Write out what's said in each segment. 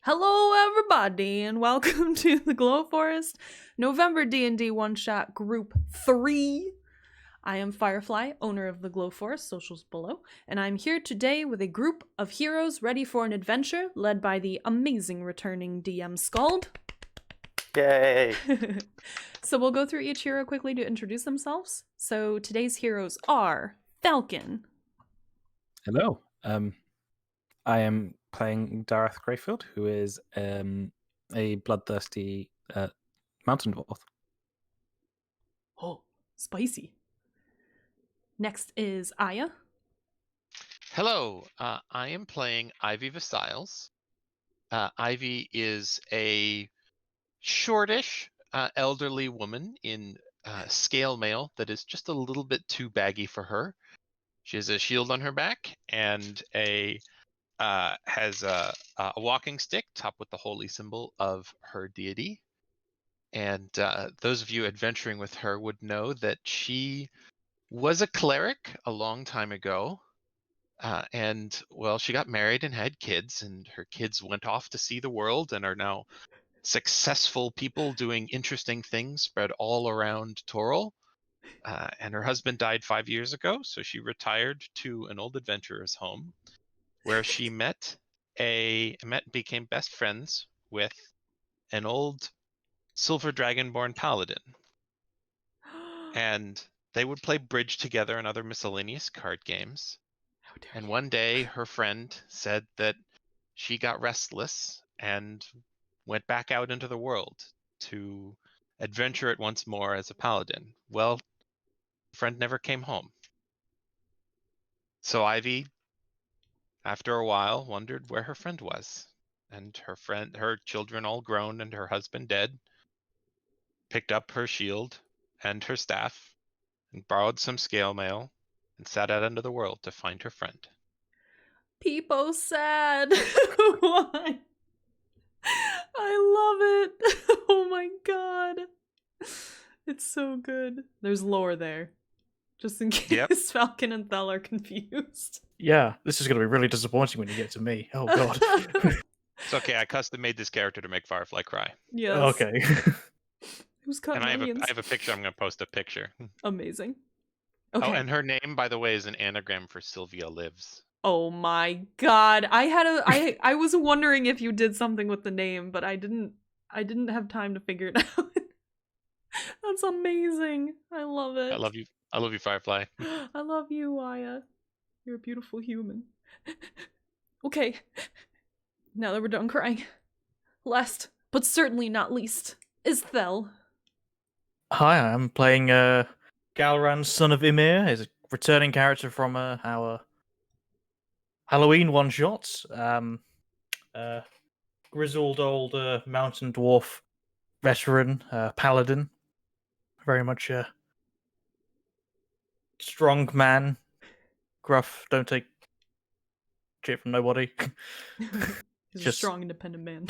Hello, everybody, and welcome to the Glow Forest November D&D one-shot Group 3. I am Firefly, owner of the Glow Forest, socials below, and I'm here today with a group of heroes ready for an adventure led by the amazing returning DM Skald. Yay! So we'll go through each hero quickly to introduce themselves. So today's heroes are Falcon. Hello. I am playing Dareth Greyfield, who is a bloodthirsty mountain dwarf. Oh, spicy. Next is Aya. Hello, I am playing Ivy Vasiles. Ivy is a shortish, elderly woman in scale mail that is just a little bit too baggy for her. She has a shield on her back and has a walking stick topped with the holy symbol of her deity. And those of you adventuring with her would know that she was a cleric a long time ago. And well, she got married and had kids, and her kids went off to see the world and are now successful people doing interesting things spread all around Toril. And her husband died 5 years ago, so she retired to an old adventurer's home where she became best friends with an old silver dragonborn paladin. And they would play bridge together and other miscellaneous card games. And one day her friend said that she got restless and went back out into the world to adventure it once more as a paladin. Well, the friend never came home. So Ivy, after a while, wondered where her friend was. And her children all grown and her husband dead, picked up her shield and her staff and borrowed some scale mail and set out into the world to find her friend. Peepo sad. Why? I love it. Oh my god. It's so good. There's lore there. Just in case Yep. Falcon and Thel are confused. Yeah, this is going to be really disappointing when you get to me. Oh, God. It's okay, I custom made this character to make Firefly cry. Yes. Okay. Who's cutting And I onions? have a picture, I'm going to post a picture. Amazing. Okay. Oh, and her name, by the way, is an anagram for Sylvia Lives. Oh my god. I was wondering if you did something with the name, but I didn't have time to figure it out. That's amazing. I love it. I love you, Firefly. I love you, Aya. You're a beautiful human. Okay. Now that we're done crying. Last, but certainly not least, is Thel. Hi, I'm playing Galran, son of Ymir. He's a returning character from our Halloween one-shots. Grizzled old mountain dwarf veteran, paladin. Very much a strong man. Gruff, don't take shit from nobody. He's a Just- strong, independent man.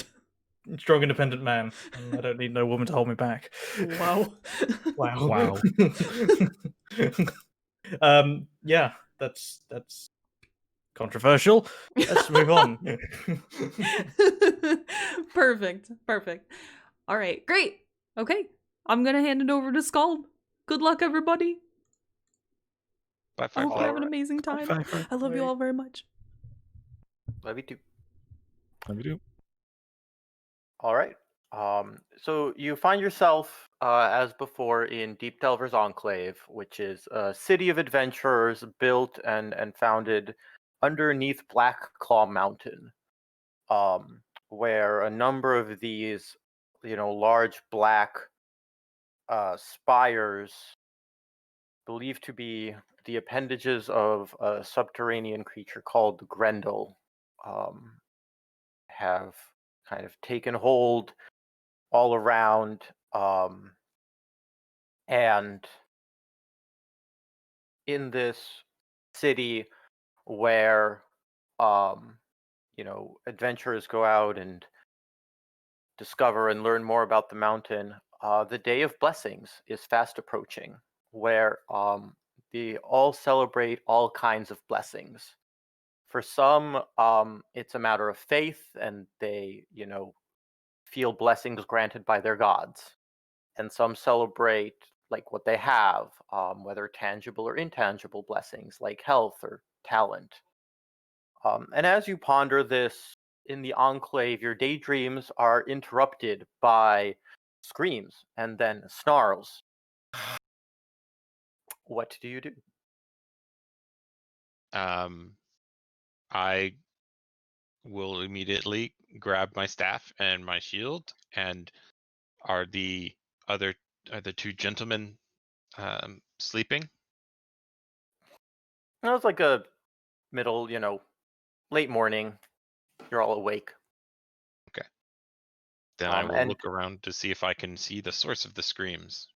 Strong, independent man. And I don't need no woman to hold me back. Wow. Wow. Yeah, that's controversial. Let's move on. Perfect. All right, great. Okay, I'm gonna hand it over to Skald. Good luck, everybody. Bye, I hope Firefly. you have an amazing time. I love you all very much. Love you too. Let me do. All right. So you find yourself, as before, in Deep Delver's Enclave, which is a city of adventurers built and founded underneath Black Claw Mountain, where a number of these, large black spires, believed to be the appendages of a subterranean creature called the Grendel, have kind of taken hold all around, and in this city where adventurers go out and discover and learn more about the mountain, the Day of Blessings is fast approaching, where they all celebrate all kinds of blessings For some, it's a matter of faith, and they, feel blessings granted by their gods. And some celebrate like what they have, whether tangible or intangible blessings like health or talent. And as you ponder this in the enclave, your daydreams are interrupted by screams and then snarls. What do you do? I will immediately grab my staff and my shield. And are the two gentlemen sleeping? It's like a middle, late morning. You're all awake. Okay. Then I will And look around to see if I can see the source of the screams.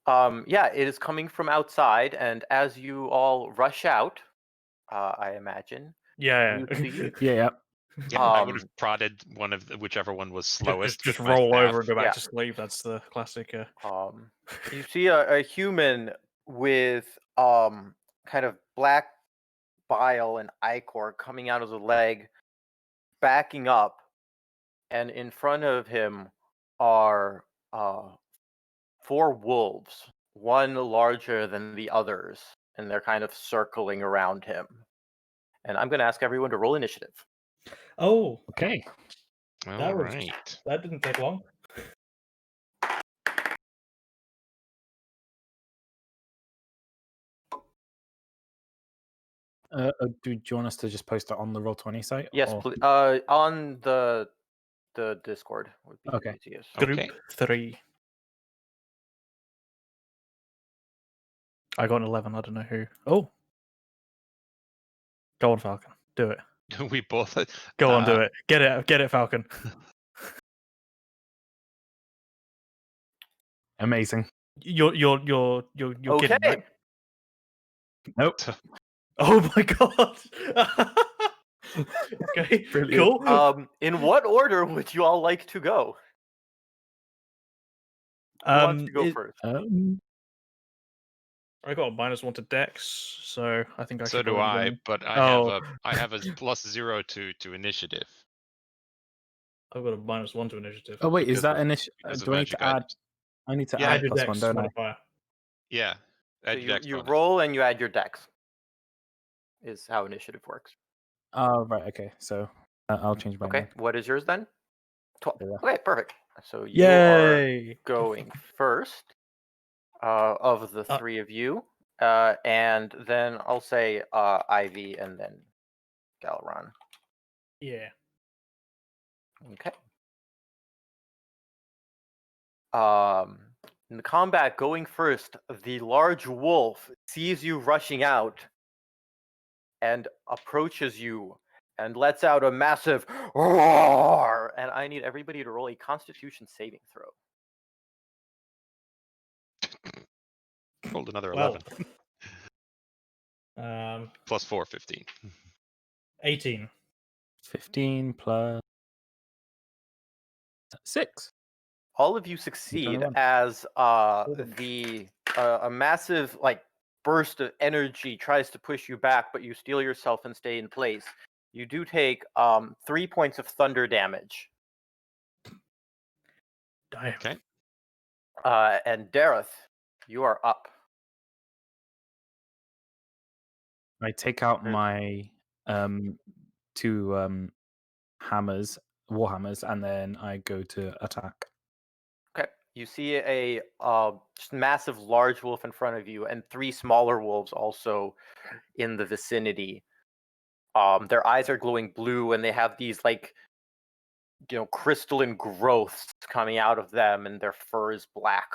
yeah, it is coming from outside, and as you all rush out, I imagine, Yeah. you see, Yeah. Yeah, I would have um, prodded whichever one was slowest. just with my roll staff. over and go back Yeah. to sleep. That's the classic. you see a human with kind of black bile and ichor coming out of the leg, backing up, and in front of him are 4 wolves, one larger than the others, and they're kind of circling around him. And I'm going to ask everyone to roll initiative. Oh, Okay. All right. that didn't take long. Do you want us to just post it on the Roll20 site? Yes, or- please. On the Discord would be Okay. the easiest. Group Okay. 3. I got an 11. I don't know who. Oh. Go on, Falcon. Do it. We both. Go on, do it. Get it, Falcon. Amazing. You're kidding, Okay. right? Nope. Oh my god. Okay, Brilliant. cool. In what order would you all like to go? Who wants to go first? I got a -1 to Dex, so I think I So should. do probably I, go. but Oh. I have a +0 to initiative. I've got a -1 to initiative. Oh wait, is because that of- initiative? because of Do I need magic to add? items. I need to Yeah, add Add your +1, Dex don't I? modifier. Yeah. So Add your dex you bonus. roll and you add your dex. Is how initiative works. Oh right. Okay. So I'll change mine. Okay. Then. What is yours then? 12. Yeah. Okay, perfect. So you are Yay! going first of the 3 of you. And then I'll say Ivy and then Galaran. Yeah. Okay. In the combat, going first, the large wolf sees you rushing out and approaches you and lets out a massive roar. And I need everybody to roll a Constitution saving throw. Rolled another Well. 11. +4, 15. 18. 15 plus 6. All of you succeed 21. as a massive burst of energy tries to push you back, but you steel yourself and stay in place. You do take 3 points of thunder damage. Damn. Okay. And Dareth, you are up. I take out Sure. my 2 hammers, warhammers, and then I go to attack. Okay. You see a just massive large wolf in front of you and 3 smaller wolves also in the vicinity. Their eyes are glowing blue and they have these crystalline growths coming out of them and their fur is black.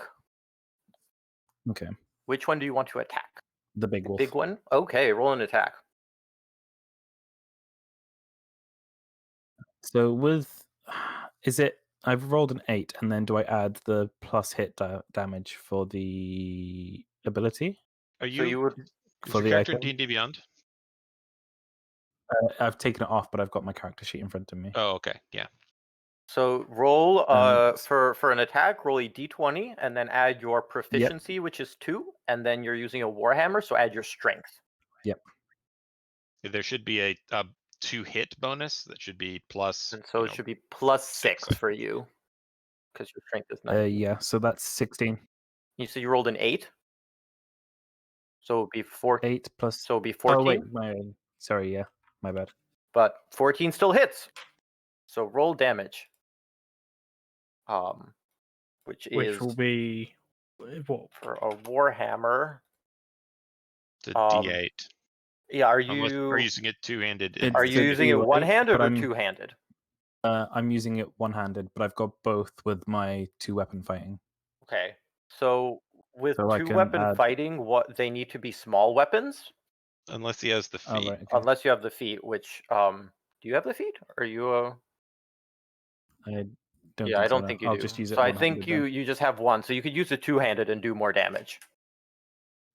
Okay. Which one do you want to attack? The big wolf. Big one? Okay, roll an attack. So is it? I've rolled an 8, and then do I add the plus hit damage for the ability? Are So you would Is for your the character icon? D&D Beyond? I've taken it off, but I've got my character sheet in front of me. Oh, okay. Yeah. So roll for an attack, roll a d20 and then add your proficiency, which is 2, and then you're using a warhammer, so add your strength. Yep. There should be a 2 hit bonus that should be plus. And so it should be plus 6 6. for you because your strength is 9. Yeah, so that's 16. You said you rolled an 8? So it would be 14. 8 plus. So it would be 14. Oh, wait. Sorry, yeah. My bad. But 14 still hits. So roll damage. Which is will be what? for a Warhammer. The D8. Yeah, are Unless you we're using it two-handed. It's are you an using it EOA, one-handed but or I'm- two-handed? I'm using it one-handed, but I've got both with my 2-weapon fighting. Okay. So with So I can two-weapon add- fighting, what they need to be small weapons, Unless he has the feet. Oh, right, okay. unless you have the feet. Which do you have the feet? Are you I don't Yeah, think I so, don't no. think you I'll do. just use it So I one-handed think then. you just have one. So you could use the two-handed and do more damage.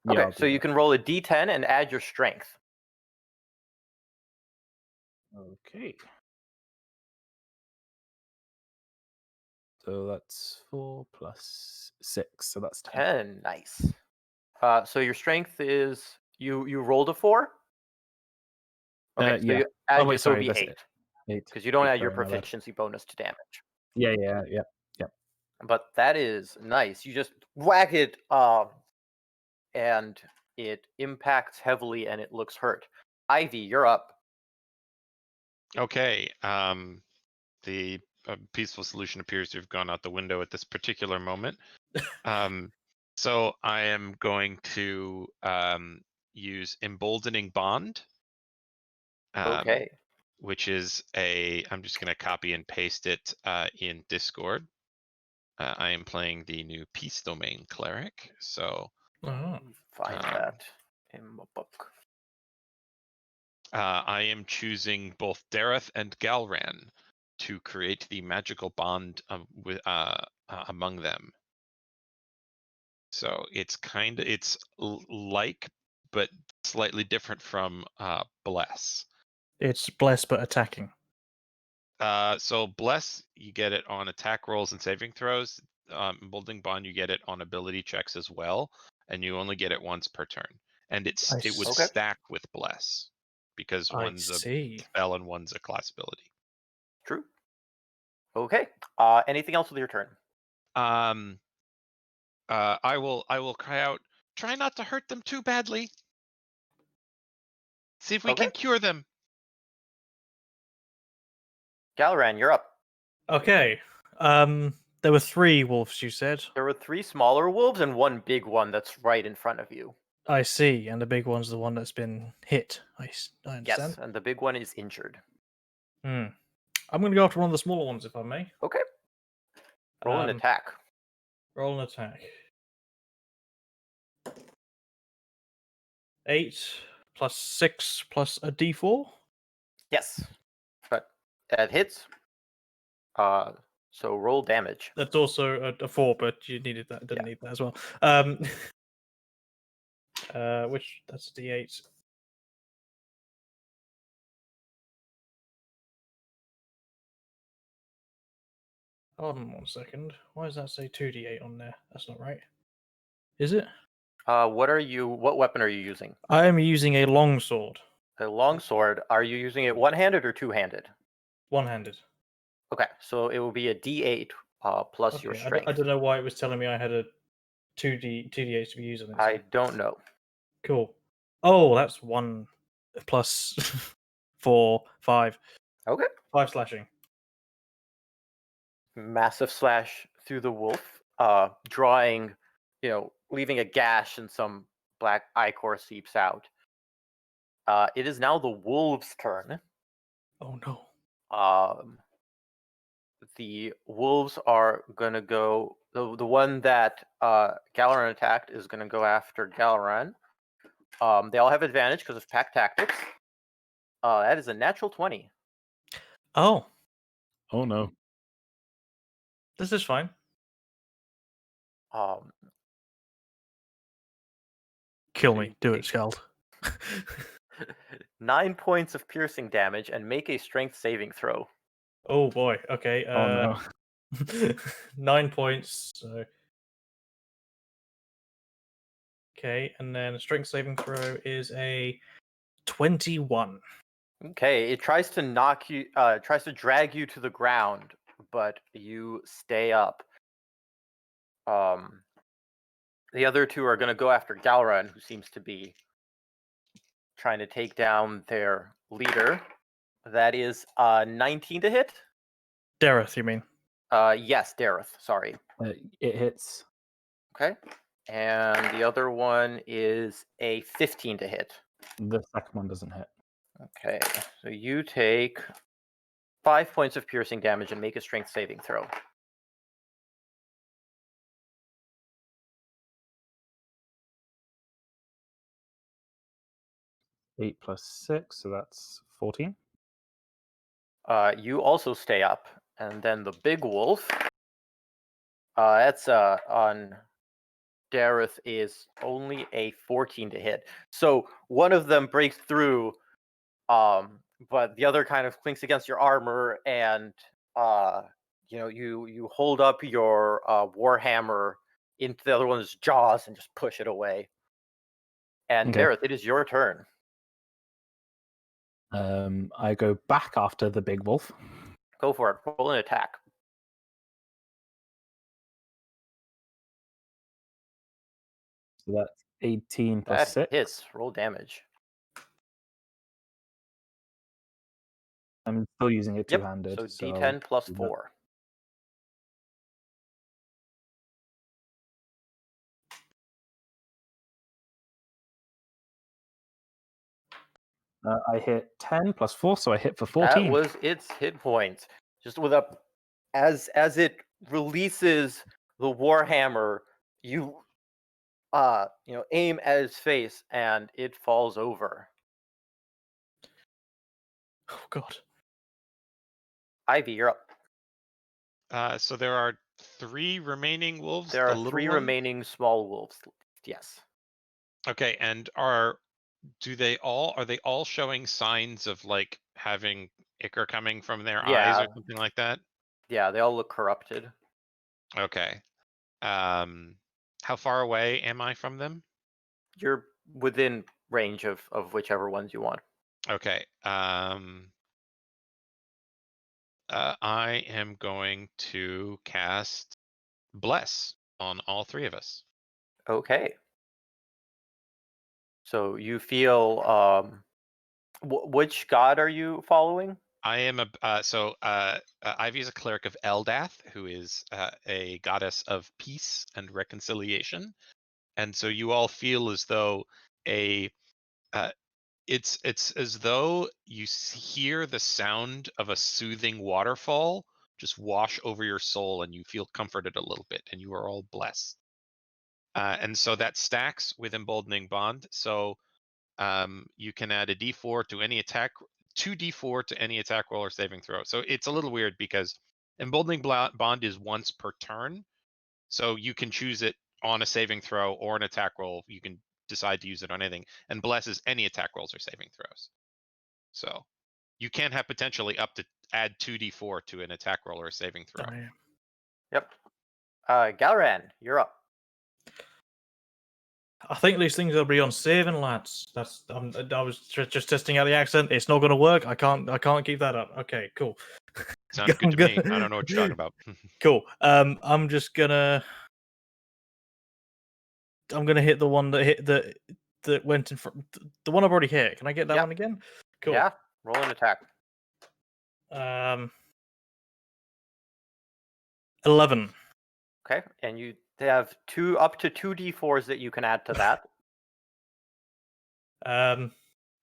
Yeah, Okay, I'll so do you that. can roll a d10 and add your strength. Okay. So that's 4 plus 6, so that's 10. 10, nice. So your strength is you rolled a 4. Okay, so yeah. you add Oh, your, wait, so it'd sorry, be that's 8 it. 8. because you don't add your Sorry, my bad. proficiency bonus to damage. Yeah. But that is nice. You just whack it, and it impacts heavily, and it looks hurt. Ivy, you're up. Okay. The peaceful solution appears to have gone out the window at this particular moment. So I am going to use Emboldening Bond. Okay. Which is I'm just going to copy and paste it in Discord. I am playing the new Peace Domain Cleric. So Oh. Find that in my book. I am choosing both Dareth and Galran to create the magical bond among them. So it's like, but slightly different from Bless. It's bless but attacking. So Bless, you get it on attack rolls and saving throws. Emboldening Bond, you get it on ability checks as well, and you only get it once per turn. And it would Okay. stack with Bless because I one's a see. spell and one's a class ability. True. Okay. Anything else with your turn? I will cry out, try not to hurt them too badly. See if we Okay. can cure them. Galran, you're up. Okay. There were 3 wolves, you said. There were 3 smaller wolves and 1 big one that's right in front of you. I see, and the big one's the one that's been hit. I understand. Yes, and the big one is injured. I'm going to go after one of the smaller ones, if I may. Okay. Roll an attack. Roll an attack. 8 plus 6 plus a d4. Yes. But that hits. So roll damage. That's also a 4, but you needed that. Didn't need that as well. Which that's a d8. Hold on 1 second. Why does that say 2d8 on there? That's not right. Is it? What weapon are you using? I am using a longsword. A longsword. Are you using it one-handed or two-handed? One-handed. Okay, so it will be a d8 plus your Okay, strength. I don't know why it was telling me I had a 2d8 to be using this. I don't know. Cool. Oh, that's 1 plus 4, 5. Okay. 5 slashing. Massive slash through the wolf, drawing, leaving a gash and some black ichor seeps out. It is now the wolf's turn. Oh no. The wolves are gonna go. The one that Galaran attacked is gonna go after Galaran. They all have advantage because of pack tactics. That is a natural 20. Oh, Oh, no. this is fine. Um, Kill so me. you Do it, take Skald. 9 points of piercing damage and make a strength saving throw. Oh boy. Okay. Oh, no. 9 points. So. Okay, and then a strength saving throw is a 21. Okay, it tries to knock you, tries to drag you to the ground, but you stay up. The other two are going to go after Galran, who seems to be trying to take down their leader. That is 19 to hit. Dareth, you mean? Yes, Dareth. Sorry. It hits. Okay. And the other one is a 15 to hit. The second one doesn't hit. Okay. So you take 5 points of piercing damage and make a strength saving throw. Eight plus 6, so that's 14. You also stay up, and then the big wolf. That's on Dareth is only a 14 to hit. So one of them breaks through, but the other kind of clinks against your armor, and you hold up your warhammer into the other one's jaws and just push it away. And Okay. Dareth, it is your turn. I go back after the big wolf. Go for it. Roll an attack. So that's 18 plus That 6. hits. Roll damage. I'm still using it Yep. two-handed. So So D10 plus do that. 4. I hit 10 plus 4, so I hit for 14. That was its hit points. Just with as it releases the warhammer, you aim at its face and it falls over. Oh, God. Ivy, you're up. So there are 3 remaining wolves. There the are little 3 one? remaining small wolves. Yes. Okay, and are they all showing signs of like having ichor coming from their eyes Yeah. or something like that? Yeah, they all look corrupted. Okay. How far away am I from them? You're within range of whichever ones you want. Okay. I am going to cast Bless on all 3 of us. Okay. So you feel which god are you following? I am Ivy is a cleric of Eldath, who is a goddess of peace and reconciliation, and so you all feel as though it's as though you hear the sound of a soothing waterfall just wash over your soul, and you feel comforted a little bit, and you are all blessed. And so that stacks with Emboldening Bond. So you can add a D4 to any attack, 2d4 to any attack roll or saving throw. So it's a little weird because Emboldening Bond is once per turn. So you can choose it on a saving throw or an attack roll. You can decide to use it on anything. And Bless is any attack rolls or saving throws. So you can have potentially up to add 2d4 to an attack roll or a saving throw. Oh, yeah. Yep. Galran, you're up. I think these things will be on saving, lads. I was just testing out the accent. It's not going to work. I can't keep that up. Okay, cool. Sounds good to me. I don't know what you're talking about. Cool. I'm gonna hit the one that hit that went in front. The one I've already hit. Can I get that Yep. one again? Cool. Yeah. Roll an attack. 11. Okay. And you have up to 2d4s that you can add to that.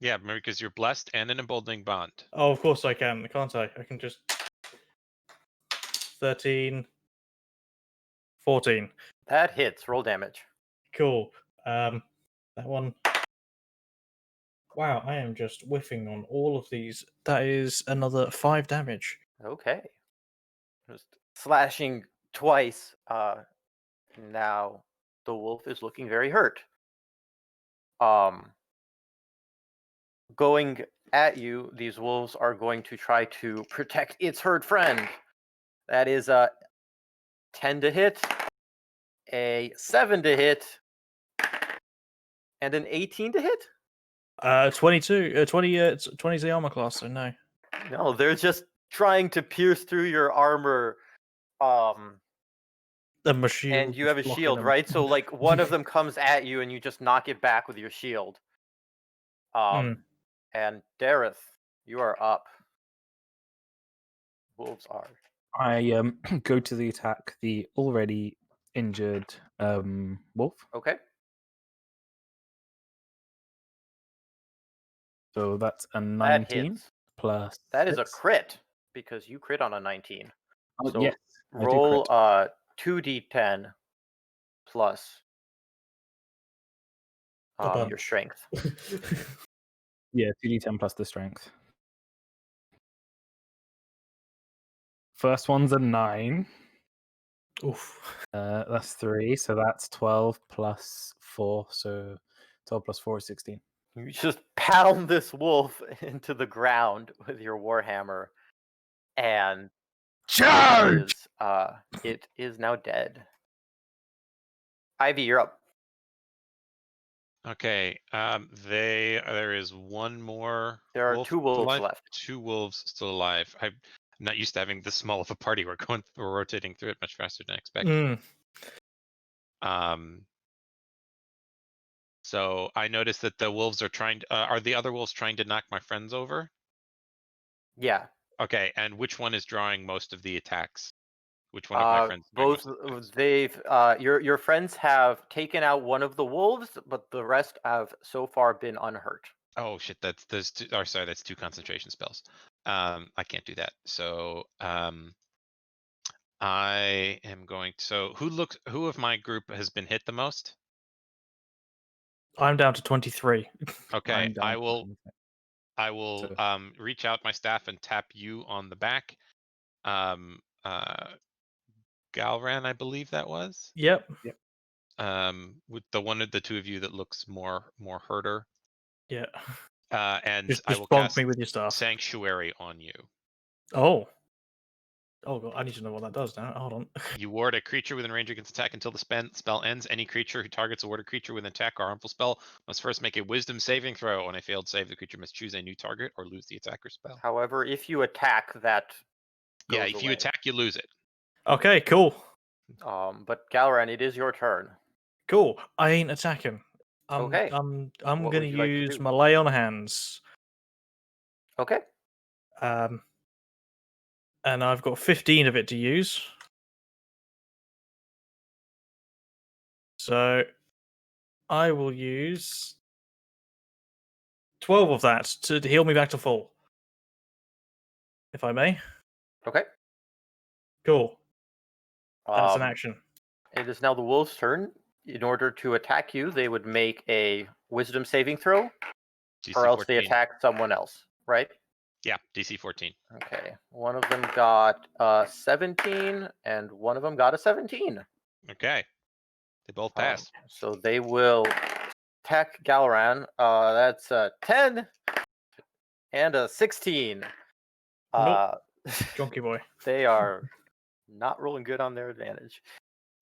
Yeah, because you're blessed and an Emboldening Bond. Oh, of course I can. Can't I? I can just 13, 14. That hits. Roll damage. Cool. That one. Wow, I am just whiffing on all of these. That is another 5 damage. Okay. Just slashing twice. Now the wolf is looking very hurt. Going at you, these wolves are going to try to protect its herd friend. That is a 10 to hit, a 7 to hit, and an 18 to hit. 22, 20 is the armor class, so no. No, they're just trying to pierce through your armor. My shield. And you have a blocking shield, them. right? So like one of them comes at you and you just knock it back with your shield. And Dareth, you are up. Wolves are. I go to the attack the already injured wolf. Okay. So that's a That 19 hits. plus. That is a 6. crit because you crit on a 19. Oh, So yes, I do roll crit. 2d10 plus A your bunch. strength. Yeah, 2d10 plus the strength. First one's a 9. Oof. That's 3, so that's 12 plus 4. So 12 plus 4 is 16. You just pound this wolf into the ground with your warhammer, and Charge! it is now dead. Ivy, you're up. Okay. There is one more. There are wolf 2 wolves alive? left. 2 wolves still alive. I'm not used to having this small of a party. We're rotating through it much faster than I expected. So I noticed that the wolves are trying. Are the other wolves trying to knock my friends over? Yeah. Okay. And which one is drawing most of the attacks? Which one of my friends? Is doing Both most of the attacks? they've your friends have taken out one of the wolves, but the rest have so far been unhurt. Oh shit! That's 2. Or sorry, that's 2 concentration spells. I can't do that. So I am going. So who of my group has been hit the most? I'm down to 23. Okay, I'm down I to will. 26. I will So- reach out my staff and tap you on the back. Galran, I believe that was. Yep. With the one of the 2 of you that looks more herder. Yeah. And Just I will bonk cast me with your staff. Sanctuary on you. Oh. Oh god, I need to know what that does now. Hold on. You ward a creature within range against attack until the spell ends. Any creature who targets a warded creature with an attack or harmful spell must first make a Wisdom saving throw. On a failed save, the creature must choose a new target or lose the attacker spell. However, if you attack, that goes Yeah, if you away. attack, you lose it. Okay, cool. But Galran, it is your turn. Cool. I ain't attacking. Okay. I'm What gonna would you like to use do? my lay on hands. Okay. And I've got 15 of it to use. So I will use 12 of that to heal me back to full. If I may. Okay. Cool. That's an Um, action. It is now the wolf's turn. In order to attack you, they would make a Wisdom saving throw, DC or else 14. they attack someone else, right? Yeah, DC 14. Okay. One of them got 17, and one of them got a 17. Okay. They both pass. So they will attack Galran. That's a 10 and a 16. Nope. Junkie boy. They are not rolling good on their advantage.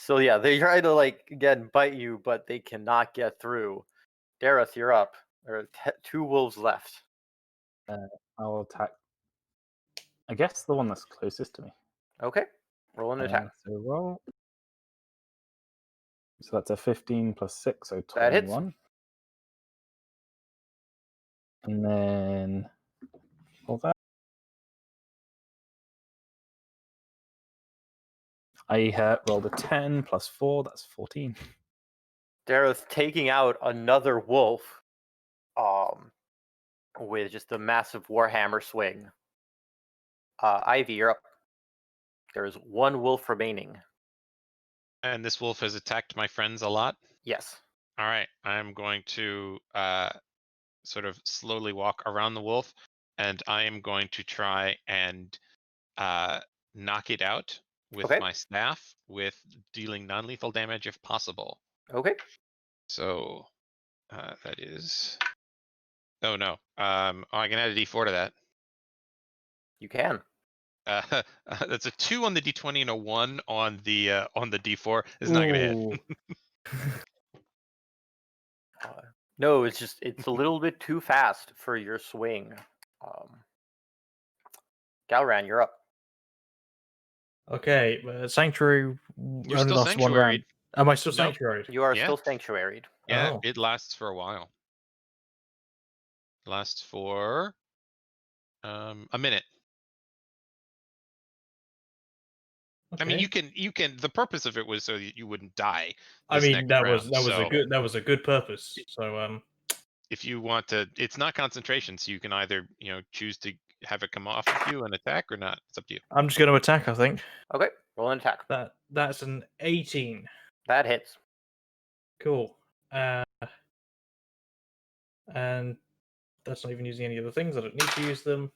So yeah, they try to again bite you, but they cannot get through. Dareth, you're up. There are 2 wolves left. I'll attack. I guess the one that's closest to me. Okay. Roll an attack. So roll. So that's a 15 plus 6, so That hits. 21. And then all that. I rolled a 10 plus 4, that's 14. Dareth taking out another wolf with just a massive warhammer swing. Ivy, you're up. There's 1 wolf remaining. And this wolf has attacked my friends a lot? Yes. All right. I'm going to sort of slowly walk around the wolf, and I am going to try and knock it out with Okay. my staff, with dealing non-lethal damage if possible. Okay. So that is. Oh no. I can add a D4 to that. You can. That's a 2 on the D20 and a 1 on the D4. It's not gonna hit. No, it's a little bit too fast for your swing. Galran, you're up. Okay, Sanctuary You're only still lasts one round. sanctuaried. Am I still Nope. sanctuaried? You are Yeah. still sanctuaried. Yeah, Oh. it lasts for a while. Lasts for a minute. I mean, Okay. you can. The purpose of it was so that you wouldn't die. I This mean, next that round. was So a good purpose. So if you want to, it's not concentration, so you can either choose to have it come off of you and attack or not. It's up to you. I'm just going to attack. I think Okay, roll an attack. that's an 18. That hits. Cool. And that's not even using any of the things. I don't need to use them.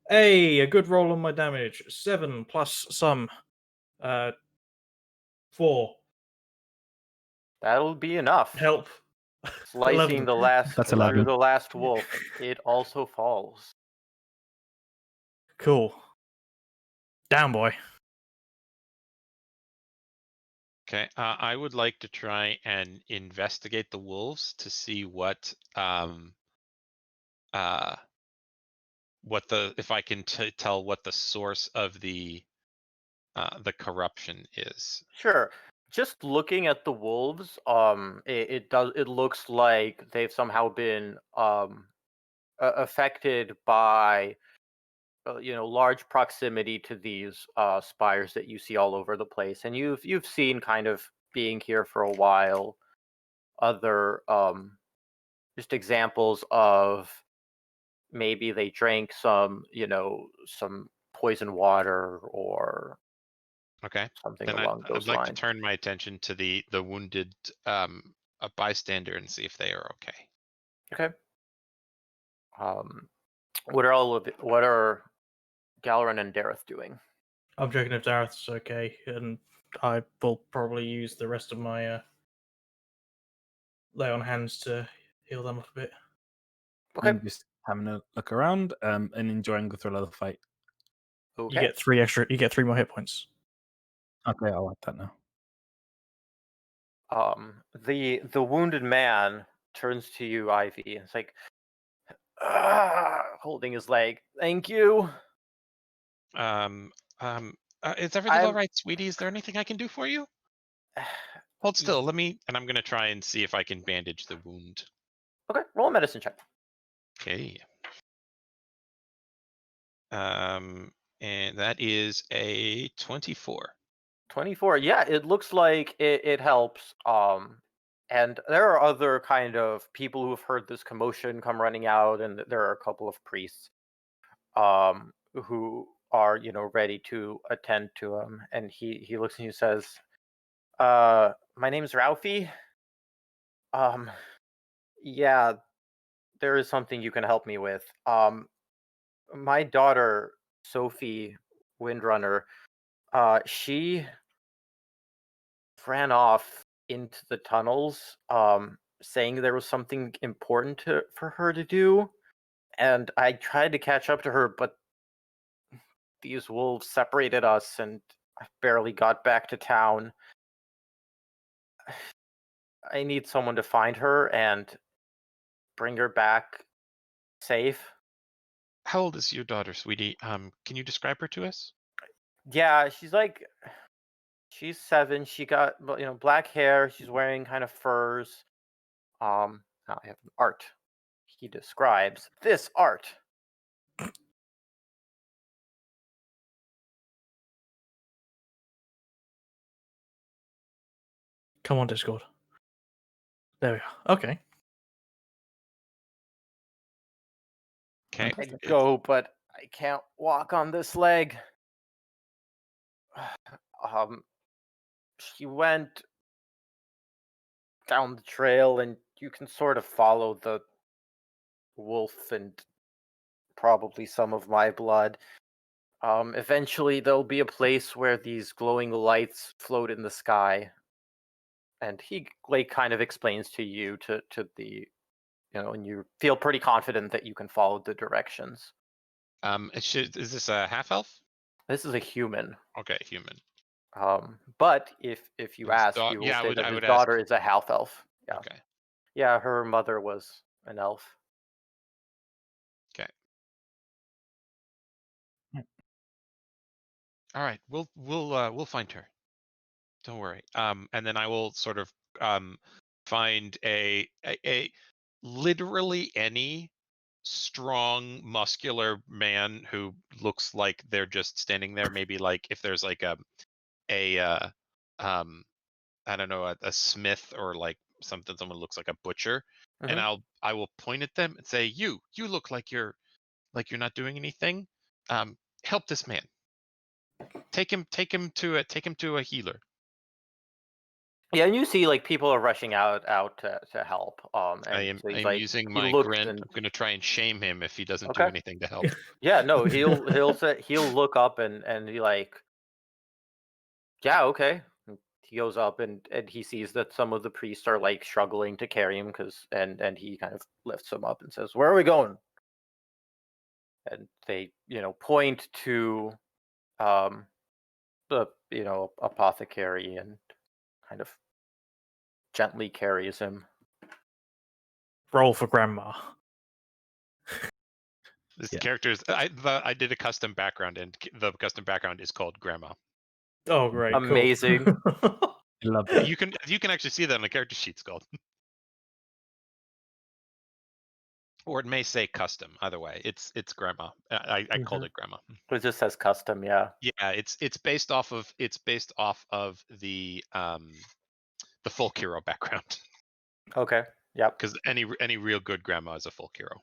Hey, a good roll on my damage. 7 plus some. 4. That'll be enough. Help. Slicing 11. the last That's through 11. the last wolf. It also falls. Cool. Down, boy. Okay. I would like to try and investigate the wolves to see what if I can tell what the source of the corruption is. Sure. Just looking at the wolves, it looks like they've somehow been affected by large proximity to these spires that you see all over the place, and you've seen, kind of being here for a while, other just examples of maybe they drank some poison water or Okay. something Then along I'd those like to lines. turn my attention to the wounded a bystander and see if they are okay. Okay. What are Galaran and Dareth doing? I'm checking if Dareth's okay, and I will probably use the rest of my lay on hands to heal them up a bit. Okay. I'm just having a look around and enjoying the thrill of the fight. Okay. You get 3 extra. You get 3 more hit points. Okay, I'll add that now. The wounded man turns to you, Ivy, and it's like, holding his leg. Thank you. Is everything all right, sweetie? Is there anything I can do for you? Hold still. And I'm gonna try and see if I can bandage the wound. Okay, roll a medicine check. Okay. And that is a 24. 24. Yeah, it looks like it helps. And there are other kind of people who have heard this commotion come running out, and there are a couple of priests who are ready to attend to him. And he looks and he says, my name's Ralphie. Yeah, there is something you can help me with. My daughter, Sophie Windrunner, she ran off into the tunnels, saying there was something important for her to do. And I tried to catch up to her, but these wolves separated us, and I barely got back to town. I need someone to find her and bring her back safe. How old is your daughter, sweetie? Can you describe her to us? Yeah, she's 7. She got black hair. She's wearing kind of furs. Now I have an art. He describes this art. Come on, Discord. There we are. Okay. Okay. I'd go, but I can't walk on this leg. She went down the trail, and you can sort of follow the wolf and probably some of my blood. Eventually, there'll be a place where these glowing lights float in the sky, and he kind of explains to you to the and you feel pretty confident that you can follow the directions. Is this a half elf? This is a human. Okay, human. But if you His ask, dau- you will yeah, say that I his would daughter ask. is a half elf. Yeah. Okay. Yeah, her mother was an elf. All right, we'll find her. Don't worry. And then I will sort of find a literally any strong, muscular man who looks like they're just standing there. Maybe like if there's like a I don't know, a smith or like someone who looks like a butcher, and Mhm. I will point at them and say, you look like you're not doing anything. Help this man. Take him to a healer. Yeah, and you see like people are rushing out to help. And so he's I am like using he my looks grin. and I'm gonna try and shame him if he doesn't do okay. anything to help. Yeah, no, he'll look up and he like, yeah, okay. And he goes up and he sees that some of the priests are like struggling to carry him and he kind of lifts him up and says, "Where are we going?" And they, point to the, apothecary and kind of gently carries him. Roll for grandma. This Yeah. character's I did a custom background, and the custom background is called Grandma. Oh, great! Amazing. Cool. I love it. You can actually see that on the character sheet. Called, or it may say custom. Either way, it's Grandma. I called it Grandma. It just says custom, yeah. Yeah, it's based off of the folk hero background. Okay. Yep. Because any real good grandma is a folk hero.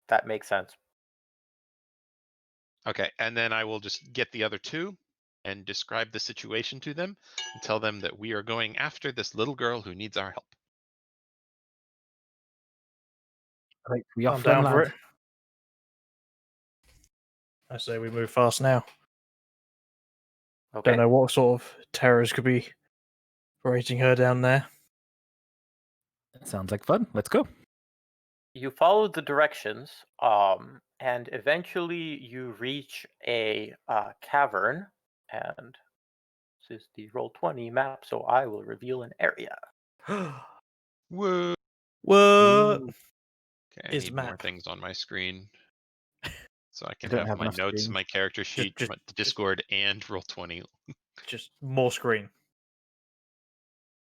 That makes sense. Okay, and then I will just get the other two and describe the situation to them and tell them that we are going after this little girl who needs our help. Right, we I'm off then, down for lad. it. I say we move fast now. Okay. Don't know what sort of terrors could be rating her down there. Sounds like fun. Let's go. You follow the directions, and eventually you reach a cavern, and this is the Roll20 map, so I will reveal an area. Whoa. What? Okay, I Is need more map. things on my screen so I can don't have have my enough notes, screens. my character sheet, just- my Discord, and Roll20. Just more screen.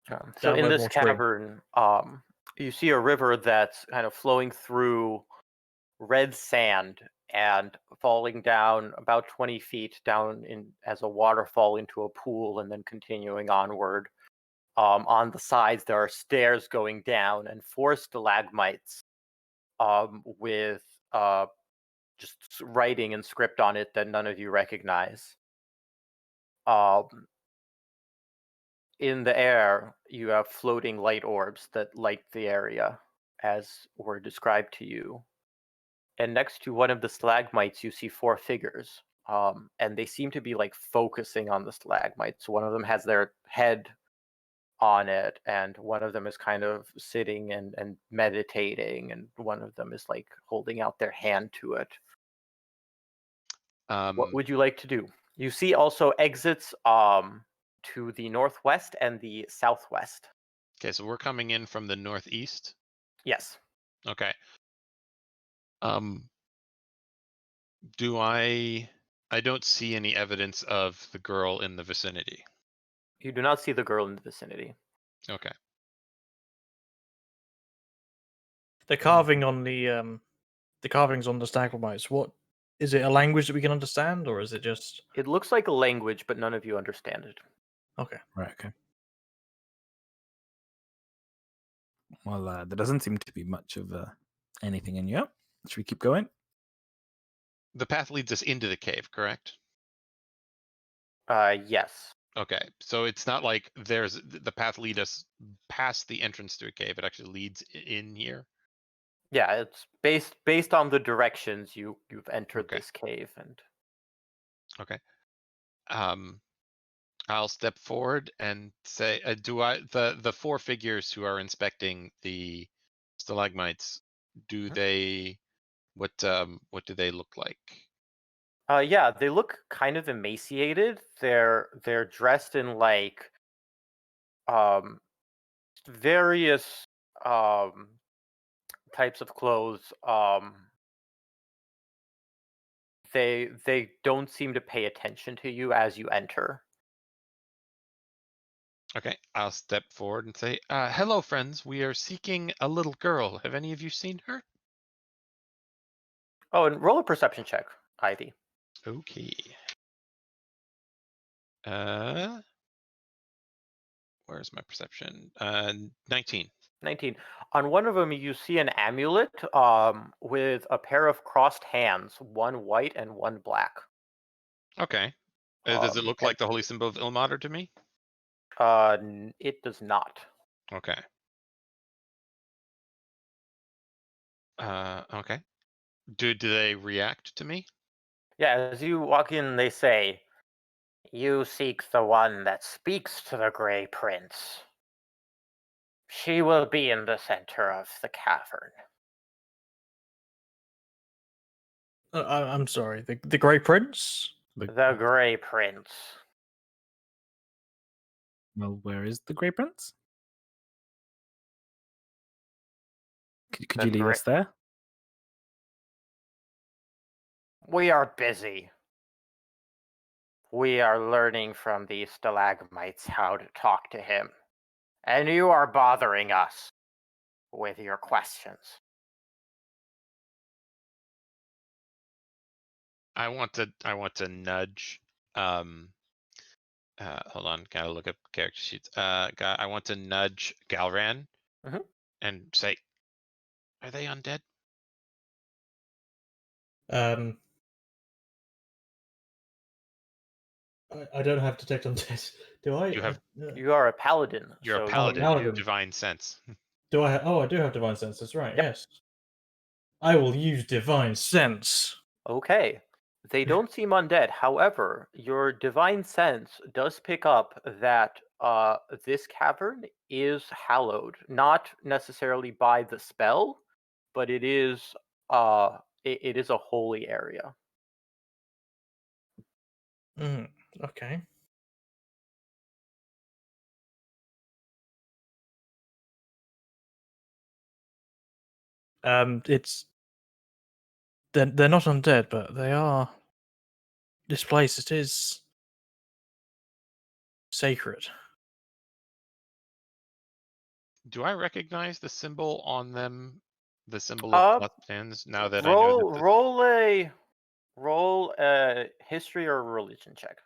So in Download this more screen. cavern, you see a river that's kind of flowing through red sand and falling down about 20 feet down as a waterfall into a pool and then continuing onward. On the sides, there are stairs going down and 4 stalagmites with just writing and script on it that none of you recognize. In the air, you have floating light orbs that light the area, as were described to you. And next to one of the stalagmites, you see 4 figures. And they seem to be like focusing on the stalagmites. One of them has their head on it, and one of them is kind of sitting and meditating, and one of them is like holding out their hand to it. What would you like to do? You see also exits to the northwest and the southwest. Okay, so we're coming in from the northeast. Yes. Okay. Do I don't see any evidence of the girl in the vicinity. You do not see the girl in the vicinity. Okay. The carving on the carvings on the stalagmites. What is it? A language that we can understand, or is it just? It looks like a language, but none of you understand it. Okay. Right, okay. Well, there doesn't seem to be much of anything in here. Should we keep going? The path leads us into the cave, correct? Yes. Okay, so it's not like there's the path lead us past the entrance to a cave. It actually leads in here. Yeah, it's based on the directions you've entered Okay. this cave, and Okay. I'll step forward and say, the 4 figures who are inspecting the stalagmites, do they what do they look like? yeah, they look kind of emaciated. They're dressed in like various types of clothes, they don't seem to pay attention to you as you enter. Okay, I'll step forward and say, "Hello, friends. We are seeking a little girl. Have any of you seen her?" Oh, and roll a perception check, Ivy. Okay. Where's my perception? 19. 19. On one of them, you see an amulet with a pair of crossed hands, one white and one black. Okay. Does it look And like the holy symbol of Ilmater to me? it does not. Okay. Okay. Do they react to me? Yeah, as you walk in, they say, "You seek the one that speaks to the Grey Prince. She will be in the center of the cavern." I'm sorry. The Grey Prince. The Grey Prince. Well, where is the Grey Prince? Could The you leave Grey- us there? We are busy. We are learning from these stalagmites how to talk to him. And you are bothering us with your questions. I want to nudge. Hold on, gotta look up character sheets. I want to nudge Galran Mhm. and say, "Are they undead?" I don't have detect undead. Do I? You have- You are a paladin. You're so a paladin. You paladin. have divine sense. Do I? Oh, I do have divine sense. That's right. Yep. Yes. I will use divine sense. Okay. They don't seem undead. However, your divine sense does pick up that this cavern is hallowed, not necessarily by the spell, but it is it is a holy area. Okay. It's they're not undead, but they are. This place, it is sacred. Do I recognize the symbol on them? The symbol Uh, of plus hands. Now that I know that roll a history or religion check.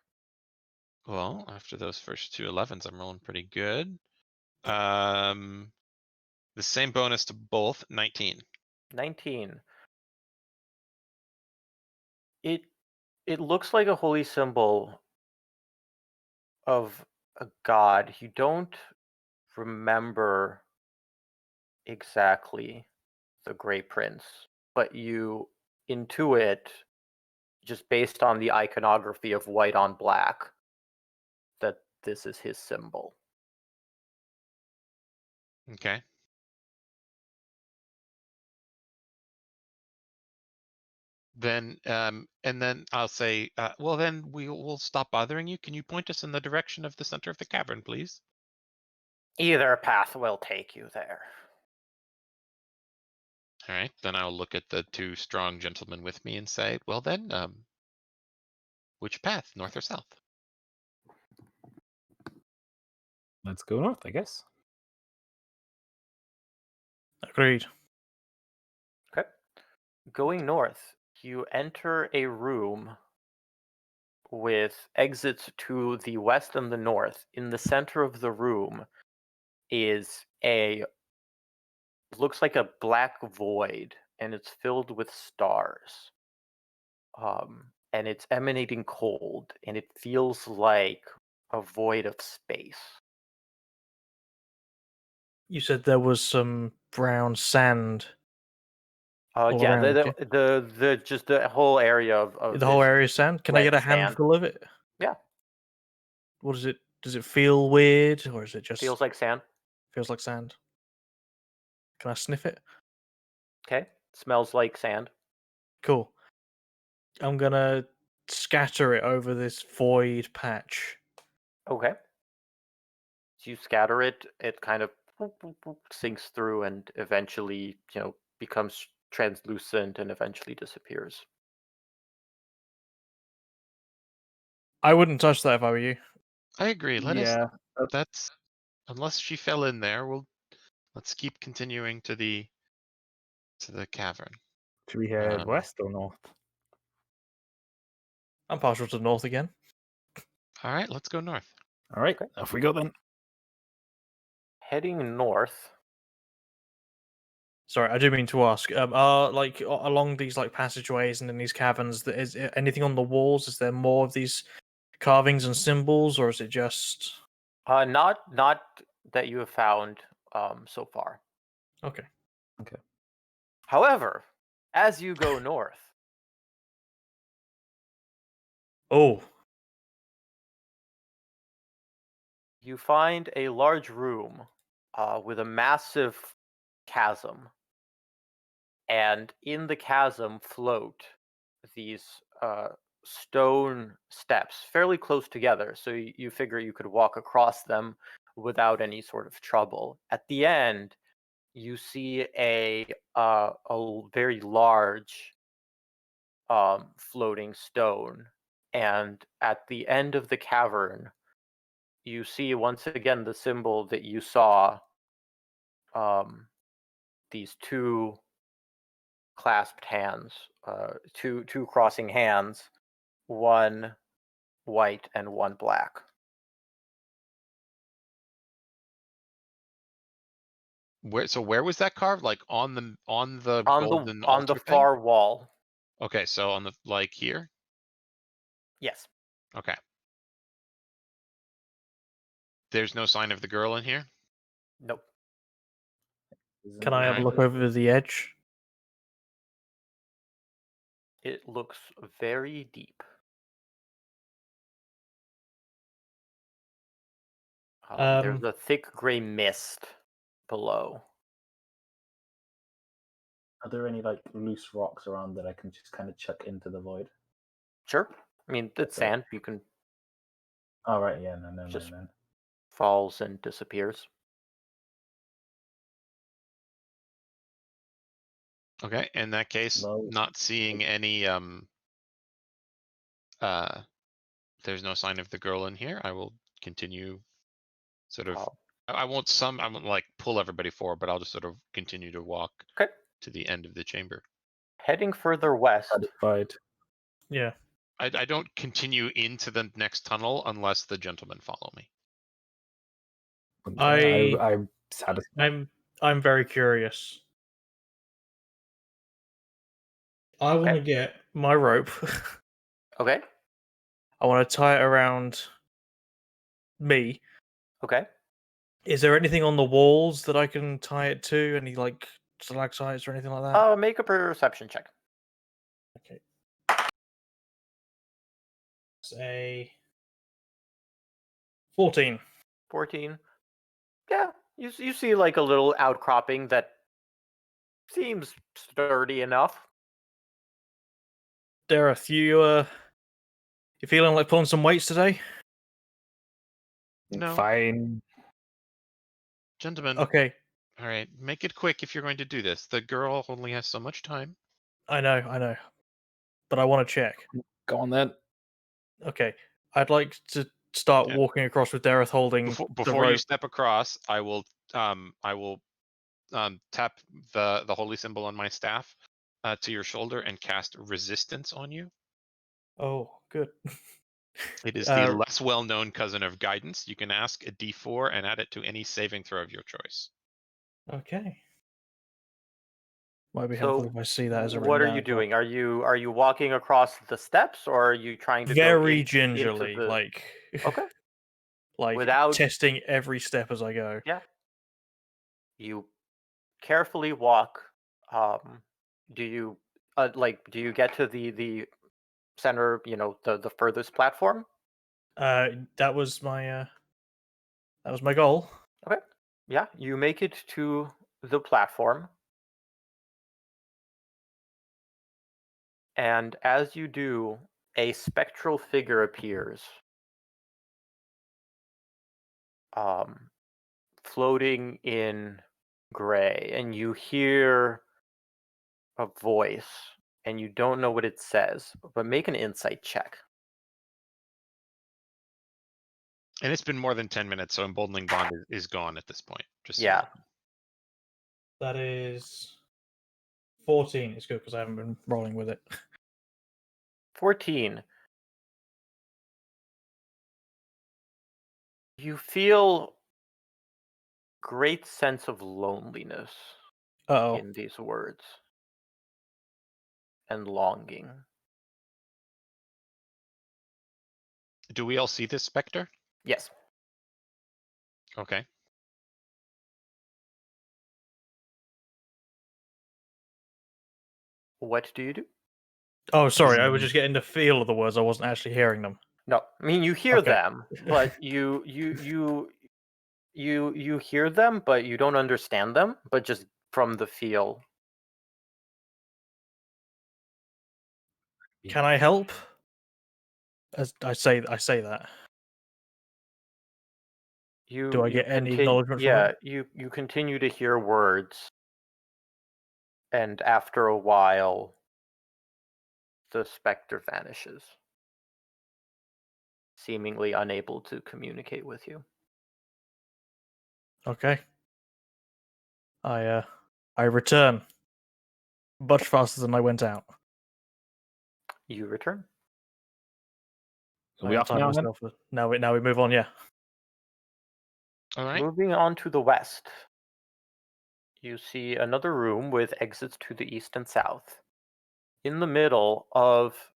Well, after those first two 11s, I'm rolling pretty good. The same bonus to both, 19. 19. It looks like a holy symbol of a god. You don't remember exactly the Great Prince, but you intuit, just based on the iconography of white on black, that this is his symbol. Okay. Then, and then I'll say, well, then we'll stop bothering you. Can you point us in the direction of the center of the cavern, please? Either path will take you there. All right. Then I'll look at the two strong gentlemen with me and say, well, then, which path, north or south? Let's go north, I guess. Agreed. Okay. Going north, you enter a room with exits to the west and the north. In the center of the room is looks like a black void, and it's filled with stars. And it's emanating cold, and it feels like a void of space. You said there was some brown sand. All Yeah, around, the just the whole area of the whole is area is sand. Can I wet get a sand. handful of it? Yeah. What is it? Does it feel weird, or is it just Feels like sand. feels like sand? Can I sniff it? Okay. Smells like sand. Cool. I'm gonna scatter it over this void patch. Okay. So you scatter it, it kind of sinks through and eventually, becomes translucent and eventually disappears. I wouldn't touch that if I were you. I agree. Yeah. That's unless she fell in there. Let's keep continuing to the cavern. Should we head Um, west or north? I'm partial to the north again. All right, let's go north. All right, Okay. off we go then. Heading north. Sorry, I do mean to ask. Are like along these like passageways and in these caverns, is anything on the walls? Is there more of these carvings and symbols, or is it just Not that you have found so far. okay? However, as you go north, Oh, you find a large room with a massive chasm, and in the chasm float these stone steps fairly close together, so you figure you could walk across them without any sort of trouble. At the end, you see a very large floating stone, and at the end of the cavern, you see once again the symbol that you saw. These two clasped hands, two crossing hands, one white and one black. Where was that carved? Like on the On golden the altar thing? far wall. Okay, so on the like here. Yes. Okay. There's no sign of the girl in here. Nope. can I have a Alright. look over the edge? It looks very deep. There's a thick gray mist below. Are there any like loose rocks around that I can just kind of chuck into the void? Sure. I mean, it's Okay. sand. You can All right, yeah, no, Just- no. falls and disappears. Okay, in that case, Low. not seeing any there's no sign of the girl in here. I will continue sort of Oh, I won't like pull everybody forward, but I'll just sort of continue to walk okay. to the end of the chamber. Heading further west. Satisfied. Yeah, I don't continue into the next tunnel unless the gentlemen follow me. I'm satisfied. I'm very curious. I want to Okay. get my rope. Okay. I want to tie it around me. Okay. Is there anything on the walls that I can tie it to? Any like stalactites or anything like that? Make a perception check. Okay. It's a 14. 14. Yeah, you see like a little outcropping that seems sturdy enough. Dareth, you feeling like pulling some weights today? No. Fine. Gentlemen, Okay, all right, make it quick if you're going to do this. The girl only has so much time. I know, but I want to check. Go on then. Okay, I'd like to start Yeah. walking across with Dareth holding the Before you rope. step across, I will tap the holy symbol on my staff to your shoulder and cast resistance on you. Oh, good. It is the less well-known cousin of guidance. You can ask a D4 and add it to any saving throw of your choice. Okay. Might be So, helpful if I see that as a what are written you down as well. doing? Are you walking across the steps, or are you trying to Very go gingerly, into the... like Okay. like Without... testing every step as I go. Yeah. You carefully walk. Do you get to the center? The furthest platform. That was my goal. Okay. Yeah, you make it to the platform. And as you do, a spectral figure appears floating in gray, and you hear a voice, and you don't know what it says, but make an insight check. And it's been more than 10 minutes, so emboldening bond is gone at this point. Just so you Yeah. know. That is 14. It's good because I haven't been rolling with it. 14. You feel great sense of loneliness Uh-oh. in these words and longing. Do we all see this specter? Yes. Okay. What do you do? Oh, sorry. I was just getting the feel of the words. I wasn't actually hearing them. No, I mean you hear Okay. them, but you hear them, but you don't understand them. But just from the feel, Can I help? As I say that. Do I get any acknowledgement from Yeah, it? you continue to hear words, and after a while, the specter vanishes, seemingly unable to communicate with you. Okay. I return much faster than I went out. You return. Are we I off untie now then? myself. Now we move on. Yeah. All right. Moving on to the west, you see another room with exits to the east and south. In the middle of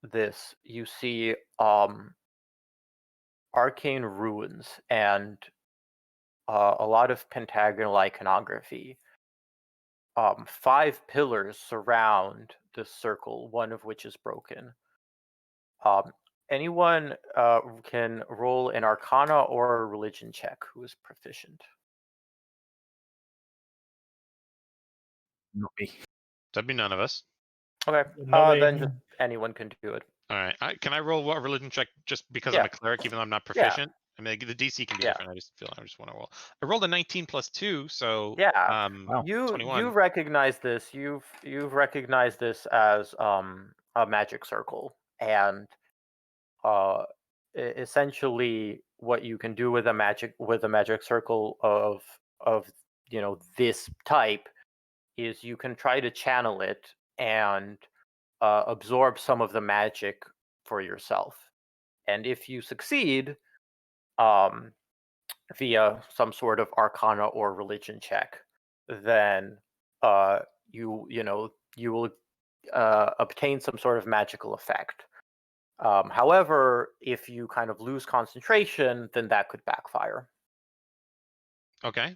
this, you see arcane ruins and a lot of pentagonal iconography. 5 pillars surround this circle, one of which is broken. Anyone can roll an Arcana or a Religion check who is proficient. Not me. That'd be none of us. Okay, Not me. then just anyone can do it. All right. Can I roll what religion check just because Yeah. I'm a cleric, even though I'm not Yeah. proficient? I mean, the DC can be Yeah. different. I just want to roll. I rolled a 19 plus 2, so Yeah. Wow. You 21. recognize this. You've recognized this as a magic circle, and essentially what you can do with a magic circle of this type is you can try to channel it and absorb some of the magic for yourself, and if you succeed via some sort of Arcana or Religion check, then you will obtain some sort of magical effect. However, if you kind of lose concentration, then that could backfire. Okay.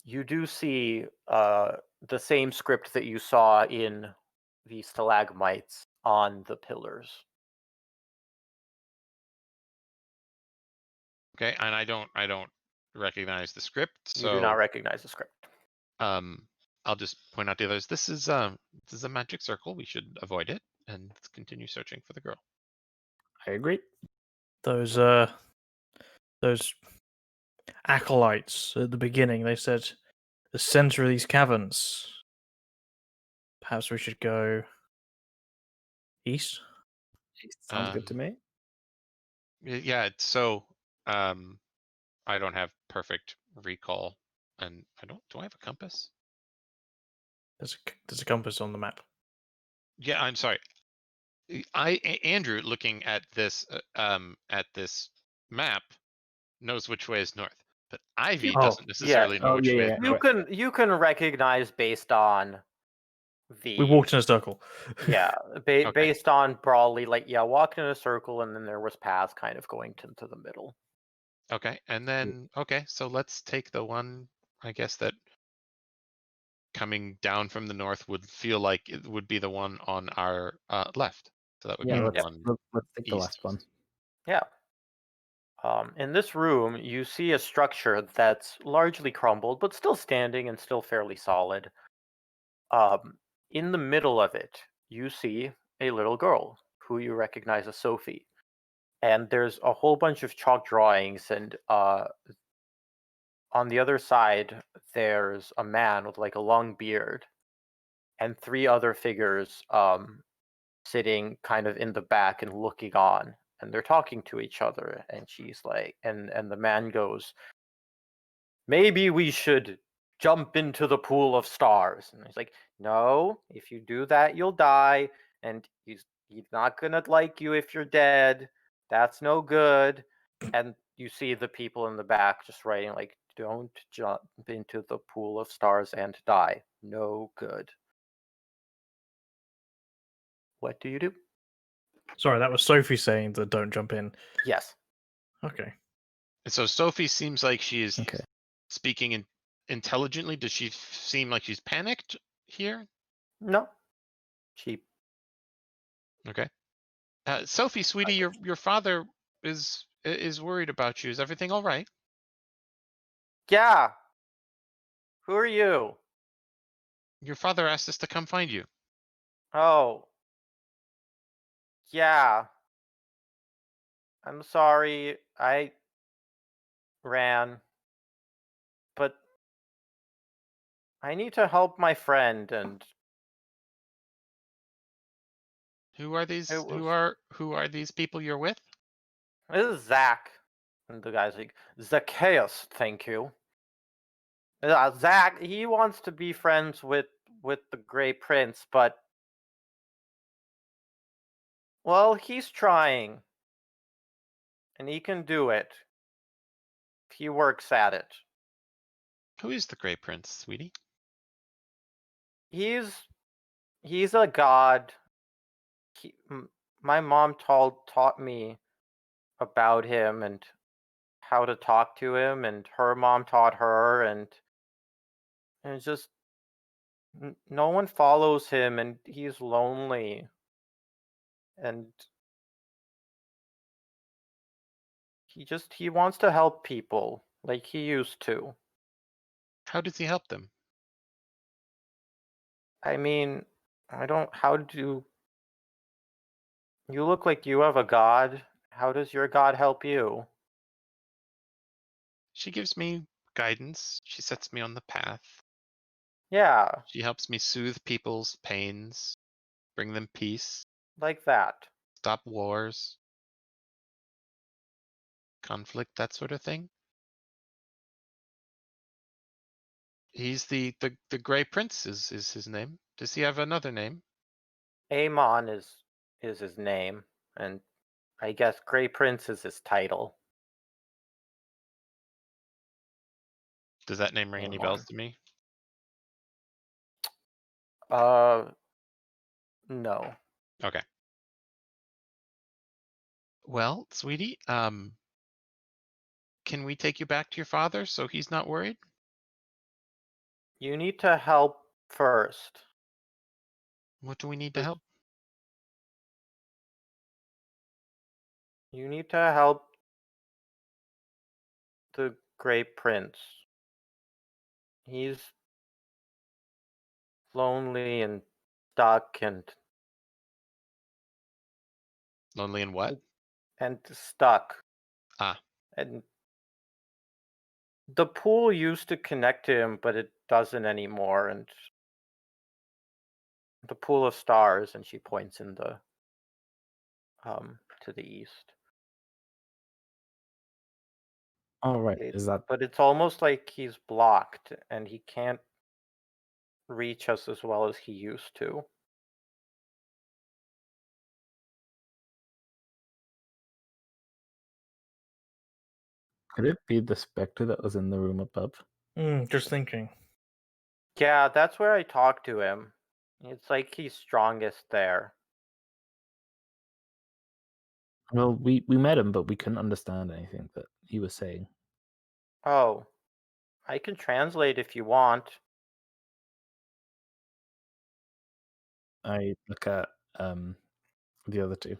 You do see the same script that you saw in the stalagmites on the pillars. Okay. And I don't recognize the script, You do not so recognize the script. I'll just point out the others. This is a magic circle. We should avoid it and let's continue searching for the girl. I agree. Those acolytes at the beginning, they said the center of these caverns. Perhaps we should go east. Sounds good to me. Yeah. So I don't have perfect recall, and do I have a compass? There's a compass on the map. Yeah, I'm sorry. Andrew, looking at this map, knows which way is north, but Ivy Oh, doesn't necessarily know which way is yeah. north. You can recognize based on We walked in a circle. yeah, Okay. based on broadly, walked in a circle, and then there was paths kind of going to the middle. Okay, and then so let's take the one, I guess, that coming down from the north would feel like it would be the one on our left. So that would be Yeah, the one let's take the east. last one. Yeah. In this room, you see a structure that's largely crumbled, but still standing and still fairly solid. In the middle of it, you see a little girl who you recognize as Sophie. And there's a whole bunch of chalk drawings and on the other side, there's a man with like a long beard, and 3 other figures sitting kind of in the back and looking on, and they're talking to each other. And she's like, and the man goes, "Maybe we should jump into the pool of stars." And he's like, "No, if you do that, you'll die, and he's not gonna like you if you're dead. That's no good." And you see the people in the back just writing like, "Don't jump into the pool of stars and die. No good." What do you do? Sorry, that was Sophie saying that don't jump in. Yes. Okay. And so Sophie seems like she is Okay. speaking intelligently. Does she seem like she's panicked here? No. She. Okay. Sophie, sweetie, your father is worried about you. Is everything all right? Yeah. Who are you? Your father asked us to come find you. Oh. Yeah. I'm sorry. I ran. But I need to help my friend, and Who are these? it was. Who are these people you're with? This is Zach. And the guy's like, "Zacchaeus, thank you." Zach, he wants to be friends with the Grey Prince, but well, he's trying, and he can do it if he works at it. Who is the Grey Prince, sweetie? He's a god. My mom taught me about him and how to talk to him, and her mom taught her, and it's just no one follows him, and he's lonely, and he wants to help people like he used to. How does he help them? I mean, I don't. How do you look like you have a god? How does your god help you? She gives me guidance. She sets me on the path. Yeah, She helps me soothe people's pains, bring them peace, like that. stop wars, conflict, that sort of thing. He's the Grey Prince is his name. Does he have another name? Amon is his name, and I guess Grey Prince is his title. Does that name ring any bells Amon. to me? No. Okay. Well, sweetie, can we take you back to your father so he's not worried? You need to help first. What do we need to But help? you need to help the Great Prince. He's lonely and stuck Lonely and what? and stuck. Ah, And the pool used to connect to him, but it doesn't anymore. And the pool of stars, and she points in the to the east. All right. Is that But it's almost like he's blocked, and he can't reach us as well as he used to. could it be the specter that was in the room above? Just thinking. Yeah, that's where I talked to him. It's like he's strongest there. Well, we met him, but we couldn't understand anything that he was saying. Oh, I can translate if you want. I look at the other two.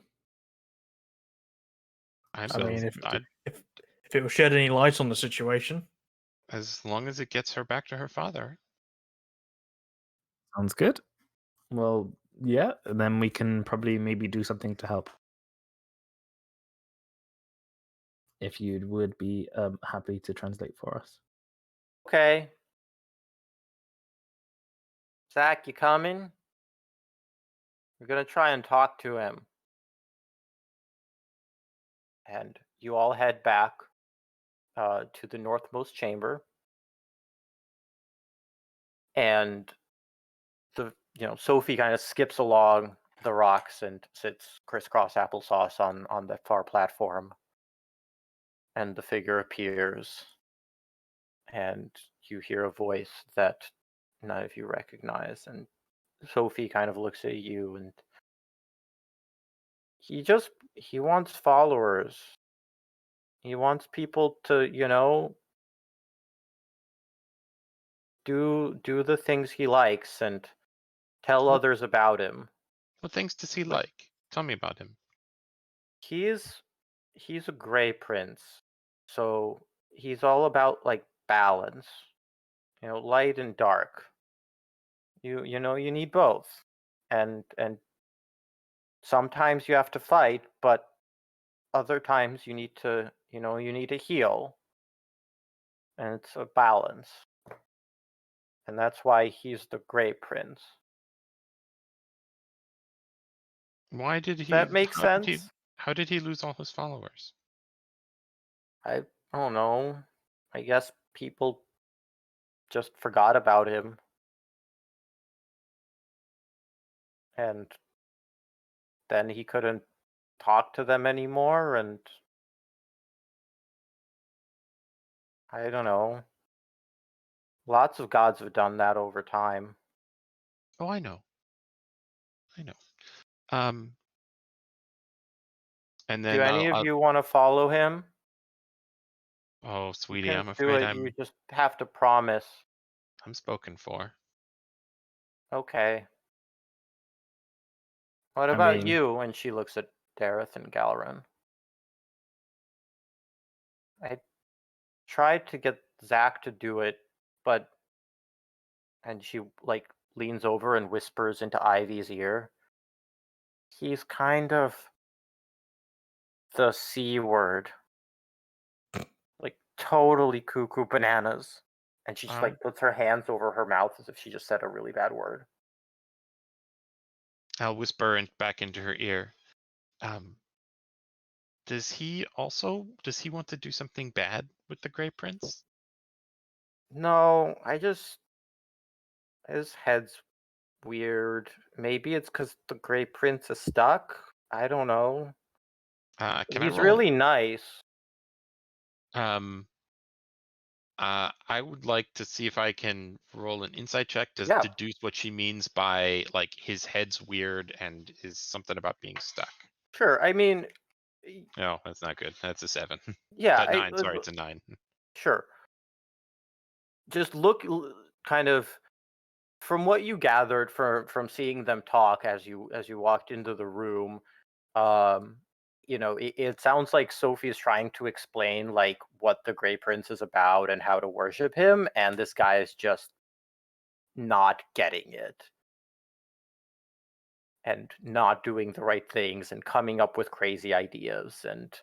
I'm I mean, so if it will shed any light on the situation. as long as it gets her back to her father. Sounds good. Well, yeah, and then we can probably maybe do something to help. If you would be happy to translate for us. Okay. Zach, you coming? We're gonna try and talk to him. And you all head back to the northmost chamber. And Sophie kind of skips along the rocks and sits crisscross applesauce on the far platform. And the figure appears. And you hear a voice that none of you recognize. And Sophie kind of looks at you, and he wants followers. He wants people to, do the things he likes and tell What- others about him. What things does he like? Tell me about him. He's a gray prince. So he's all about like balance. Light and dark. You need both. And sometimes you have to fight, but other times you need to heal. And it's a balance. And that's why he's the gray prince. Why did Does he? that make sense? How did he lose all his followers? I don't know. I guess people just forgot about him. And then he couldn't talk to them anymore, and I don't know. Lots of gods have done that over time. Oh, I know. Um, and then Do any of you want to follow him? oh, You sweetie, can I'm do afraid it. You just have to promise. I'm spoken for. Okay. What I about mean- you? And she looks at Dareth and Galran. I tried to get Zach to do it, and she like leans over and whispers into Ivy's ear. He's kind of the C word. Like totally cuckoo bananas. And she just like puts her hands over her mouth as if she just said a really bad word. I'll whisper back into her ear. Does he want to do something bad with the Grey Prince? No, his head's weird. Maybe it's because the Grey Prince is stuck. I don't know. Can He's I roll? really nice. I would like to see if I can roll an insight check to Yeah. deduce what she means by like his head's weird and is something about being stuck. Sure. I mean, No, that's not good. That's a 7. yeah. 9. Sorry, it's a 9. Sure. Just look kind of from what you gathered from seeing them talk as you walked into the room. It sounds like Sophie is trying to explain like what the Grey Prince is about and how to worship him, and this guy is just not getting it and not doing the right things and coming up with crazy ideas, and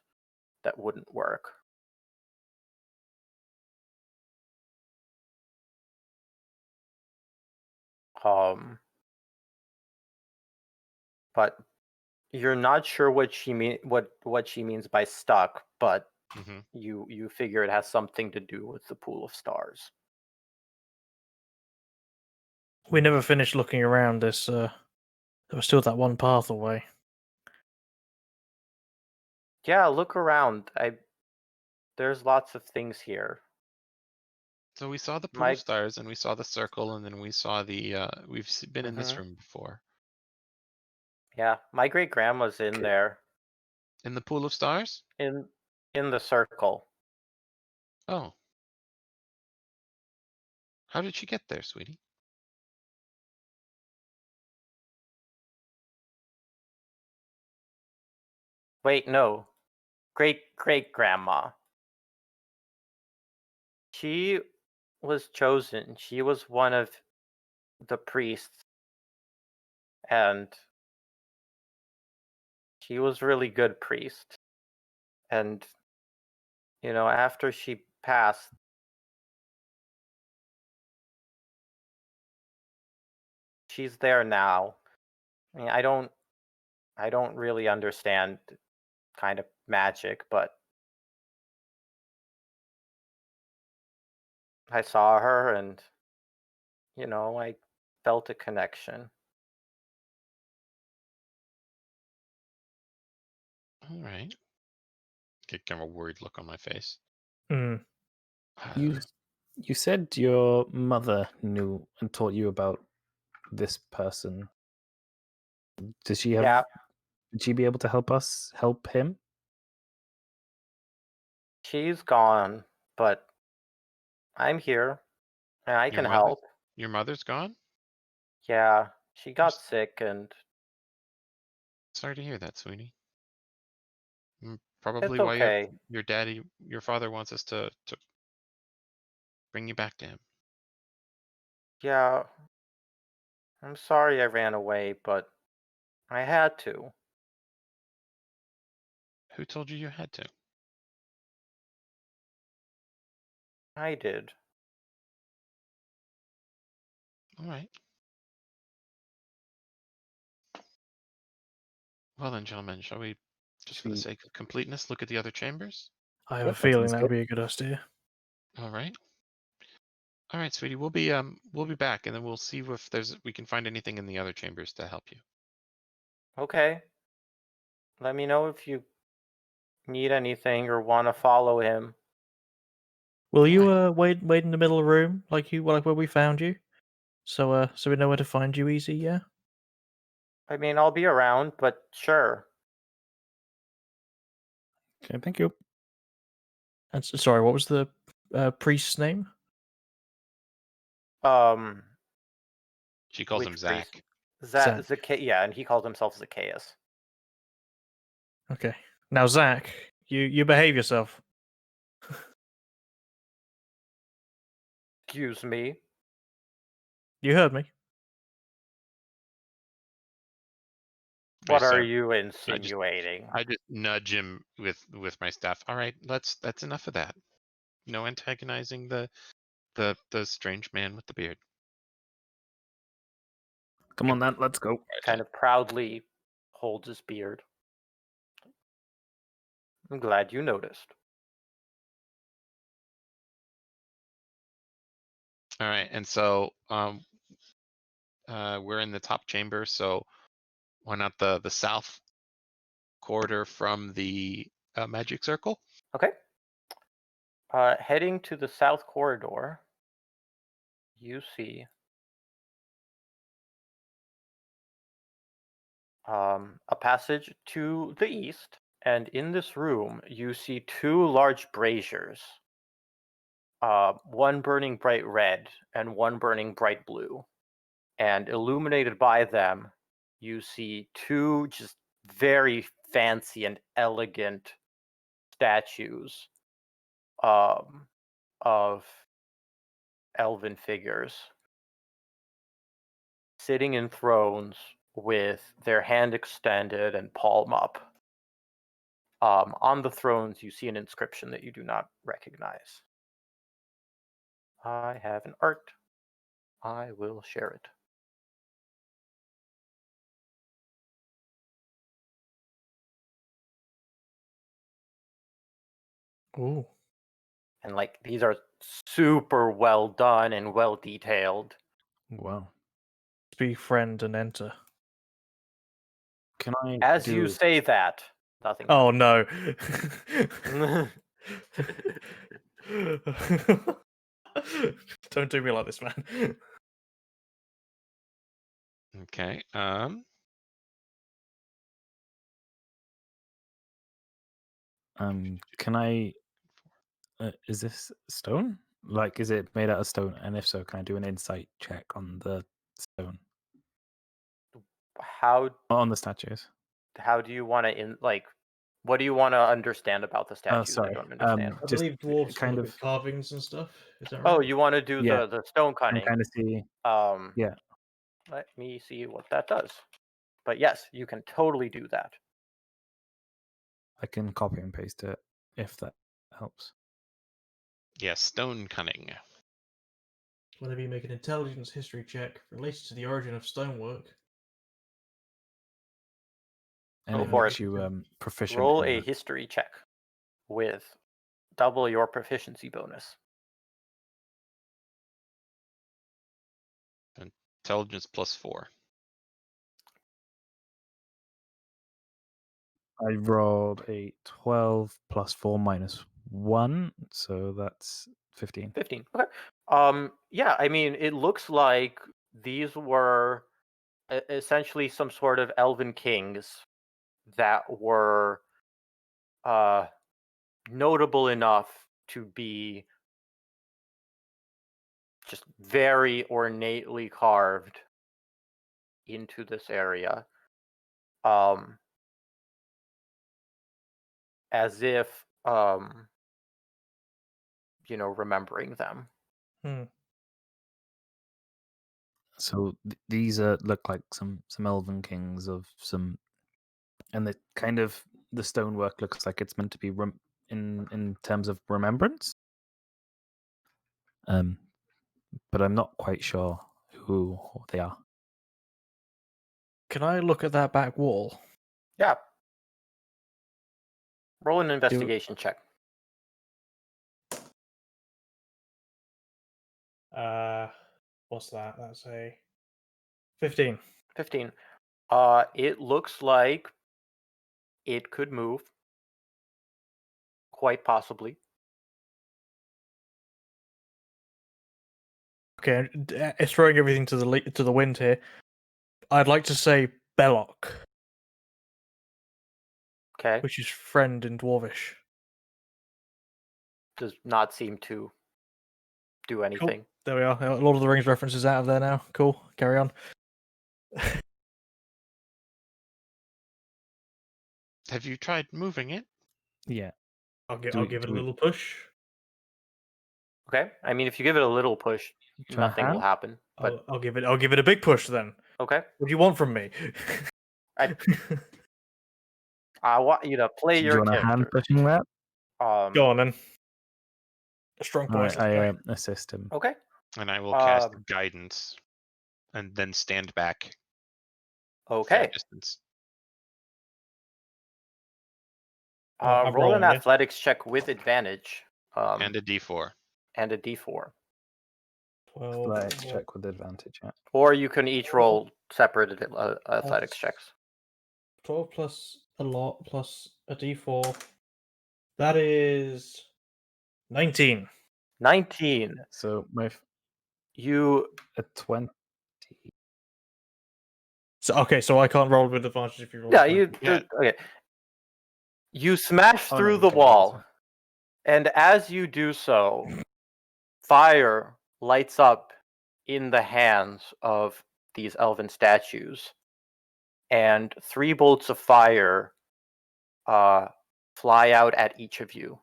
that wouldn't work. But you're not sure what she means by stuck, but you figure it has something to do with the pool of stars. We never finished looking around this. There was still that one path away. Yeah, look around. There's lots of things here. So we saw the pool of stars, and we saw the circle, and then we saw the. We've been in this room before. Yeah, my great grandma's in there. In the pool of stars? In the circle. Oh. How did she get there, sweetie? Wait, no. Great grandma. She was chosen. She was one of the priests. And she was really good priest. And after she passed, she's there now. I mean, I don't really understand kind of magic, but I saw her and I felt a connection. All right. Get kind of a worried look on my face. Hmm. You said your mother knew and taught you about this person. Does she have? Yeah, Would she be able to help him? she's gone, but I'm here and I Your can mother? help. Your mother's gone? Yeah, she got s- sick and Sorry to hear that, Sweeney. it's Probably why okay. your father wants us to bring you back to him. Yeah, I'm sorry I ran away, but I had to. Who told you you had to? I did. All right. Well then, gentlemen, shall we, just for the Should we- sake of completeness, look at the other chambers? I have Yep, a that feeling sounds that would good. be a good idea. All right. All right, sweetie. We'll be back, and then we'll see if we can find anything in the other chambers to help you. Okay. Let me know if you need anything or want to follow him. Will you Alright. wait in the middle of the room like where we found you? So we know where to find you easy, yeah? I mean, I'll be around, but sure. Okay, thank you. And sorry, what was the priest's name? Um, She calls him which priest? Zach. Zach. Yeah, and he calls himself Zacchaeus. Okay. Now Zach, you behave yourself. Excuse me. You heard me. What are So you I just insinuating? I just nudge him with my staff. All right, that's enough of that. No antagonizing the strange man with the beard. Come on, then, let's go. Kind of proudly holds his beard. I'm glad you noticed. All right, and so we're in the top chamber. So why not the south corridor from the magic circle? Okay. Heading to the south corridor, you see a passage to the east, and in this room, you see two large braziers. One burning bright red and one burning bright blue. And illuminated by them, you see two just very fancy and elegant statues of elven figures sitting in thrones with their hand extended and palm up. On the thrones, you see an inscription that you do not recognize. I have an art. I will share it. Ooh. And like these are super well done and well detailed. Wow. Befriend and enter. Can I As do? you say that, nothing Oh no. happens. Don't do me like this, man. Okay. Can I? Is this stone? Like, is it made out of stone? And if so, can I do an insight check on the stone? how On the statues. how do you want to what do you want to understand about the Oh, statues? I sorry. don't understand. I Just believe dwarves can kind look of. at carvings and stuff. Is that right? Oh, you want to do Yeah. the stone I'm cutting? kind of see. Um, Yeah. let me see what that does. But yes, you can totally do that. I can copy and paste it if that helps. Yeah, stone cunning. Whenever you make an intelligence history check related to the origin of stonework. And Go it for makes it. you proficient. Roll in a that. history check with double your proficiency bonus. Intelligence +4. I rolled a 12 plus 4 minus 1, so that's 15. 15. Okay. Yeah, I mean, it looks like these were essentially some sort of elven kings that were notable enough to be just very ornately carved into this area. As if remembering them. So these look like some elven kings of some, and the kind of the stonework looks like it's meant to be in terms of remembrance. But I'm not quite sure who they are. Can I look at that back wall? Yeah. Roll an investigation check. What's that? That's a 15. 15. It looks like it could move. Quite possibly. Okay, it's throwing everything to the wind here. I'd like to say Belloc, Okay. which is friend in Dwarvish. Does not seem to do Cool. anything. There we are. A Lord of the Rings references out of there now. Cool. Carry on. Have you tried moving it? Yeah. I'll give Do it a we- little push. Okay. I mean, if you give it a little puch, Try nothing will hand? happen. But I'll give it a big push then. okay. What do you want from me? I want you to play Do you your want a hand character. pushing that? Go on then. A strong All point. right, I assist him. Okay. And I will cast guidance and then stand back a fair Okay. distance. I'm Roll an rolling, yeah? athletics check with advantage. And a D4. And a D4. 12. Let's check with advantage. Yeah. Or you can each roll separate athletics checks. 12 plus a lot plus a d4. That is 19. 19. So You a 20. So I can't roll with advantage if you roll. Yeah, 20. okay. You smash Oh, no, through you the can, wall, that's and as you do so, fire lights up in the hands of these elven statues, and 3 bolts of fire fly out at each of you.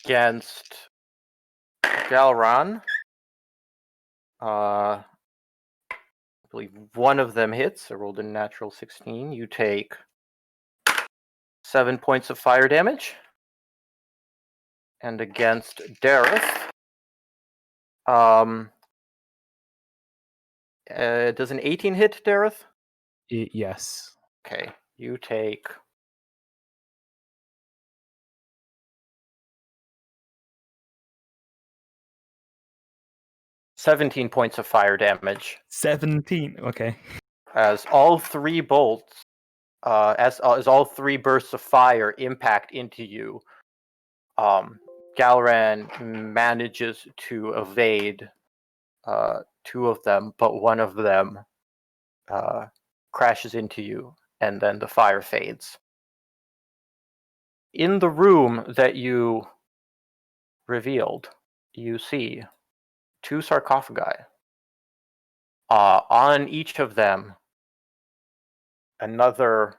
Against Galran, I believe one of them hits. I rolled a natural 16. You take 7 points of fire damage. And against Dareth, does an 18 hit, Dareth? Yes. Okay, you take 17 points of fire damage 17. Okay. as all 3 bolts, as all 3 bursts of fire impact into you. Galran manages to evade 2 of them, but one of them crashes into you, and then the fire fades. In the room that you revealed, you see 2 sarcophagi. On each of them, another,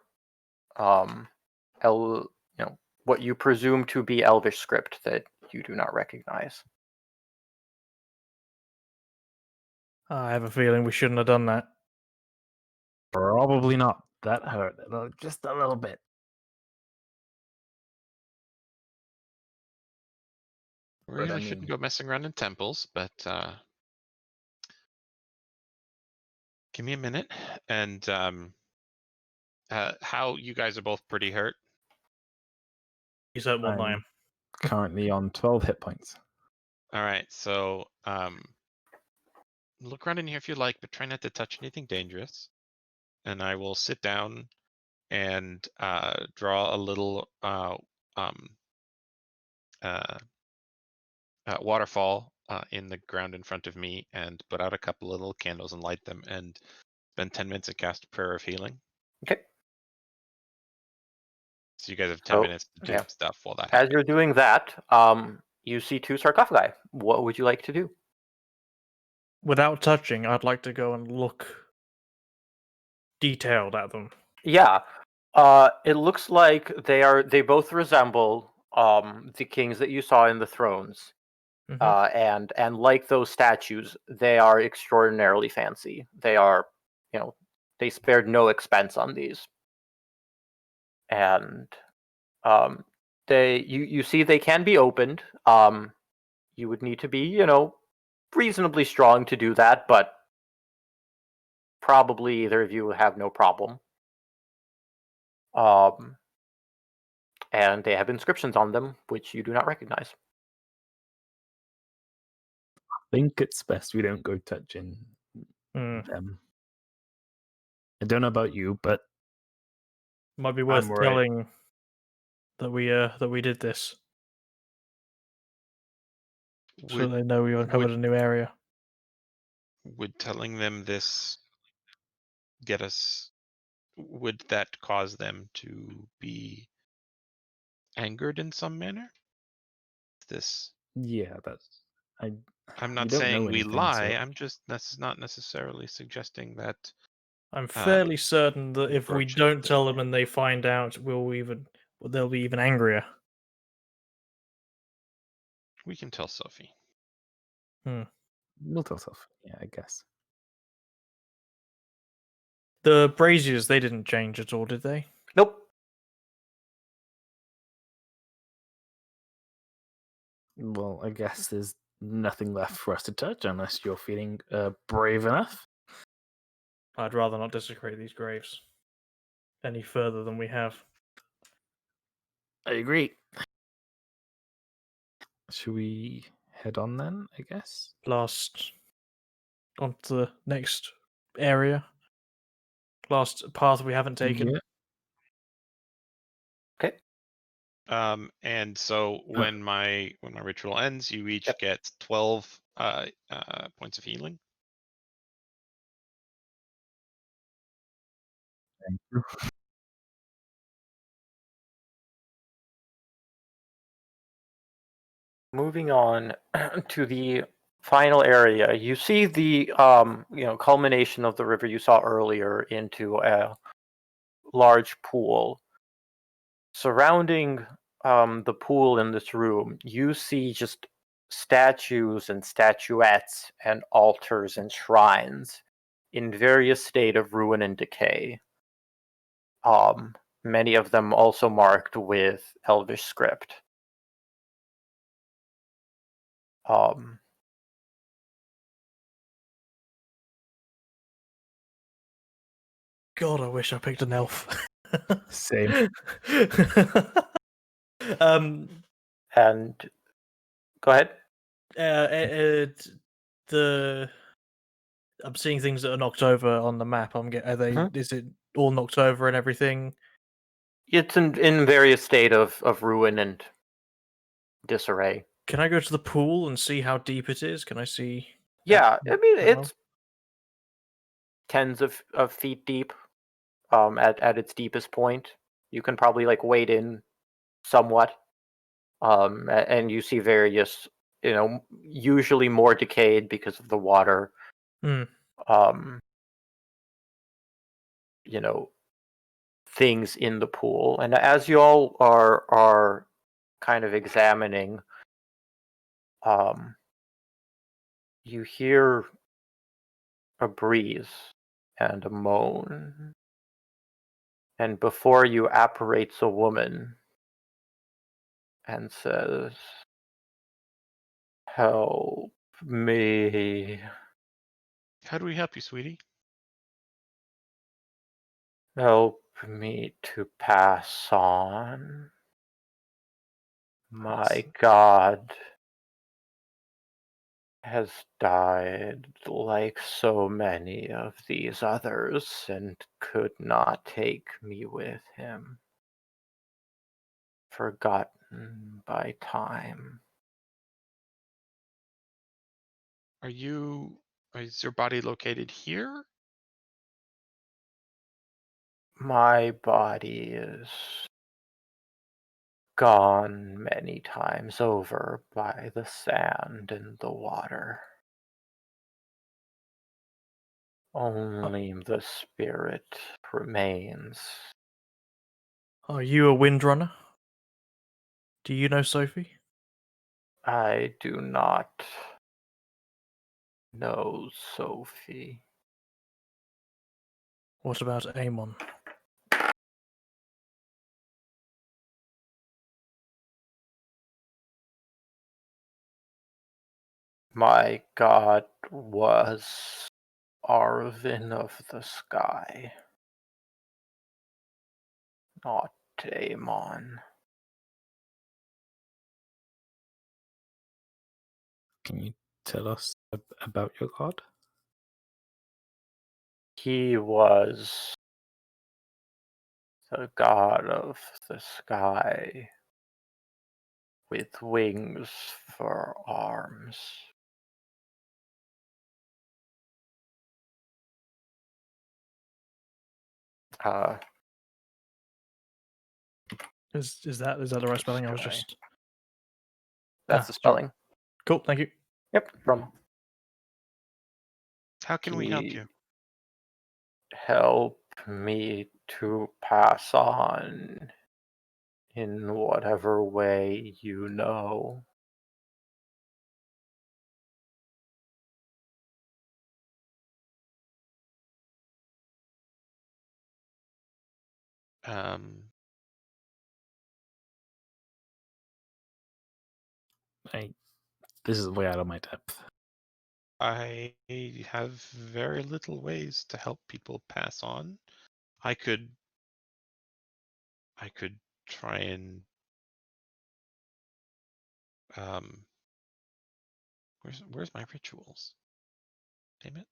what you presume to be Elvish script that you do not recognize. I have a feeling we shouldn't have done that. Probably not. That hurt just a little bit. We But I really shouldn't mean- go messing around in temples, but give me a minute. And how you guys are both pretty hurt. He's hurt more than I am. I'm currently on 12 hit points. All right, so look around in here if you like, but try not to touch anything dangerous. And I will sit down and draw a little waterfall in the ground in front of me, and put out a couple of little candles and light them, and spend 10 minutes and cast a prayer of healing. Okay. So you guys have 10 So, minutes to do yeah. stuff while that As happens. you're doing that, you see 2 sarcophagi. What would you like to do? Without touching, I'd like to go and look detailed at them. Yeah. It looks like they both resemble the kings that you saw in the thrones. Mhm. And like those statues, they are extraordinarily fancy. They are, they spared no expense on these. And you see they can be opened. You would need to be, reasonably strong to do that, but probably either of you will have no problem. And they have inscriptions on them, which you do not recognize. I think it's best we don't go touching Mm. them. I don't know about you, but Might be worth worried. telling that we did this, so Would, they know we uncovered a new area. would telling them this get us? Would that cause them to be angered in some manner? This yeah, that's I'm you not don't saying know we anything, lie. so- I'm just that's not necessarily suggesting that I'm fairly certain that if we approach it don't this tell way. them and they find out, they'll be even angrier. We can tell Sophie. We'll tell Sophie. Yeah, I guess. The braziers, they didn't change at all, did they? Nope. Well, I guess there's nothing left for us to touch unless you're feeling brave enough. I'd rather not desecrate these graves any further than we have. I agree. Should we head on then, I guess? Last on to the next area. Last path we haven't taken. Yeah. Okay. And so when my ritual ends, you each Yep. get 12 points of healing. Thank you. Moving on to the final area, you see the culmination of the river you saw earlier into a large pool. Surrounding the pool in this room, you see just statues and statuettes and altars and shrines in various state of ruin and decay. Many of them also marked with Elvish script. God, I wish I picked an elf. Same. um, And go ahead. I'm seeing things that are knocked over on the map. Are they? Mhm. Is it all knocked over and everything? It's in various state of ruin and disarray. Can I go to the pool and see how deep it is? Can I see? Yeah, I mean that well? it's tens of feet deep. At its deepest point, you can probably wade in somewhat. And you see various, usually more decayed because of the water. Hmm. Things in the pool, and as you all are kind of examining, you hear a breeze and a moan, and before you apparates a woman and says, Help me. How do we help you, sweetie? Help me to pass on. My god has died like so many of these others and could not take me with him. Forgotten by time. Is your body located here? My body is gone many times over by the sand and the water. Only the spirit remains. Are you a windrunner? Do you know Sophie? I do not know Sophie. What about Amon? My god was Arvin of the Sky, not Amon. Can you tell us about your god? He was the god of the sky with wings for arms. Is that the right spelling? I was Sky. just That's the sorry. spelling. Cool. Thank you. Yep, from How can we help you? Help me to pass on in whatever way you know. This is way out of my depth. I have very little ways to help people pass on. I could try and where's my rituals? Damn it.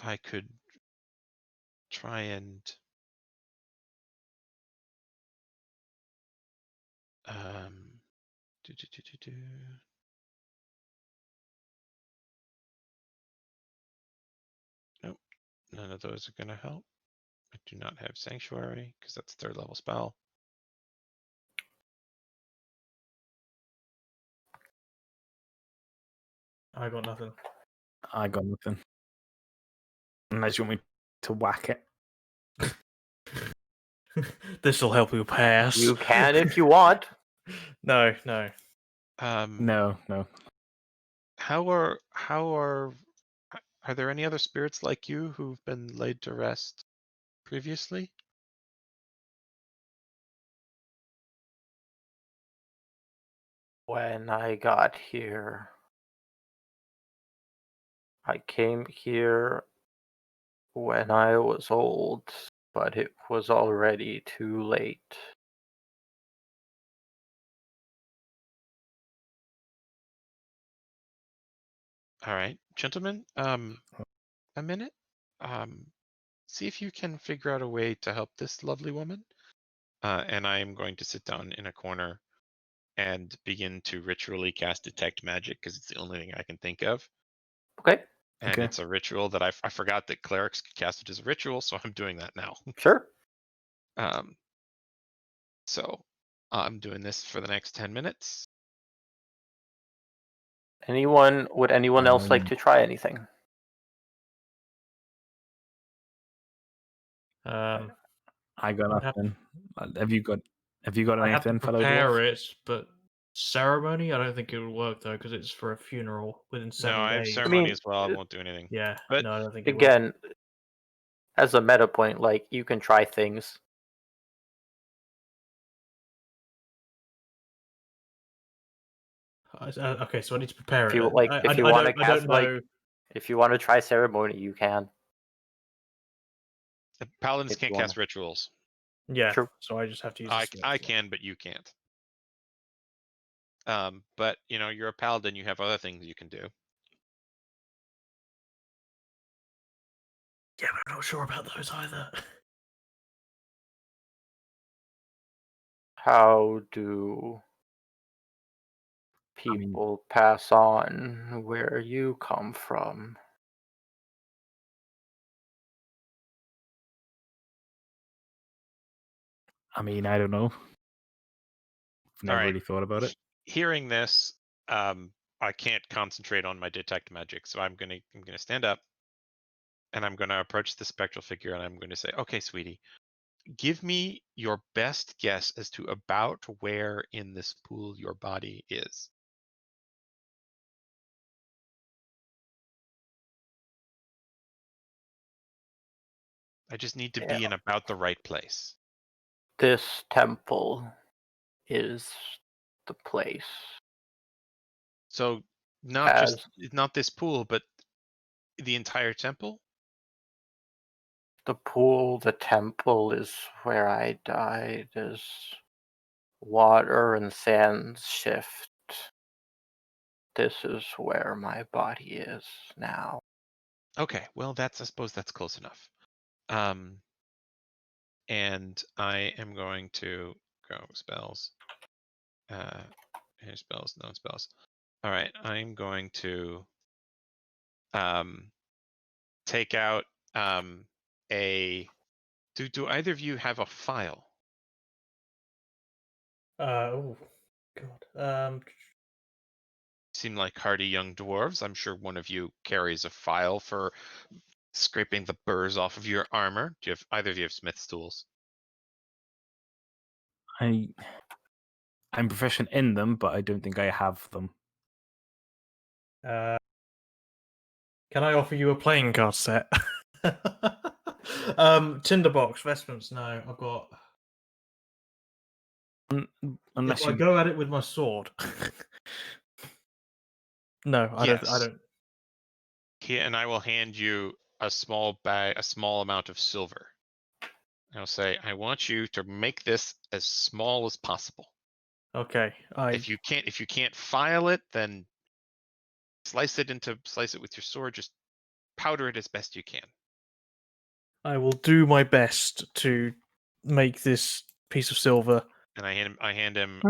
I could try and Nope, none of those are going to help. I do not have Sanctuary because that's a 3rd level spell. I got nothing. I got nothing. Unless you want me to whack it. This will help you pass. You can if you want. No. No. Are there any other spirits like you who've been laid to rest previously? When I got here, I came here when I was old, but it was already too late. All right, gentlemen, a minute. See if you can figure out a way to help this lovely woman. And I am going to sit down in a corner and begin to ritually cast Detect Magic because it's the only thing I can think of. Okay. And Okay. it's a ritual that I forgot that clerics could cast it as a ritual, so I'm doing that now. Sure. So I'm doing this for the next 10 minutes. Would anyone else like to try anything? I got I'd have- nothing. Have you got I have to anything, fellow prepare dwarf? it, but ceremony, I don't think it would work though because it's for a funeral within 7 No, I have days. ceremony mean, as well. I won't do anything. Yeah, But no, I don't think it would. Again, as a meta point, like, you can try things. Okay, so I need to prepare If it. you like, I if you want to don't, I don't cast like, know. if you want to try ceremony, you can. The paladins If can't you wanna. cast rituals. Yeah, True. so I just have to use. I can, but you can't. But you're a paladin. You have other things you can do. Yeah, but I'm not sure about those either. How do I mean- people pass on where you come from? I mean, I don't know. Never right. really thought about it. Hearing this, I can't concentrate on my detect magic, so I'm gonna stand up, and I'm gonna approach the spectral figure, and I'm gonna say, "Okay, sweetie, give me your best guess as to about where in this pool your body is." I just need to be in about the right place. This temple is the place. So not just As not this pool, but the entire temple. the pool, the temple is where I died. As water and sands shift, this is where my body is now. Okay, well I suppose that's close enough. And I am going to go spells. Here spells, no spells. All right, I'm going to take out a. Do either of you have a file? Oh God. Seem like hardy young dwarves. I'm sure one of you carries a file for scraping the burrs off of your armor. Do you have either of you have smith's tools? I'm proficient in them, but I don't think I have them. Can I offer you a playing card set? Tinderbox, vestments. No, I've got. Unless If I you, go at it with my sword. No, I Yes. don't. And I will hand you a small bag, a small amount of silver. I'll say, I want you to make this as small as possible. Okay, If you can't file it, then slice it with your sword. Just powder it as best you can. I will do my best to make this piece of silver. And I hand him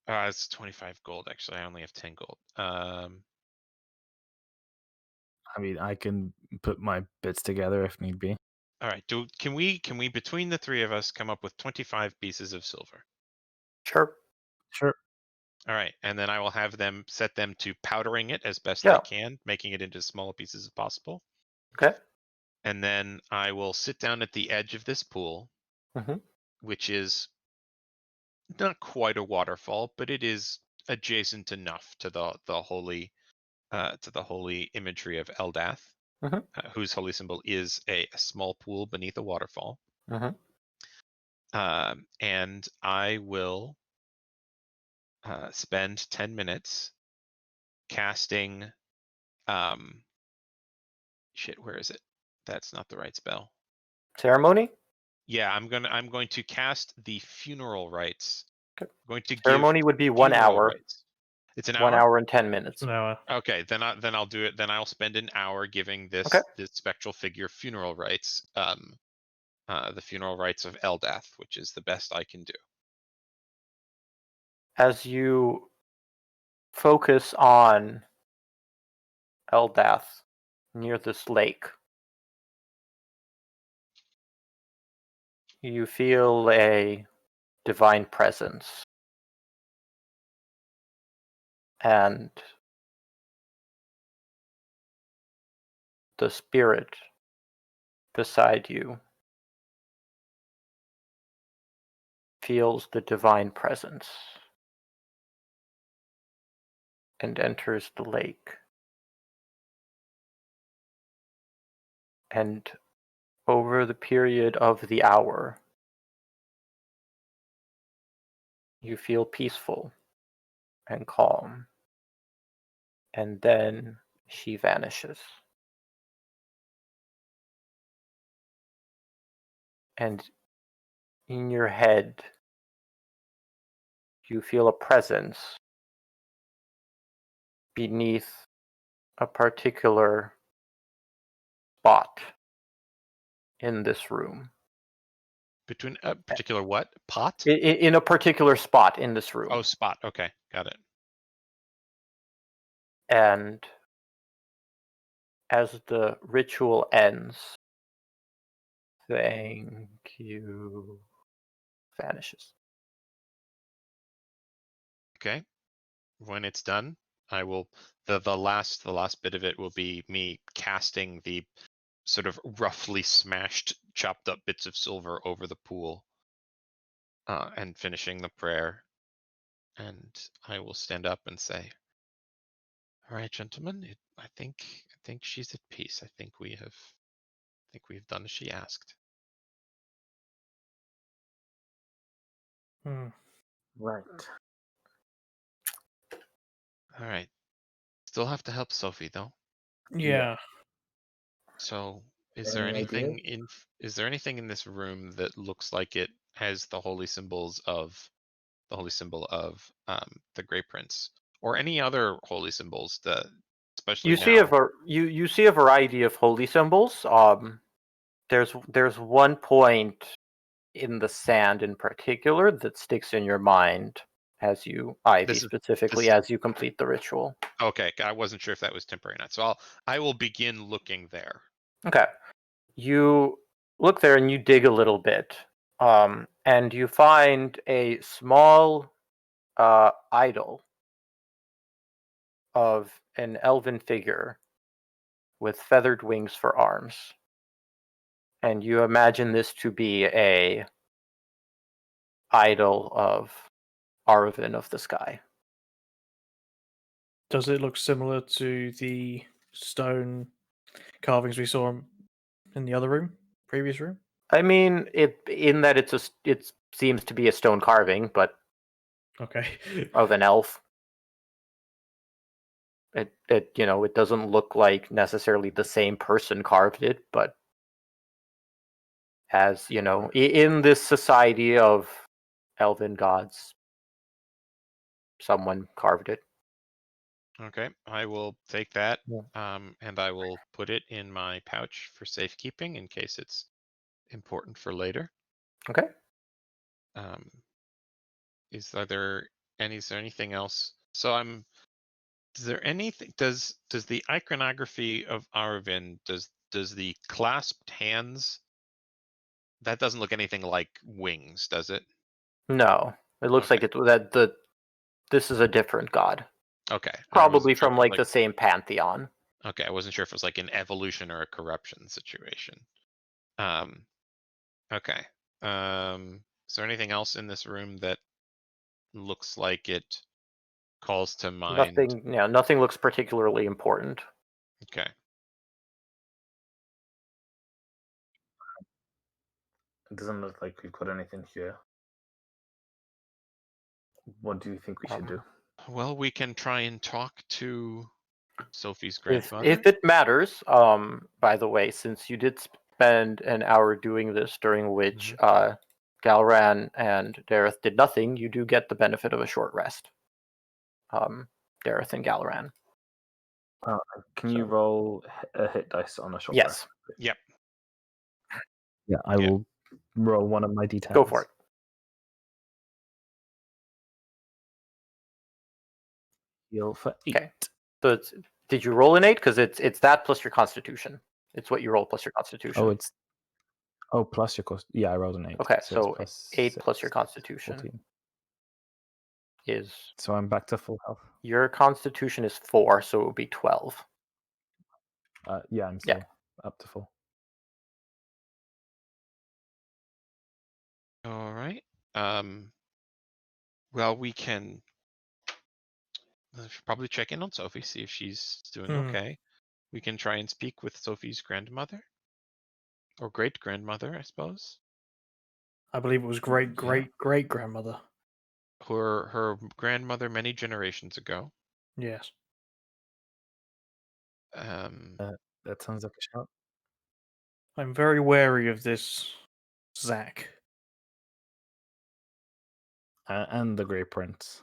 it's 25 gold actually. I only have 10 gold. I mean, I can put my bits together if need be. All right. Can we between the three of us come up with 25 pieces of silver? Sure. Sure. All right, and then I will have them set them to powdering it as best Yeah. they can, making it into as small pieces as possible. Okay. And then I will sit down at the edge of this pool, which is not quite a waterfall, but it is adjacent enough to the holy imagery of Eldath, whose holy symbol is a small pool beneath a waterfall. And I will spend 10 minutes casting where is it? That's not the right spell. Ceremony? Yeah, I'm going to cast the funeral rites. Okay. I'm going to give Ceremony would be 1 funeral hour. rites. It's an 1 hour? hour and 10 minutes. An hour. Okay, then I'll do it. Then I'll spend an hour giving this spectral figure funeral rites. The funeral rites of Eldath, which is the best I can do. As you focus on Eldath near this lake, you feel a divine presence. And the spirit beside you feels the divine presence and enters the lake. And over the period of the hour, you feel peaceful and calm. And then she vanishes. And in your head, you feel a presence beneath a particular spot in this room. Between a particular what? Pot? In a particular spot in this room. Oh, spot. Okay, got it. And as the ritual ends, thank you, vanishes. Okay. When it's done, I will the last bit of it will be me casting the sort of roughly smashed, chopped up bits of silver over the pool, and finishing the prayer. And I will stand up and say, "All right, gentlemen, I think she's at peace. I think we've done as she asked." Right. All right. Still have to help Sophie though. Yeah. So, is there Any anything ideas? in this room that looks like it has the holy symbol of the Grey Prince, or any other holy symbols that, especially You see now? you see a variety of holy symbols. There's one point in the sand in particular that sticks in your mind as you, Ivy This is specifically, this. as you complete the ritual. Okay, I wasn't sure if that was temporary or not. So I will begin looking there. Okay. You look there and you dig a little bit, and you find a small idol of an elven figure with feathered wings for arms. And you imagine this to be a idol of Arvin of the Sky. Does it look similar to the stone carvings we saw in the other room, previous room? I mean, in that it seems to be a stone carving, but Okay. of an elf. It doesn't look like necessarily the same person carved it, but as in this society of elven gods, someone carved it. Okay, I will take that, Yeah. and I will put it in my pouch for safekeeping in case it's important for later. Okay. Is there anything else? So is there anything? Does the iconography of Arvin, does the clasped hands, that doesn't look anything like wings, does it? No, it looks Okay. like this is a different god, Okay. I probably wasn't sure if from it was like like, the same pantheon. okay, I wasn't sure if it was like an evolution or a corruption situation. Um, okay. Is there anything else in this room that looks like it calls to mind? Nothing looks particularly important. Okay. It doesn't look like we've got anything here. What do you think we should do? Well, we can try and talk to Sophie's If grandmother. it matters, by the way, since you did spend an hour doing this, during which Galran and Dareth did nothing, you do get the benefit of a short rest. Dareth and Galran. Can you roll a hit dice on a short Yes. rest? Yep. Yeah, I will roll one of my d10s. Go for it. Heal for 8. Okay. So did you roll an 8? Because it's that plus your Constitution. It's what you roll plus your Constitution. Plus your cost. Yeah, I rolled an 8. Okay, so so it's plus 8 6, plus your Constitution 14. is So I'm back to full health. your Constitution is 4, so it would be 12. Yeah, I'm still up to full. All right. Well, we can probably check in on Sophie, see if she's doing okay. We can try and speak with Sophie's grandmother. Or great grandmother, I suppose. I believe it was great grandmother. Her grandmother many generations ago. Yes. That sounds like a shot. I'm very wary of this Zach. And the Grey Prince.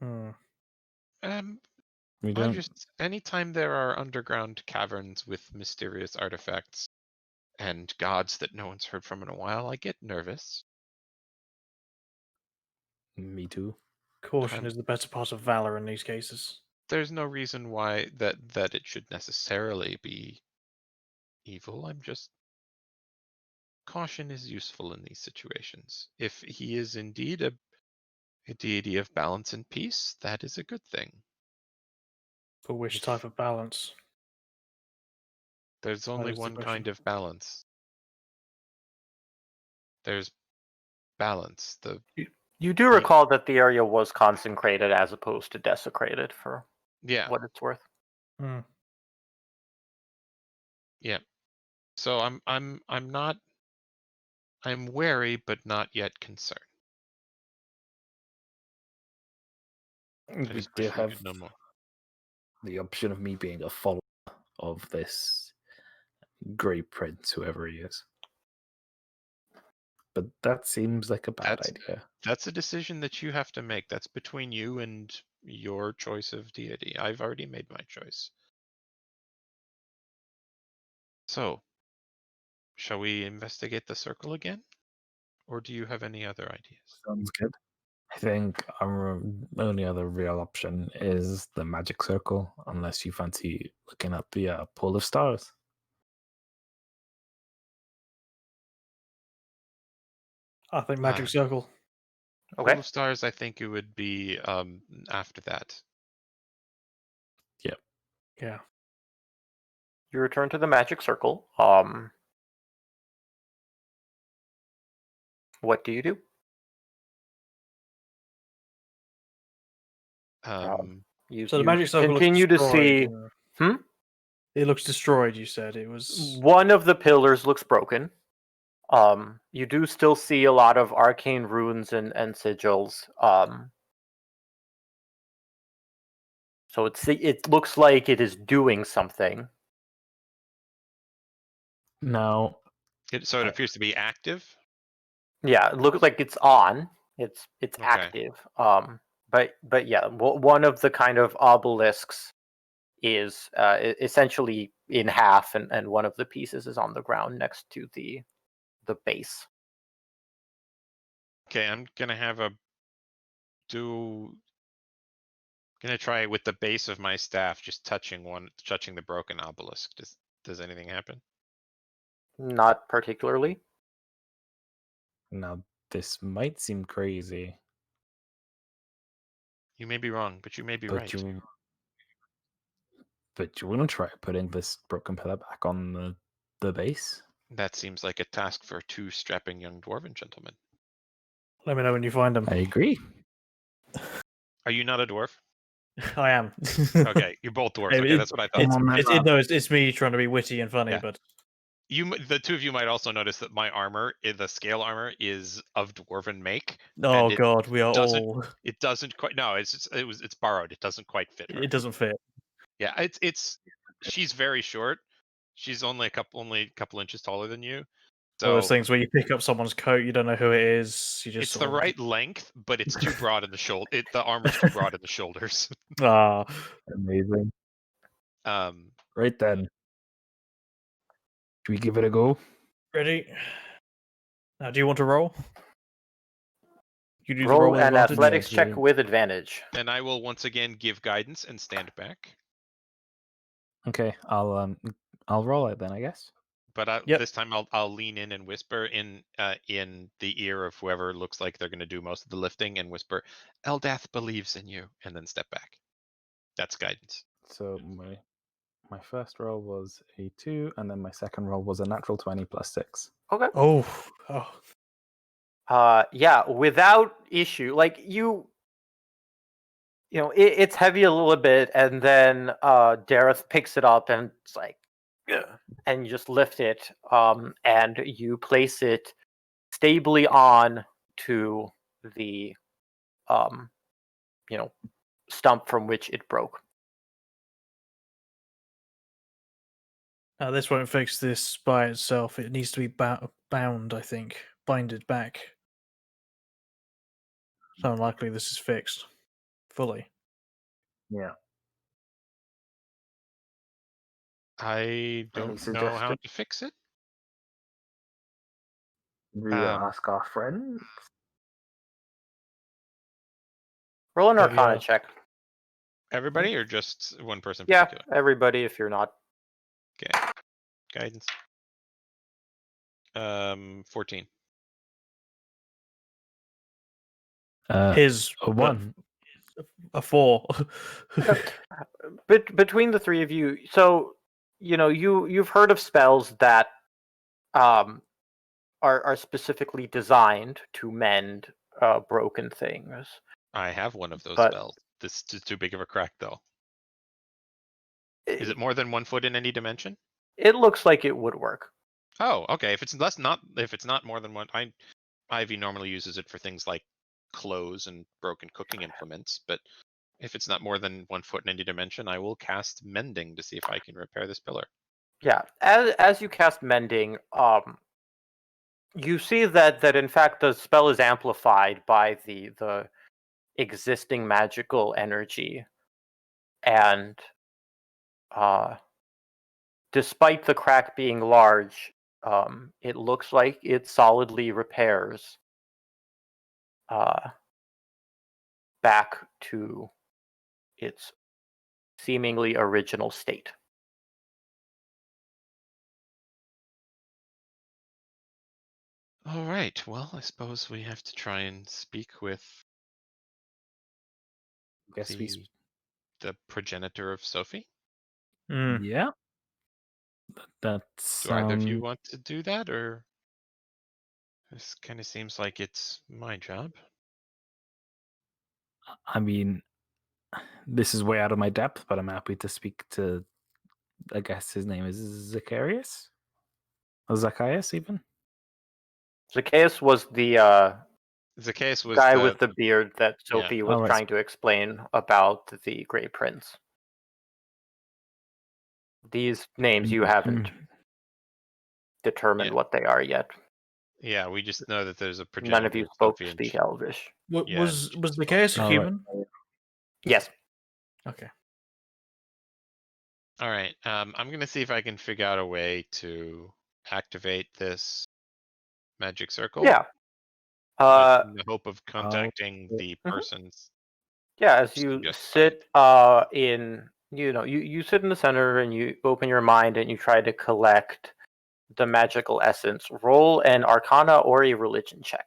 Hmm. We I don't. just anytime there are underground caverns with mysterious artifacts and gods that no one's heard from in a while, I get nervous. Me too. Caution is the better part of valor in these cases. There's no reason why that it should necessarily be evil. I'm just caution is useful in these situations. If he is indeed a deity of balance and peace, that is a good thing. For which type of balance? There's only one kind of balance. There's balance. You do recall that the area was consecrated as opposed to desecrated, for what it's worth. Hmm. Yeah. So I'm wary but not yet concerned. I We just do wish we have could know more. the option of me being a follower of this Grey Prince, whoever he is. But that seems like a bad idea. That's a decision that you have to make. That's between you and your choice of deity. I've already made my choice. So, shall we investigate the circle again? Or do you have any other ideas? Sounds good. I think our only other real option is the magic circle, unless you fancy looking at the pool of stars. I think magic circle. Okay. Pool of stars, I think it would be after that. Yep. Yeah. You return to the magic circle. What do you do? So the magic circle continue to see. It looks destroyed. You said it was. One of the pillars looks broken. You do still see a lot of arcane runes and sigils. So it looks like it is doing something. No. So it appears to be active? Yeah, it looks like it's on. It's Okay. active. But yeah, one of the kind of obelisks is essentially in half, and one of the pieces is on the ground next to the base. Okay, I'm gonna gonna try with the base of my staff, just touching the broken obelisk. Does anything happen? Not particularly. Now, this might seem crazy. You may be wrong, but you may be right. But you want to try putting this broken pillar back on the base? That seems like a task for two strapping young dwarven gentlemen. Let me know when you find them. I agree. Are you not a dwarf? I am. Okay, you're both dwarves. Okay, that's what I thought. It's me trying to be witty and funny, but the two of you might also notice that my armor, the scale armor, is of dwarven make. Oh god, we are all. It doesn't quite. No, it's borrowed. It doesn't quite fit her. It doesn't fit. Yeah, it's. She's very short. She's only a couple inches taller than you. So all those things where you pick up someone's coat, you don't know who it is. You just. It's the right length, but it's too broad in the shoulder. The armor's too broad in the shoulders. Ah, amazing. Right then. Should we give it a go? Ready? Now, do you want to roll? You do roll an athletics check with advantage. And I will once again give guidance and stand back. Okay, I'll roll it then, I guess. But this time I'll lean in and whisper in the ear of whoever looks like they're going to do most of the lifting, and whisper, "Eldath believes in you," and then step back. That's guidance. So my first roll was a 2, and then my second roll was a natural 20 plus 6. Okay. Oh. Yeah, without issue. Like you know, it's heavy a little bit, and then Dareth picks it up and it's like, and you just lift it, and you place it stably on to the stump from which it broke. Now, this won't fix this by itself. It needs to be bound, I think. Binded back. It's unlikely this is fixed fully. Yeah. I don't know how suggestions? to fix it. We ask our friends. Roll an Have you Arcana asked? check. Everybody or just one person in Yeah, particular? everybody. If you're not, Okay. Guidance. 14. His A 1. a 4. between the three of you, so you've heard of spells that are specifically designed to mend broken things. I have one of those But- spells. This is too big of a crack, though. Is it more than 1 foot in any dimension? It looks like it would work. Oh, okay. If it's not more than one, Ivy normally uses it for things like clothes and broken cooking implements. But if it's not more than 1 foot in any dimension, I will cast Mending to see if I can repair this pillar. Yeah, as you cast Mending, you see that in fact the spell is amplified by the existing magical energy, and despite the crack being large, it looks like it solidly repairs back to its seemingly original state. All right. Well, I suppose we have to try and speak with Guess we. the progenitor of Sophie. Yeah. That's. Do either of you want to do that, or this kind of seems like it's my job? I mean, this is way out of my depth, but I'm happy to speak to. I guess his name is Zacharias, or Zacchaeus, even. Zacchaeus was the Zacchaeus was guy the with the beard that yeah. Sophie was Alright. trying to explain about the Grey Prince. These names you haven't determined Yeah. what they are yet. Yeah, we just know that there's a progenitor. None of you of spoke Sophie and speak she- Elvish. Yeah, Was and the she's case a Alright. human? Yes. Okay. All right. I'm gonna see if I can figure out a way to activate this magic circle. Yeah. In the hope of contacting the person's. Yeah, as you Justified. sit in, you sit in the center and you open your mind and you try to collect the magical essence. Roll an Arcana or a Religion check.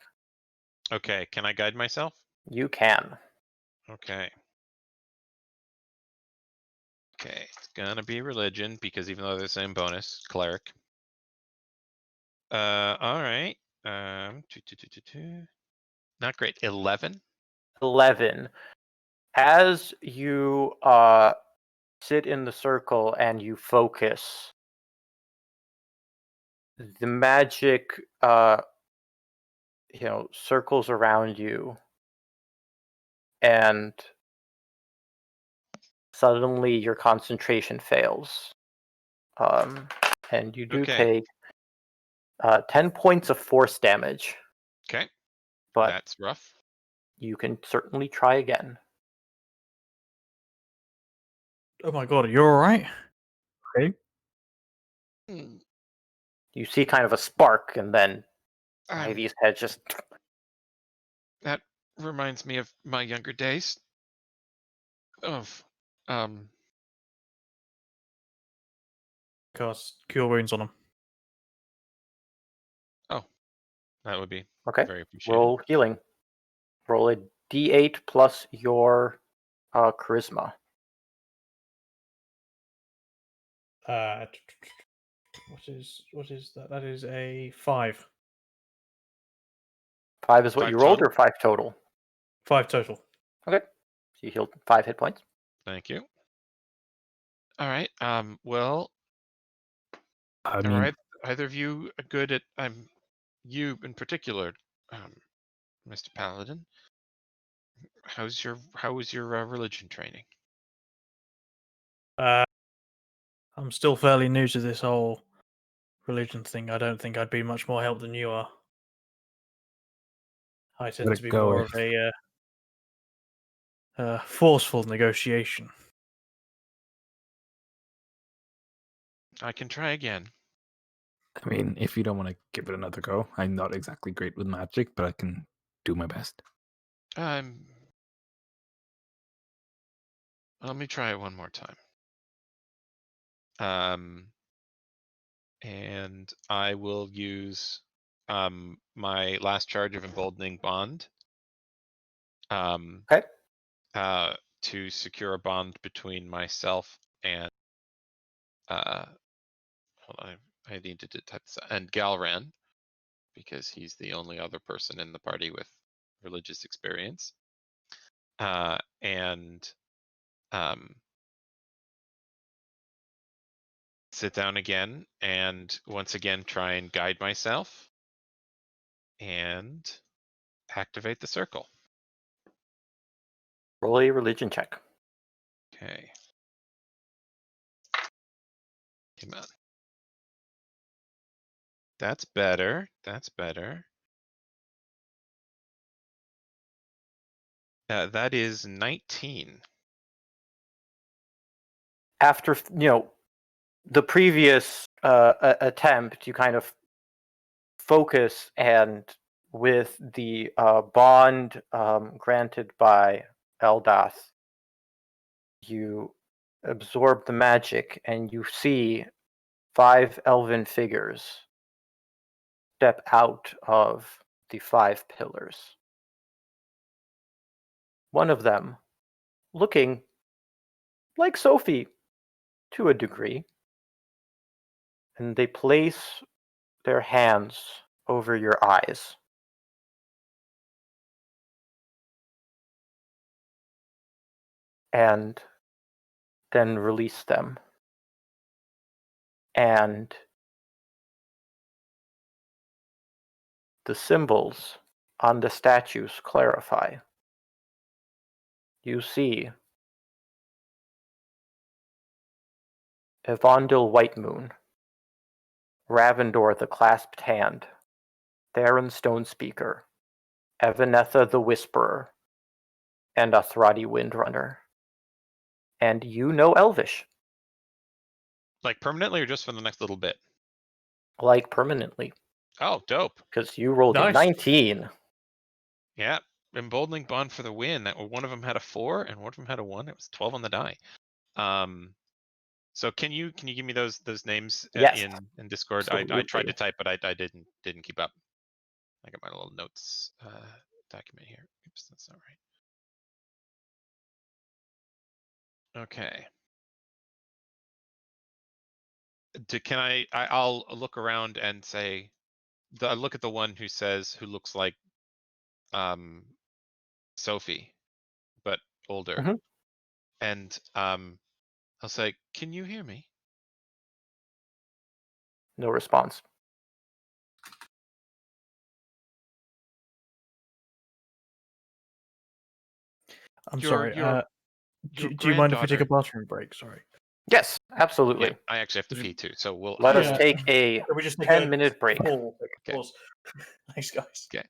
Okay, can I guide myself? You can. Okay. Okay, it's gonna be religion because even though they're the same bonus, cleric. All right. Not great. 11. 11. As you sit in the circle and you focus, the magic circles around you, and suddenly your concentration fails, and you do Okay. take 10 points of force damage. Okay, But that's rough. you can certainly try again. Oh my god, are you alright? Okay. You see kind of a spark, and then Um, Ivy's head just that reminds me of my younger days. Of Cast Cure Wounds on him. that would be okay. very appreciated. Roll healing. Roll a d8 plus your charisma. What is that? That is a 5. 5 is what 5 you rolled, total? or 5 total? 5 total. Okay. So you healed 5 hit points. Thank you. All right. Well, I Are mean, either of you good at? You in particular, Mr. Paladin. How was your religion training? I'm still fairly new to this whole religion thing. I don't think I'd be much more help than you are. I tend let to it be go more if- of a forceful negotiation. I can try again. I mean, if you don't want to give it another go, I'm not exactly great with magic, but I can do my best. Let me try it one more time. And I will use my last charge of emboldening bond. Okay. To secure a bond between myself and hold on, I need to type this out, and Galran, because he's the only other person in the party with religious experience. And sit down again and once again try and guide myself and activate the circle. Roll a religion check. Okay. Come on. That's better. That's better. That is 19. After the previous attempt, you kind of focus, and with the bond granted by Eldath, you absorb the magic, and you see 5 elven figures step out of the 5 pillars. One of them looking like Sophie to a degree, and they place their hands over your eyes. And then release them. And the symbols on the statues clarify. You see Evandil Whitemoon, Ravendor the Clasped Hand, Theron Stonespeaker, Evanetha the Whisperer, and Athradi Windrunner. And you know Elvish. Like permanently or just for the next little bit? Like permanently. Oh, dope. Because you rolled a Nice. 19. Yeah. Emboldening bond for the win. That one of them had a 4 and one of them had a 1. It was 12 on the die. So can you give me those names Yes, in Discord? I tried absolutely. to type, but I didn't keep up. I got my little notes document here. Oops, that's not right. Okay. I'll look around and say, I look at the one who looks like Sophie, but older, Mhm. and I'll say, "Can you hear me?" No response. I'm Your sorry. your Do you mind if we take a granddaughter. bathroom break? Sorry. Yes, absolutely. Yeah, I actually have to pee too. So we'll Let us Yeah. take a Can we just take 10-minute break. Okay. Pause. Thanks, guys. Okay.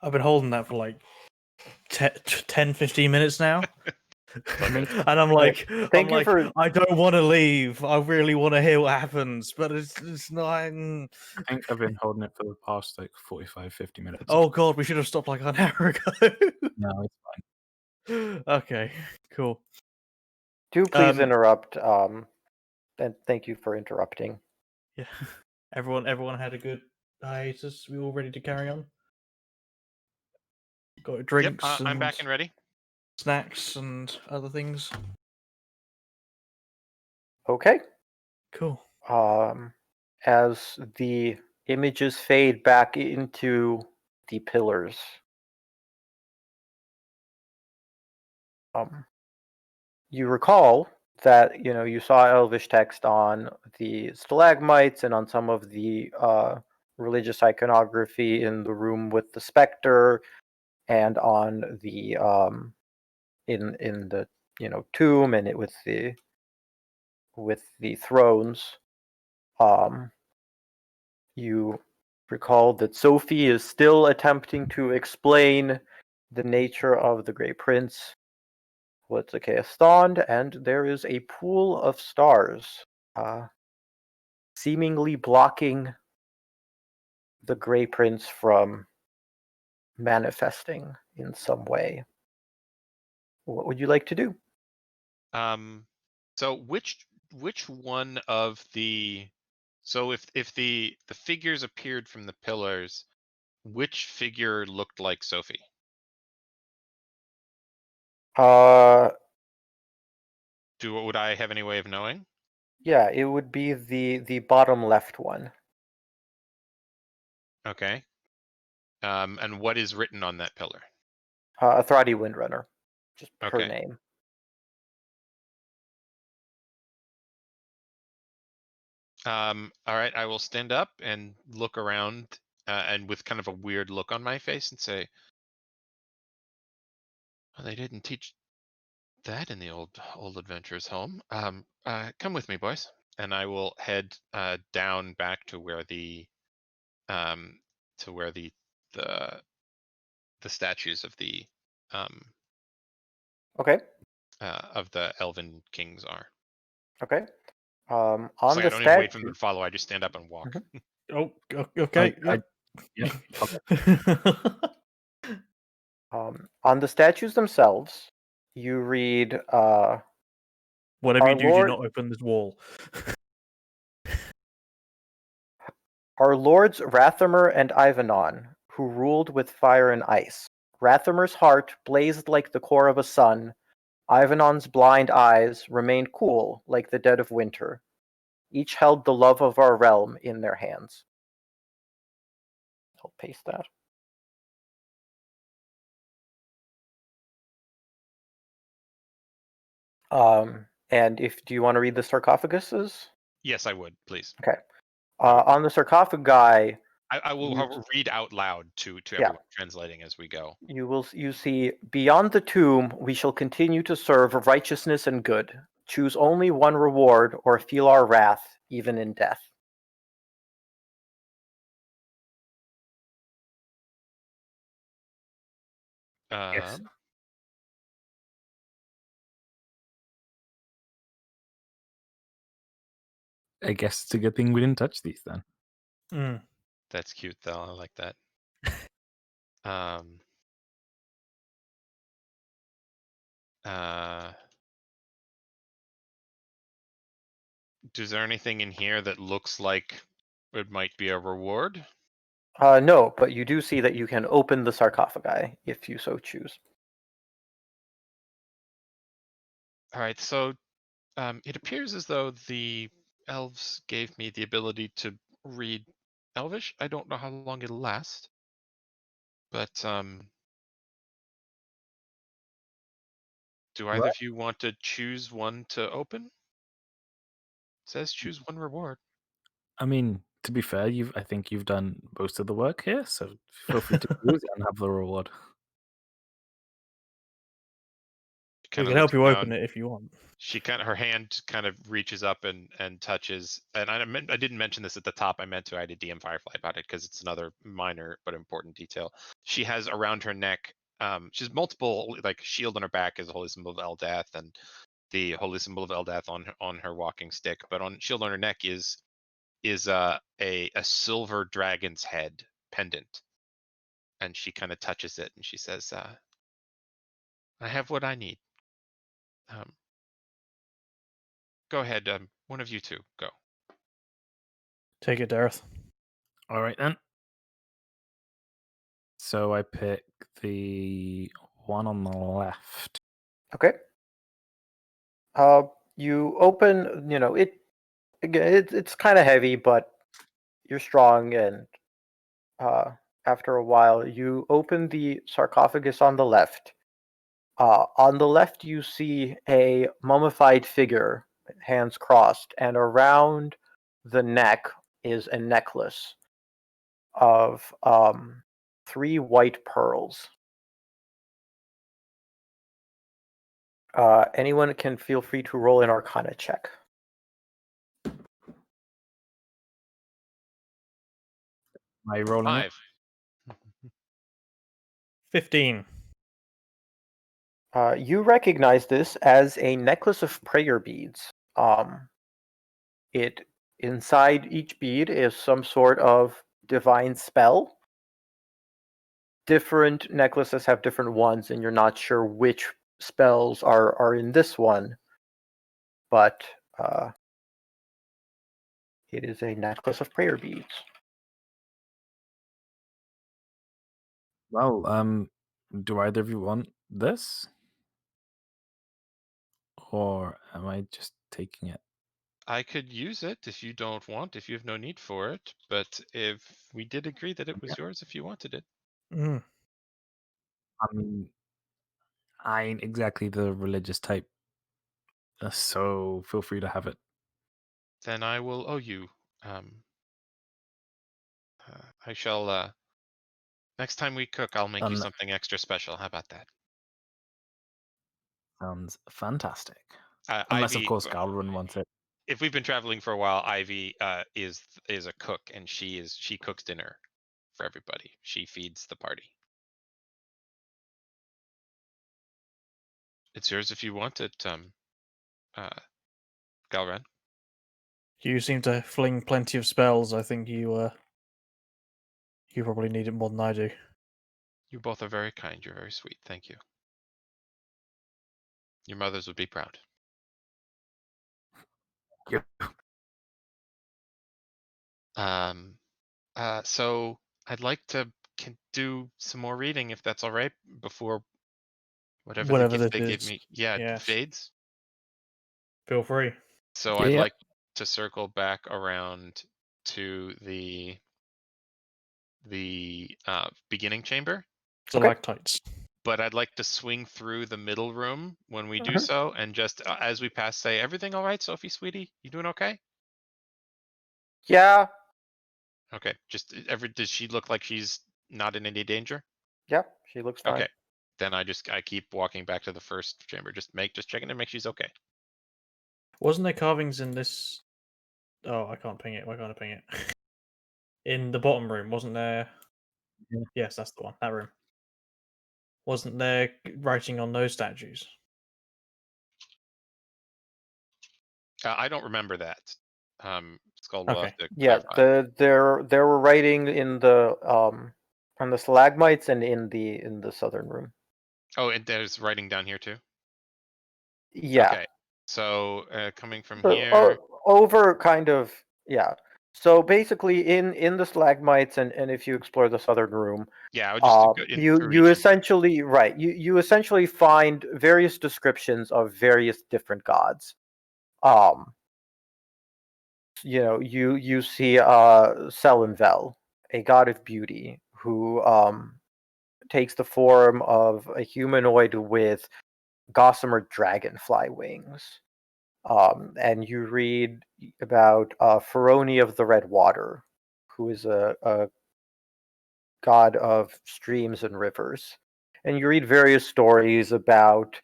I've been holding that for like 10, 15 minutes now. mean, And I'm like, thank you for- I don't want to leave. I really want to hear what happens, but it's not. I think I've been holding it for the past like 45, 50 minutes. Oh god, we should have stopped like an hour ago. No, it's fine. Okay, cool. Do please Um, interrupt. And thank you for interrupting. Yeah, everyone had a good hiatus. We all ready to carry on? Got Yep, drinks I'm and back and ready. snacks and other things. Okay. Cool. As the images fade back into the pillars, you recall that you saw Elvish text on the stalagmites and on some of the religious iconography in the room with the specter, and on the in the tomb and it with the thrones. You recall that Sophie is still attempting to explain the nature of the Grey Prince, what's a Kaestond, and there is a pool of stars seemingly blocking the Grey Prince from manifesting in some way. What would you like to do? So which one of the if the figures appeared from the pillars, which figure looked like Sophie? Would I have any way of knowing? Yeah, it would be the bottom left one. Okay. And what is written on that pillar? Athradi Windrunner, just her Okay. name. All right, I will stand up and look around, and with kind of a weird look on my face, and say, well, "They didn't teach that in the old adventurers' home. Come with me, boys." And I will head down back to where the the statues of the Okay. of the elven kings are. Okay. On So the I don't even wait for them statue. to follow. I just stand up and walk. Oh, okay. Yeah. On the statues themselves, you read Whatever Our you do, Lord- do not open this wall. our lords Rathamer and Ivanon, who ruled with fire and ice. Rathamer's heart blazed like the core of a sun. Ivanon's blind eyes remained cool like the dead of winter. Each held the love of our realm in their hands. I'll paste that. And do you want to read the sarcophaguses? Yes, I would, please. Okay. On the sarcophagi, I will You- read out loud to Yeah. everyone, translating as we go. you see, beyond the tomb, we shall continue to serve righteousness and good. Choose only one reward, or feel our wrath, even in death. Yes. I guess it's a good thing we didn't touch these then. Mm. That's cute, though. I like that. Um. Is there anything in here that looks like it might be a reward? No, but you do see that you can open the sarcophagi if you so choose. All right, so it appears as though the elves gave me the ability to read Elvish. I don't know how long it'll last, but do either of you want to choose one to open? It says choose one reward. I mean, to be fair, I think you've done most of the work here, so feel free to choose and have the reward. We kind can of help looks you down. open it if you want. Her hand kind of reaches up and touches. And I didn't mention this at the top. I meant to. I had a DM Firefly about it because it's another minor but important detail. She has around her neck. She has multiple, like, shield on her back is a holy symbol of Eldath, and the holy symbol of Eldath on her walking stick. But on shield on her neck is a silver dragon's head pendant, and she kind of touches it and she says, "I have what I need. Go ahead, one of you two, go." Take it, Dareth. All right then. So I pick the one on the left. Okay. You open. It again. It's kind of heavy, but you're strong, and after a while, you open the sarcophagus on the left. On the left, you see a mummified figure, hands crossed, and around the neck is a necklace of 3 white pearls. Anyone can feel free to roll an Arcana check. Am I rolling it? 5. 15. You recognize this as a necklace of prayer beads. It inside each bead is some sort of divine spell. Different necklaces have different ones, and you're not sure which spells are in this one, but it is a necklace of prayer beads. Well, do either of you want this? Or am I just taking it? I could use it if you don't want, if you have no need for it. But if we did agree that it was yours, if you wanted it, Mm. I mean, I ain't exactly the religious type, so feel free to have it. then I will owe you. I shall. Next time we cook, I'll make you something extra special. How about that? Sounds fantastic. Unless, of Ivy, course, Galrun wants it. if we've been traveling for a while, Ivy is a cook, and she cooks dinner for everybody. She feeds the party. It's yours if you want it, Galran. You seem to fling plenty of spells. I think you probably need it more than I do. You both are very kind. You're very sweet. Thank you. Your mothers would be proud. Yep. So I'd like to do some more reading, if that's all right, before whatever the Whatever gift this they give is. me, Yes. fades. Feel free. So Yeah, I'd yeah. like to circle back around to the beginning chamber, Stalactites. but I'd like to swing through the middle room when we do Mhm. so, and just as we pass, say, "Everything all right, Sophie, sweetie? You doing okay?" Yeah, Okay. Just does she look like she's not in any danger? yep, she looks fine. Okay. Then I keep walking back to the first chamber. Just checking to make she's okay. Wasn't there carvings in this? Oh, I can't ping it. Why can't I ping it? In the bottom room, wasn't there? Yeah. Yes, that's the one. That room. Wasn't there writing on those statues? I don't remember that. Skull will have Okay. to Yeah, clarify. there were writing in the on the stalagmites and in the southern room. Oh, and there's writing down here too. Yeah. Okay. So coming from So, here. over kind of, yeah. So basically, in the stalagmites and if you explore the southern room, Yeah, I would just go in through you each. essentially you essentially find various descriptions of various different gods. You see Selenvel, a god of beauty, who takes the form of a humanoid with gossamer dragonfly wings. And you read about Feroni of the Red Water, who is a god of streams and rivers. And you read various stories about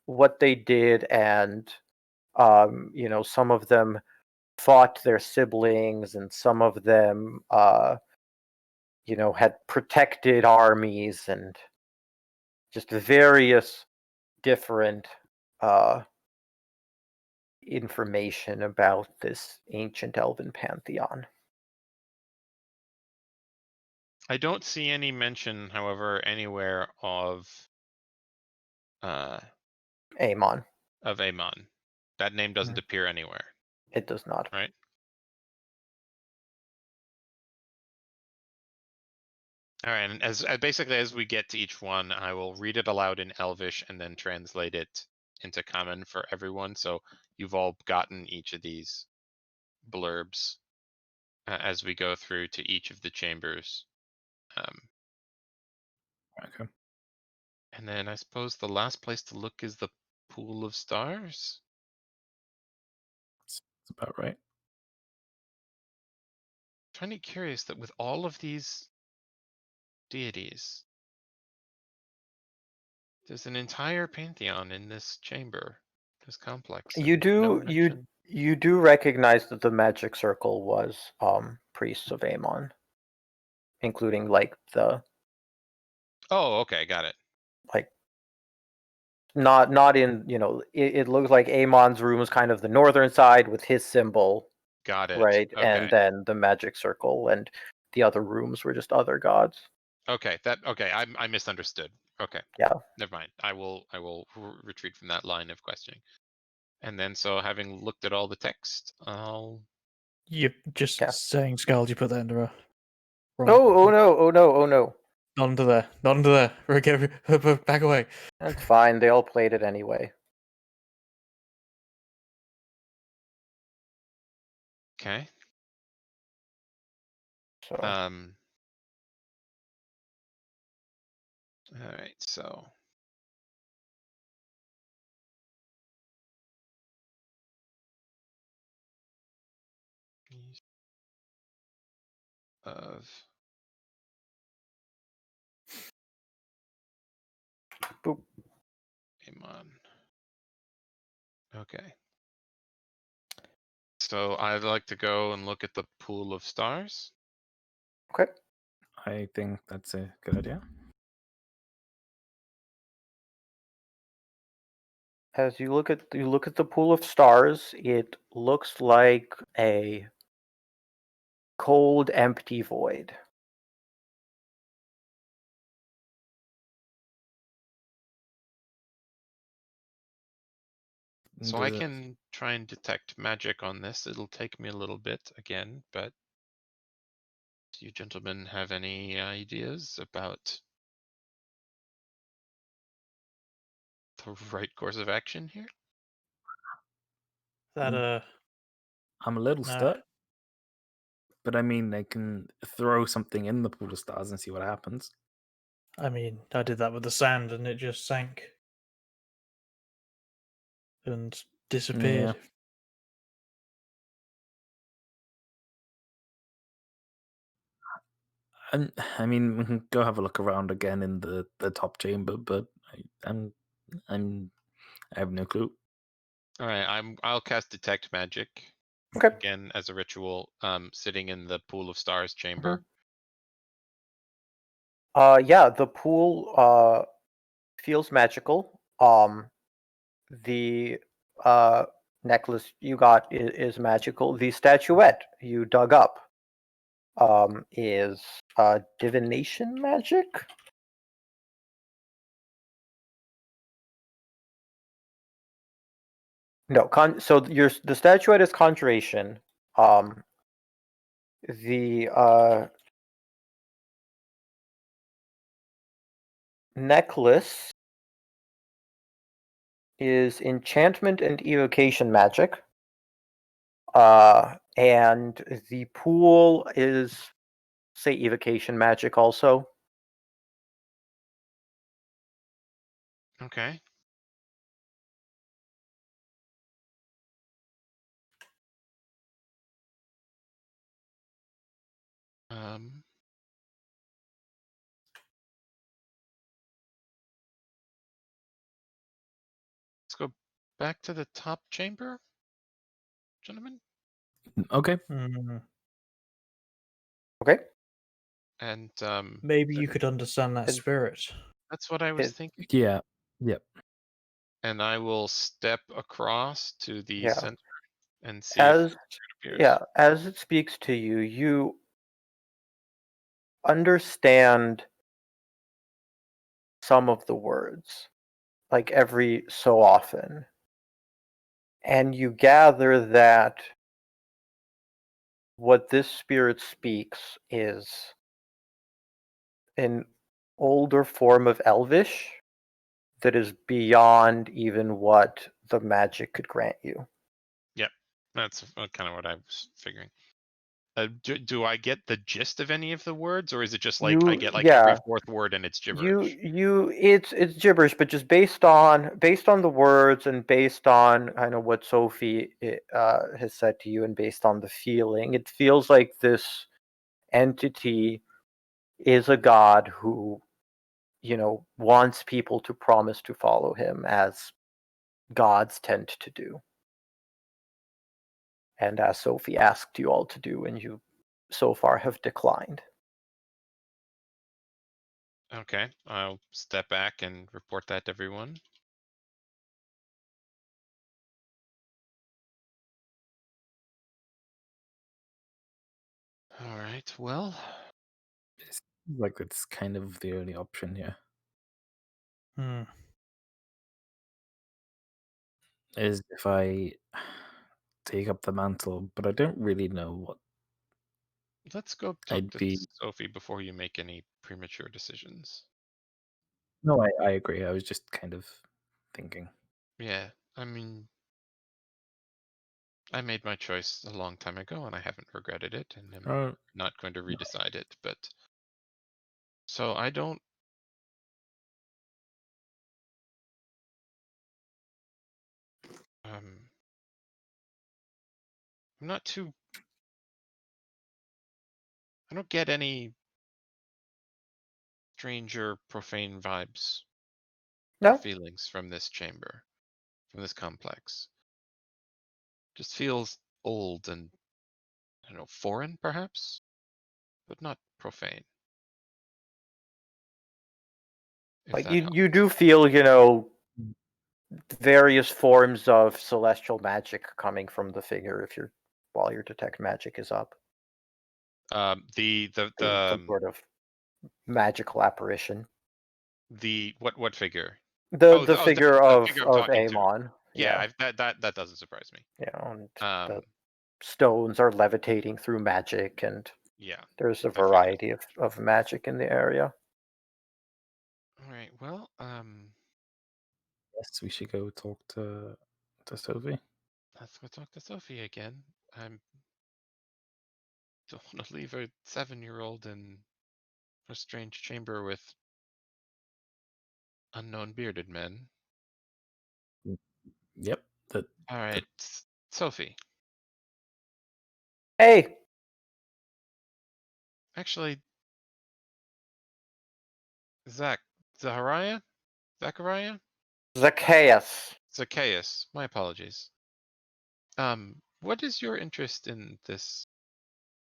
what they did, and some of them fought their siblings, and some of them had protected armies, and just various different information about this ancient elven pantheon. I don't see any mention, however, anywhere of Amon. Amon. That name doesn't appear anywhere, It does not. right? All right, and as basically as we get to each one, I will read it aloud in Elvish and then translate it into Common for everyone. So you've all gotten each of these blurbs as we go through to each of the chambers. Okay. And then I suppose the last place to look is the Pool of Stars. That's about right. I'm kind of curious that with all of these deities, there's an entire pantheon in this chamber, this complex. You and no do mention. you do recognize that the magic circle was priests of Amon, including like the Oh, okay, got it. like not in it looks like Amon's room is kind of the northern side with his symbol, Got it. right? Okay. And then the magic circle and the other rooms were just other gods. Okay, I misunderstood. Okay. Yeah. Never mind. I will retreat from that line of questioning. And then, so having looked at all the text, I'll. You're just Yeah. saying, Skald, you put that into a wrong. Oh no! Oh no! Oh no! Not into there. Not into there. Okay, back away. That's fine. They all played it anyway. Okay. So All right. So. Of. boop. Amon. Okay. So I'd like to go and look at the Pool of Stars. Okay. I think that's a good idea. As you look at the pool of stars, it looks like a cold, empty void. So I can try and detect magic on this. It'll take me a little bit again, but do you gentlemen have any ideas about the right course of action here? That I'm a little no. stuck, but I mean, I can throw something in the pool of stars and see what happens. I mean, I did that with the sand, and it just sank and disappeared. And I mean, we can go have a look around again in the top chamber, but I have no clue. All right, I'll cast Detect Magic Okay. again as a ritual, sitting in the Pool of Stars chamber. Yeah, the pool feels magical. The necklace you got is magical. The statuette you dug up is divination magic. No, so the statuette is conjuration. The necklace is enchantment and evocation magic. And the pool is, say, evocation magic also. Okay. Let's go back to the top chamber, gentlemen. Okay. Okay. And Maybe you could understand that It- spirit. that's what I was It- thinking. Yeah. Yep. And I will step across to the Yeah. center and see if As it appears. yeah, as it speaks to you, you understand some of the words, like every so often. And you gather that what this spirit speaks is an older form of Elvish that is beyond even what the magic could grant you. Yep, that's kind of what I was figuring. Do I get the gist of any of the words, or is it just like I get like every fourth word and it's gibberish? It's gibberish, but just based on the words and based on kind of what Sophie has said to you and based on the feeling, it feels like this entity is a god who, wants people to promise to follow him, as gods tend to do, and as Sophie asked you all to do, and you so far have declined. Okay, I'll step back and report that to everyone. All right, well, It's like it's kind of the only option here. Is if I take up the mantle, but I don't really know what let's go talk I'd to be. Sophie before you make any premature decisions. No, I agree. I was just kind of thinking. Yeah, I mean, I made my choice a long time ago and I haven't regretted it, and I'm not going to redecide it, but so I don't I'm not too I don't get any strange or profane vibes or No, feelings from this chamber, from this complex. Just feels old and, I don't know, foreign perhaps, but not profane. If like that you helps. do feel, various forms of celestial magic coming from the figure if you're while your detect magic is up. Some sort of magical apparition. What figure? The The figure figure I'm of talking to. Amon. Yeah, that doesn't surprise me. And the Um, stones are levitating through magic, and yeah. there's a I figured. variety of magic in the area. All right. Well, Yes, we should go talk to Sophie. let's go talk to Sophie again. I don't want to leave a 7-year-old in a strange chamber with unknown bearded men. Yep. All right, Sophie. Hey, Actually, Zachariah? Zacchaeus. Zacchaeus. My apologies. What is your interest in this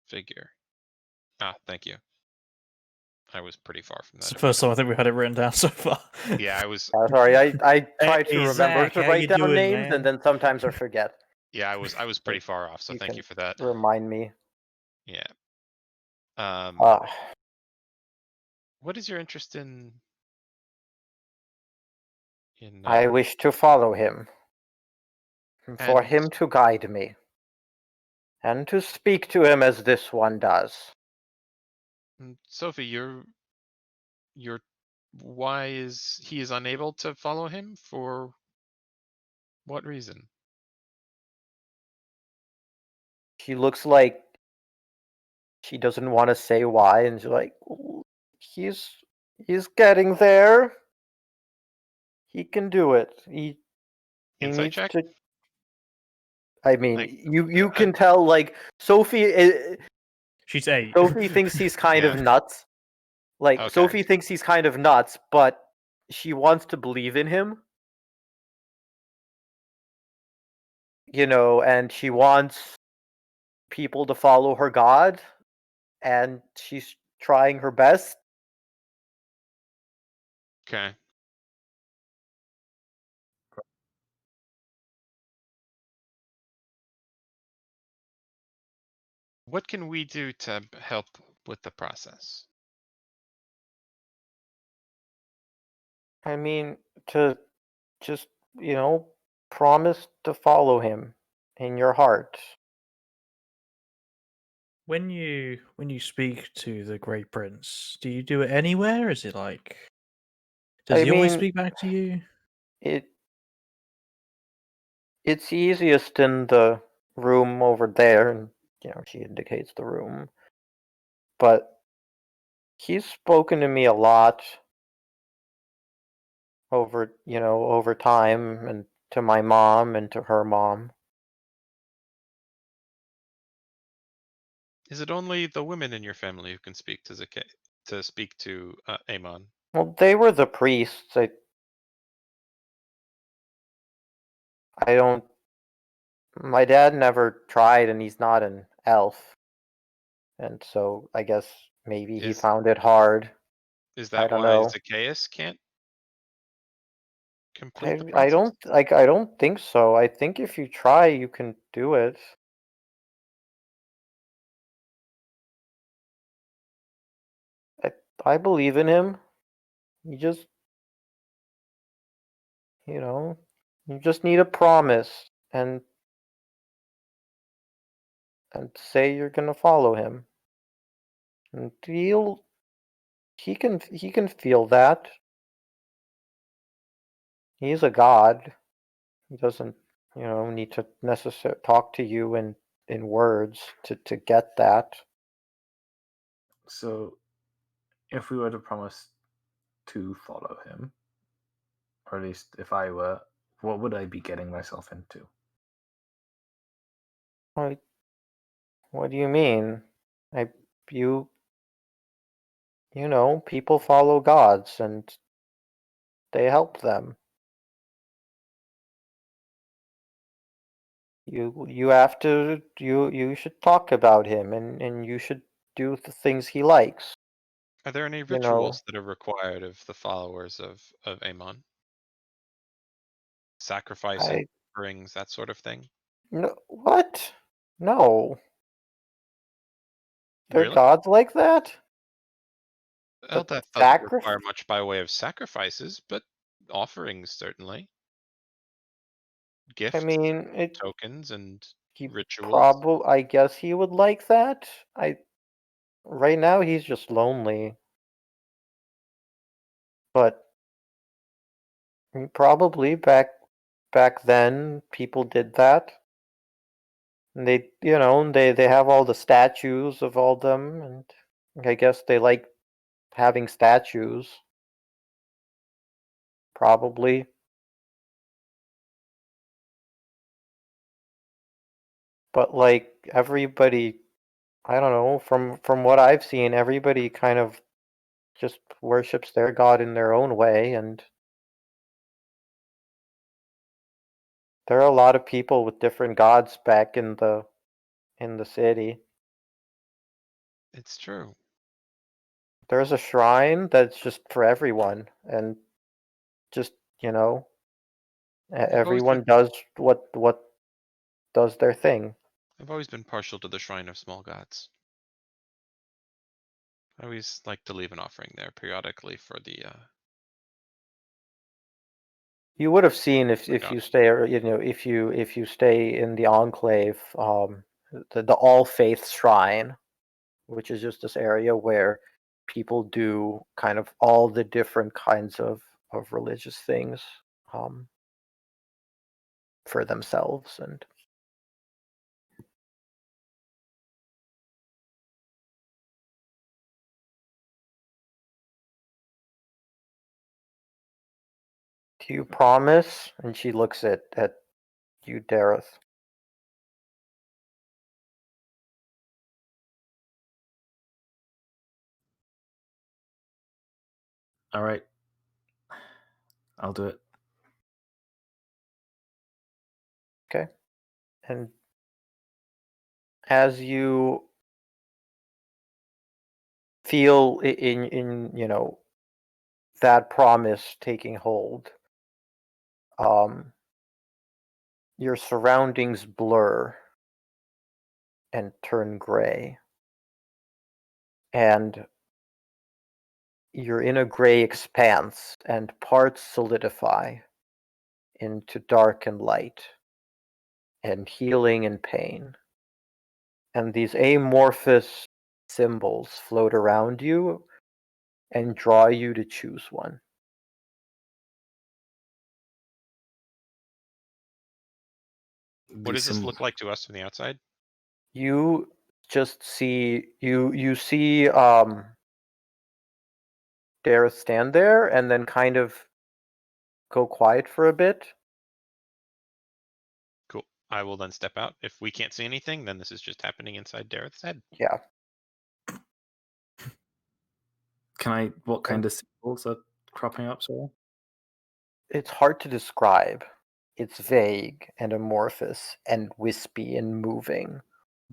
figure? Ah, thank you. I was pretty far from that. It's the first time I think we had it written down so far. Yeah, I was. Sorry, I try to Hey, remember Zach, to how write you down doing, names, man? and then sometimes I forget. Yeah, I was pretty far off. So You thank can you for that. remind me. Yeah. What is your interest in? I wish to follow him, for And him to guide me, and to speak to him as this one does. Sophie, why is he unable to follow him? For what reason? She looks like she doesn't want to say why, and she's like, he's getting there. He can do it. He Insight needs check? to. I mean, Like, you can tell, like, Sophie. She's 8. Sophie thinks he's kind Yeah. of nuts. Like, Okay. Sophie thinks he's kind of nuts, but she wants to believe in him. and she wants people to follow her god, and she's trying her best. Okay. What can we do to help with the process? I mean, to just, promise to follow him in your heart. When you speak to the Great Prince, do you do it anywhere? Is it like does I he always mean, speak back to you? it it's easiest in the room over there, and she indicates the room. But he's spoken to me a lot over time, and to my mom and to her mom. Is it only the women in your family who can speak to speak to Amon? Well, they were the priests. I don't. My dad never tried, and he's not an elf, and so I guess maybe he Is found it hard. is I that don't why know. Zacchaeus can't complete the I process? don't think so. I think if you try, you can do it. I I believe in him. You just you know you just need a promise and say you're gonna follow him. And he can feel that. He's a god. He doesn't, need to necessarily talk to you in words to get that. So, if we were to promise to follow him, or at least if I were, what would I be getting myself into? What do you mean? I you people follow gods and they help them. You have to you should talk about him, and you should do the things he likes. Are there any You know, rituals that are required of the followers of Amon? Sacrifices, I offerings, that sort of thing? no what? No, they're Really? gods like that. The Eldath doesn't require sacrifice. much by way of sacrifices, but offerings certainly. I Gifts, mean, tokens, and he rituals. probably. I guess he would like that. Right now he's just lonely, but probably back then people did that. And they have all the statues of all them, and I guess they like having statues. Probably, but like everybody, I don't know. From what I've seen, everybody kind of just worships their god in their own way, and there are a lot of people with different gods back in the city. It's true. There's a shrine that's just for everyone, and just you know I've always been everyone does what does their thing. I've always been partial to the Shrine of Small Gods. I always like to leave an offering there periodically for the You would have seen if god. you stay, or, if you stay in the enclave, the All Faith Shrine, which is just this area where people do kind of all the different kinds of religious things, um, for themselves. And do you promise? And she looks at you, Dareth. All right, I'll do it. Okay. And as you feel in that promise taking hold, your surroundings blur and turn gray, and you're in a gray expanse, and parts solidify into dark and light, and healing and pain. And these amorphous symbols float around you and draw you to choose one. What does this look like to us from the outside? You just see you see Dareth stand there and then kind of go quiet for a bit. Cool. I will then step out. If we can't see anything, then this is just happening inside Dareth's head. Yeah. What kind of symbols are cropping up, sorry? It's hard to describe. It's vague and amorphous and wispy and moving.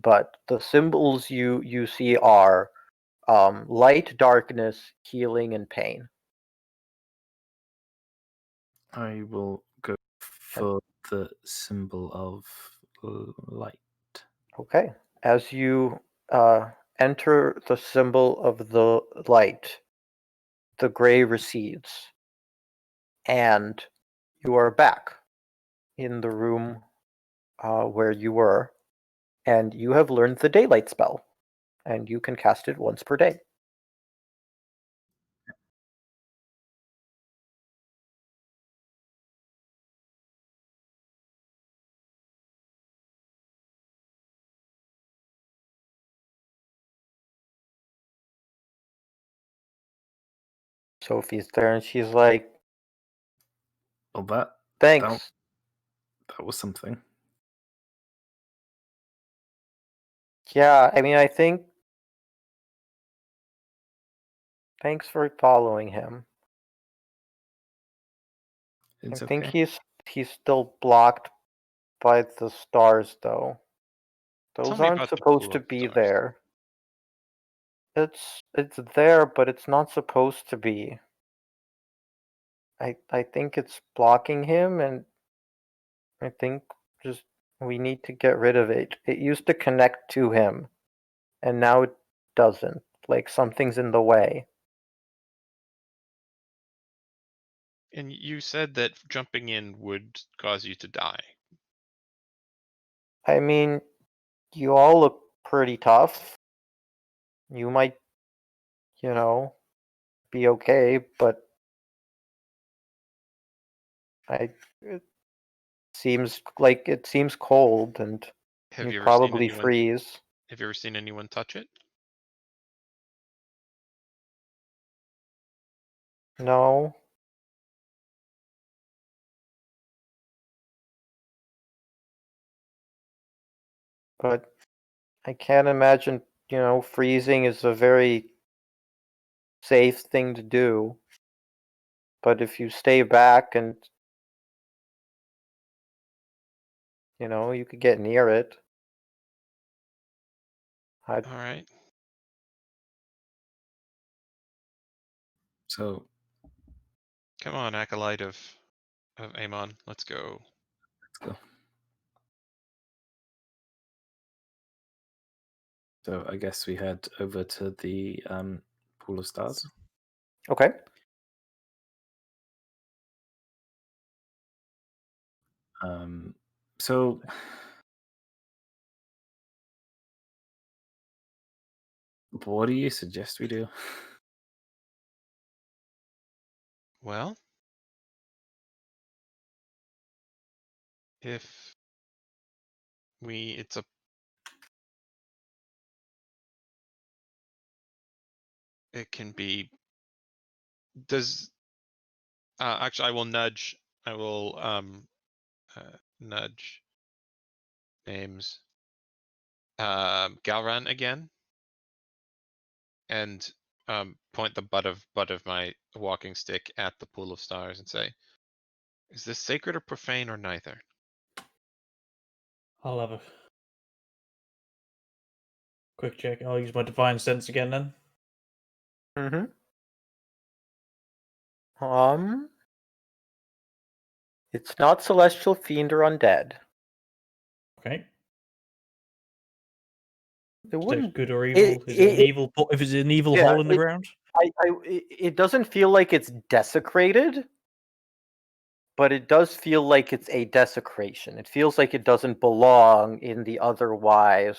But the symbols you see are light, darkness, healing, and pain. I will go for the symbol of light. Okay. As you enter the symbol of the light, the gray recedes, and you are back in the room where you were, and you have learned the daylight spell, and you can cast it once per day. Sophie's there, and she's like, Well, that "Thanks." was something. Yeah, I mean, I think. Thanks for following him. It's I think okay. he's still blocked by the stars, though. Tell Those me aren't about the supposed pool to of be stars. there. It's there, but it's not supposed to be. I think it's blocking him, and I think just we need to get rid of it. It used to connect to him, and now it doesn't. Like something's in the way. And you said that jumping in would cause you to die. I mean, you all look pretty tough. You might, be okay, but it seems cold, and Have you'd you ever seen probably anyone? freeze. Have you ever seen anyone touch it? No. But I can't imagine, freezing is a very safe thing to do. But if you stay back and, you could get near it. All right. So Come on, acolyte of Amon. Let's go. let's go. So I guess we head over to the pool of stars. Okay. So what do you suggest we do? Well, if it can be. Does actually I will nudge. I will nudge names. Galran again, and point the butt of my walking stick at the pool of stars and say, "Is this sacred or profane or neither?" I'll have a quick check. I'll use my divine sense again then. It's not celestial, fiend, or undead. Okay. It Detect wouldn't. good or evil. Is it an evil? If it's an evil Yeah, hole in the ground. It doesn't feel like it's desecrated, but it does feel like it's a desecration. It feels like it doesn't belong in the otherwise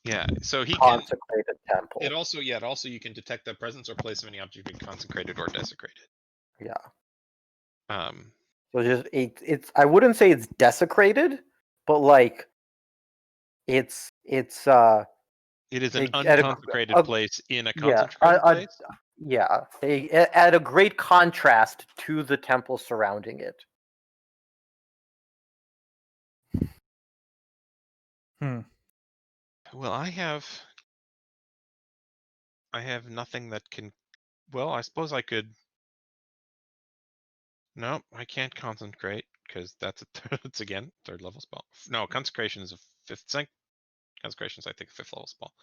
Yeah, so he can. consecrated temple. It also you can detect the presence or place of any object being consecrated or desecrated. Yeah. Um, So it's I wouldn't say it's desecrated, but like it's it is an at unconsecrated place in a consecrated place. Yeah, at a great contrast to the temple surrounding it. Well, I have nothing that can. Well, I suppose I could. No, I can't consecrate because that's it's again third level spell. No, consecration is a fifth sync. Consecration is I think a fifth level spell.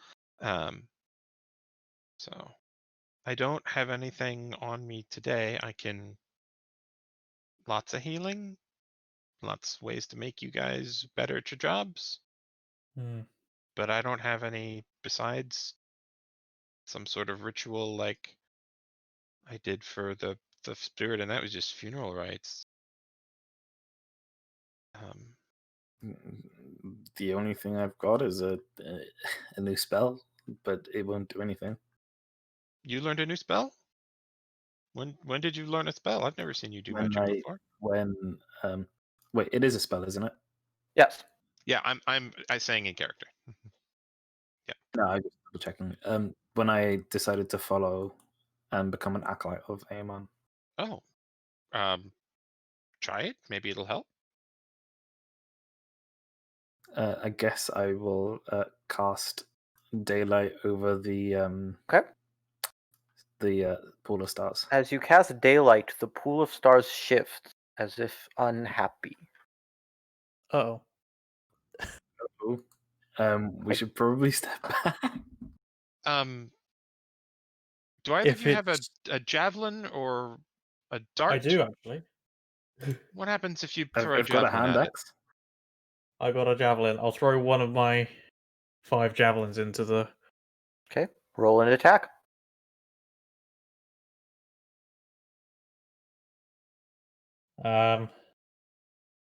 So I don't have anything on me today. I can lots of healing, lots of ways to make you guys better at your jobs. But I don't have any besides some sort of ritual like I did for the spirit, and that was just funeral rites. The only thing I've got is a new spell, but it won't do anything. You learned a new spell? When did you learn a spell? I've never seen you do When magic before. Wait, it is a spell, isn't it? Yes. Yeah, I saying in character. Yeah. No, I just double checking. When I decided to follow and become an acolyte of Aemon. Oh. Try it. Maybe it'll help. I guess I will cast daylight over the Okay. the pool of stars. As you cast daylight, the pool of stars shifts as if unhappy. Oh. We should probably step back. Do either of If you have it's, a javelin or a dart? I do actually. What happens if you throw I've got a javelin hand at it? axe. I got a javelin. I'll throw one of my 5 javelins into the. Okay. Roll an attack.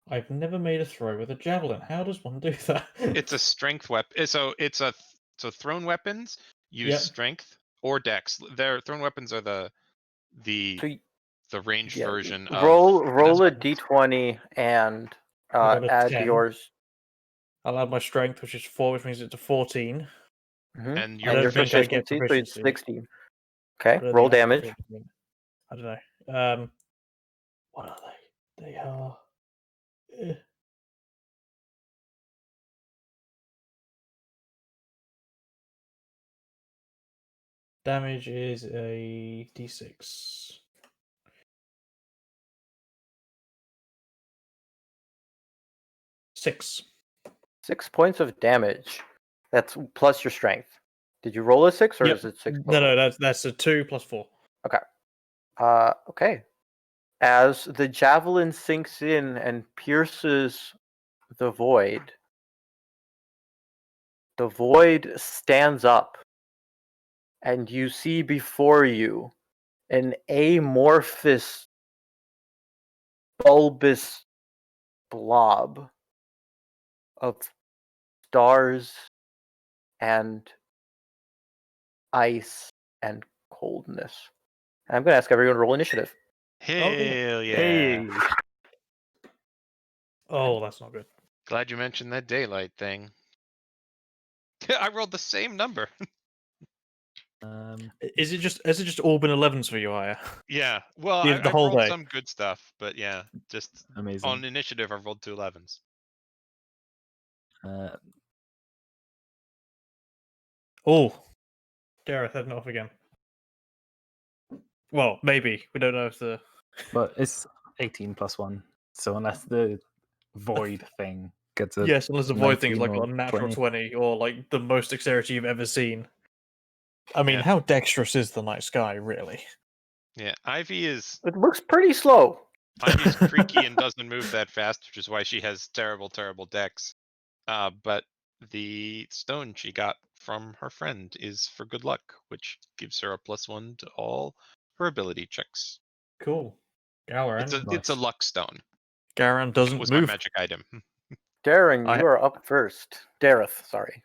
I've never made a throw with a javelin. How does one do that? It's a strength weapon. So thrown weapons use strength or dex. Their thrown weapons are the ranged version of. Roll a d20 and I got a add 10. yours. I'll add my strength, which is 4, which means it's a 14. And I your don't think I get proficiency, so it's proficiency. 16. Okay, I don't roll think I get damage. proficiency. I don't know. What are they? They are. Damage is a d6. 6. 6 points of damage. That's plus your strength. Did you roll a 6 or is it 6? No, that's a 2 plus 4. Okay. Okay. As the javelin sinks in and pierces the void stands up, and you see before you an amorphous, bulbous blob of stars and ice and coldness. I'm going to ask everyone to roll initiative. Hell yeah. Hey. Oh, that's not good. Glad you mentioned that daylight thing. I rolled the same number. Has it just all been 11s for you, Aya? Yeah. Well, The I whole rolled day. some good stuff, but yeah, just Amazing. on initiative, I rolled 2 11s. Oh, Gareth heading off again. Well, maybe we don't know if the. But it's 18 plus 1. So unless the void thing gets a Yes, and let's avoid things 19 like or a natural 20. 20 or like the most dexterity you've ever seen. I mean, Yeah. how dexterous is the night sky, really? Yeah, Ivy is It looks pretty slow. Ivy's creaky and doesn't move that fast, which is why she has terrible, terrible dex. But the stone she got from her friend is for good luck, which gives her a +1 to all her ability checks. Cool. Garan. It's a Nice. luck stone. Garan It doesn't was my move. magic item. Darren, I- you are up first. Dareth, sorry.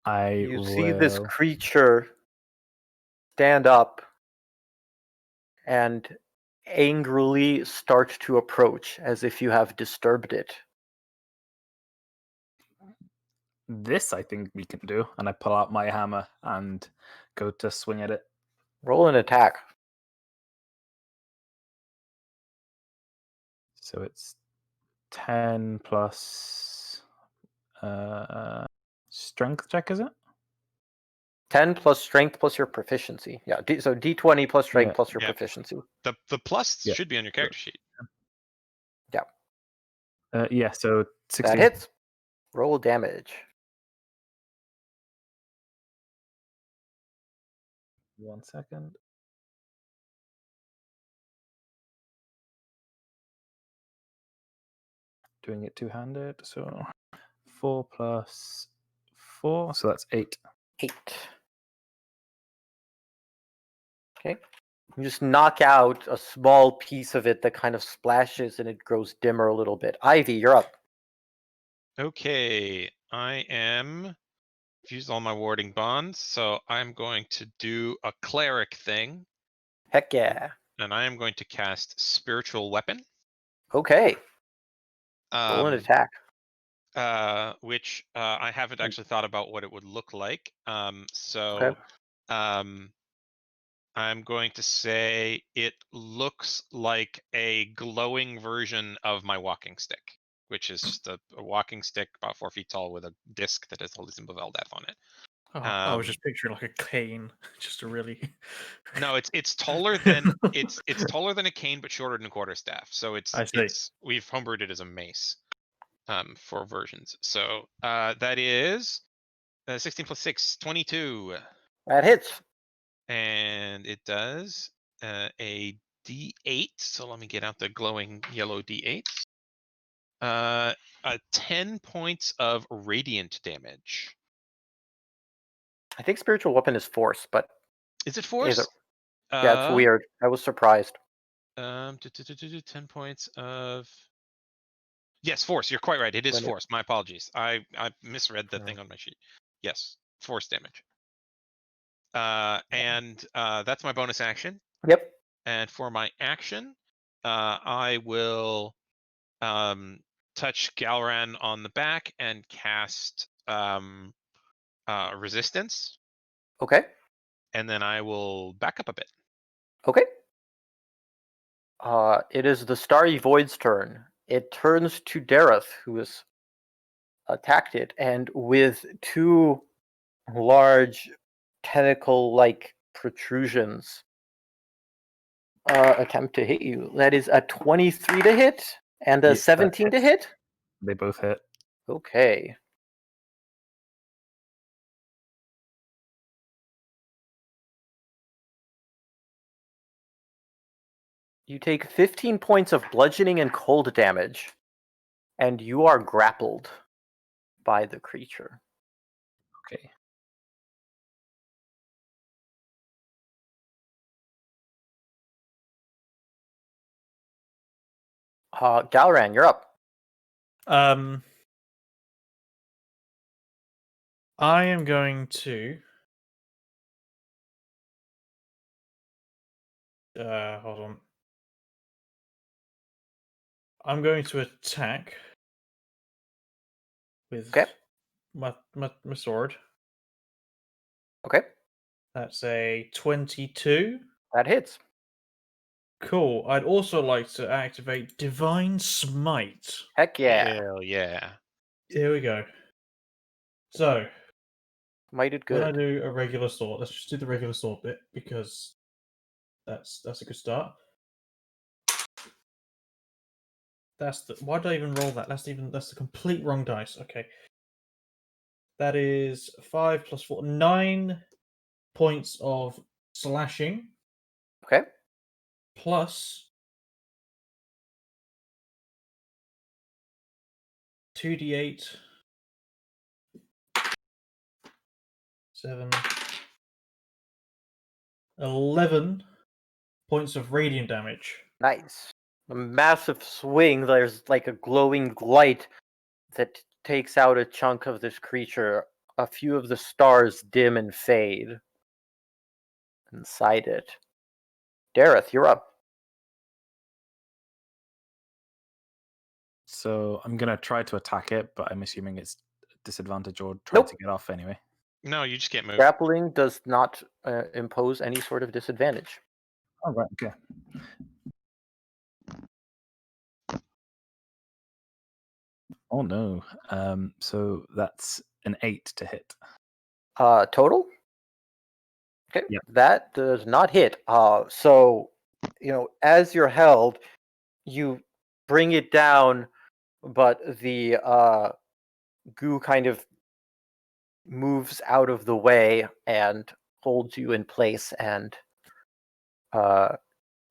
I You will... see this creature stand up and angrily start to approach as if you have disturbed it. This I think we can do. And I pull out my hammer and go to swing at it. Roll an attack. So it's 10 plus strength check, is it? 10 plus strength plus your proficiency. Yeah, so d20 plus strength Yeah. plus your Yeah. proficiency. The plus Yeah. should be on your character sheet. Yeah, so 16. That hits. Roll damage. 1 second. Doing it two-handed, so 4 plus 4, so that's 8. 8. Okay. You just knock out a small piece of it that kind of splashes and it grows dimmer a little bit. Ivy, you're up. Okay, I've used all my warding bonds, so I'm going to do a cleric thing, Heck yeah. and I am going to cast Spiritual Weapon. Okay. Roll an attack. Which I haven't actually thought about what it would look like. Okay. I'm going to say it looks like a glowing version of my walking stick, which is just a walking stick about 4 feet tall with a disc that has the Holy Symbol of Eldath on it. Oh, I was just picturing like a cane, just a really. No, it's taller than it's taller than a cane, but shorter than a quarterstaff. So I see. we've homebrewed it as a mace. For versions. So that is 16 plus 6, 22. That hits. And it does a D8. So let me get out the glowing yellow D8. 10 points of radiant damage. I think spiritual weapon is force, but Is it force? yeah, it's weird. I was surprised. 10 points of. Yes, force. You're quite right. It is force. My apologies. I misread the thing on my sheet. Yes, force damage. And that's my bonus action. Yep. And for my action, I will touch Galran on the back and cast resistance. Okay. And then I will back up a bit. Okay. It is the Starry Void's turn. It turns to Dareth, who has attacked it, and with 2 large tentacle-like protrusions, attempt to hit you. That is a 23 to hit and a Yes, that 17 to hits. hit. They both hit. Okay. You take 15 points of bludgeoning and cold damage, and you are grappled by the creature. Okay. Galran, you're up. I am going to. Hold on. I'm going to attack with Okay. my sword. Okay. That's a 22. That hits. Cool. I'd also like to activate Divine Smite. Heck yeah. Hell yeah. Here we go. So, Mighted when I good. do a regular sword, let's just do the regular sword bit because that's a good start. Why did I even roll that? That's the complete wrong dice. Okay. That is 5 plus 4, 9 points of slashing. Okay. Plus 2d8, 7, 11 points of radiant damage. Nice. A massive swing. There's like a glowing light that takes out a chunk of this creature. A few of the stars dim and fade inside it. Dareth, you're up. So I'm gonna try to attack it, but I'm assuming it's disadvantage or try Nope. to get off anyway. No, you just can't move. Grappling does not impose any sort of disadvantage. Oh right, okay. Oh no. So that's an 8 to hit. Total? Okay. Yep. That does not hit. So, as you're held, you bring it down, but the goo kind of moves out of the way and holds you in place, and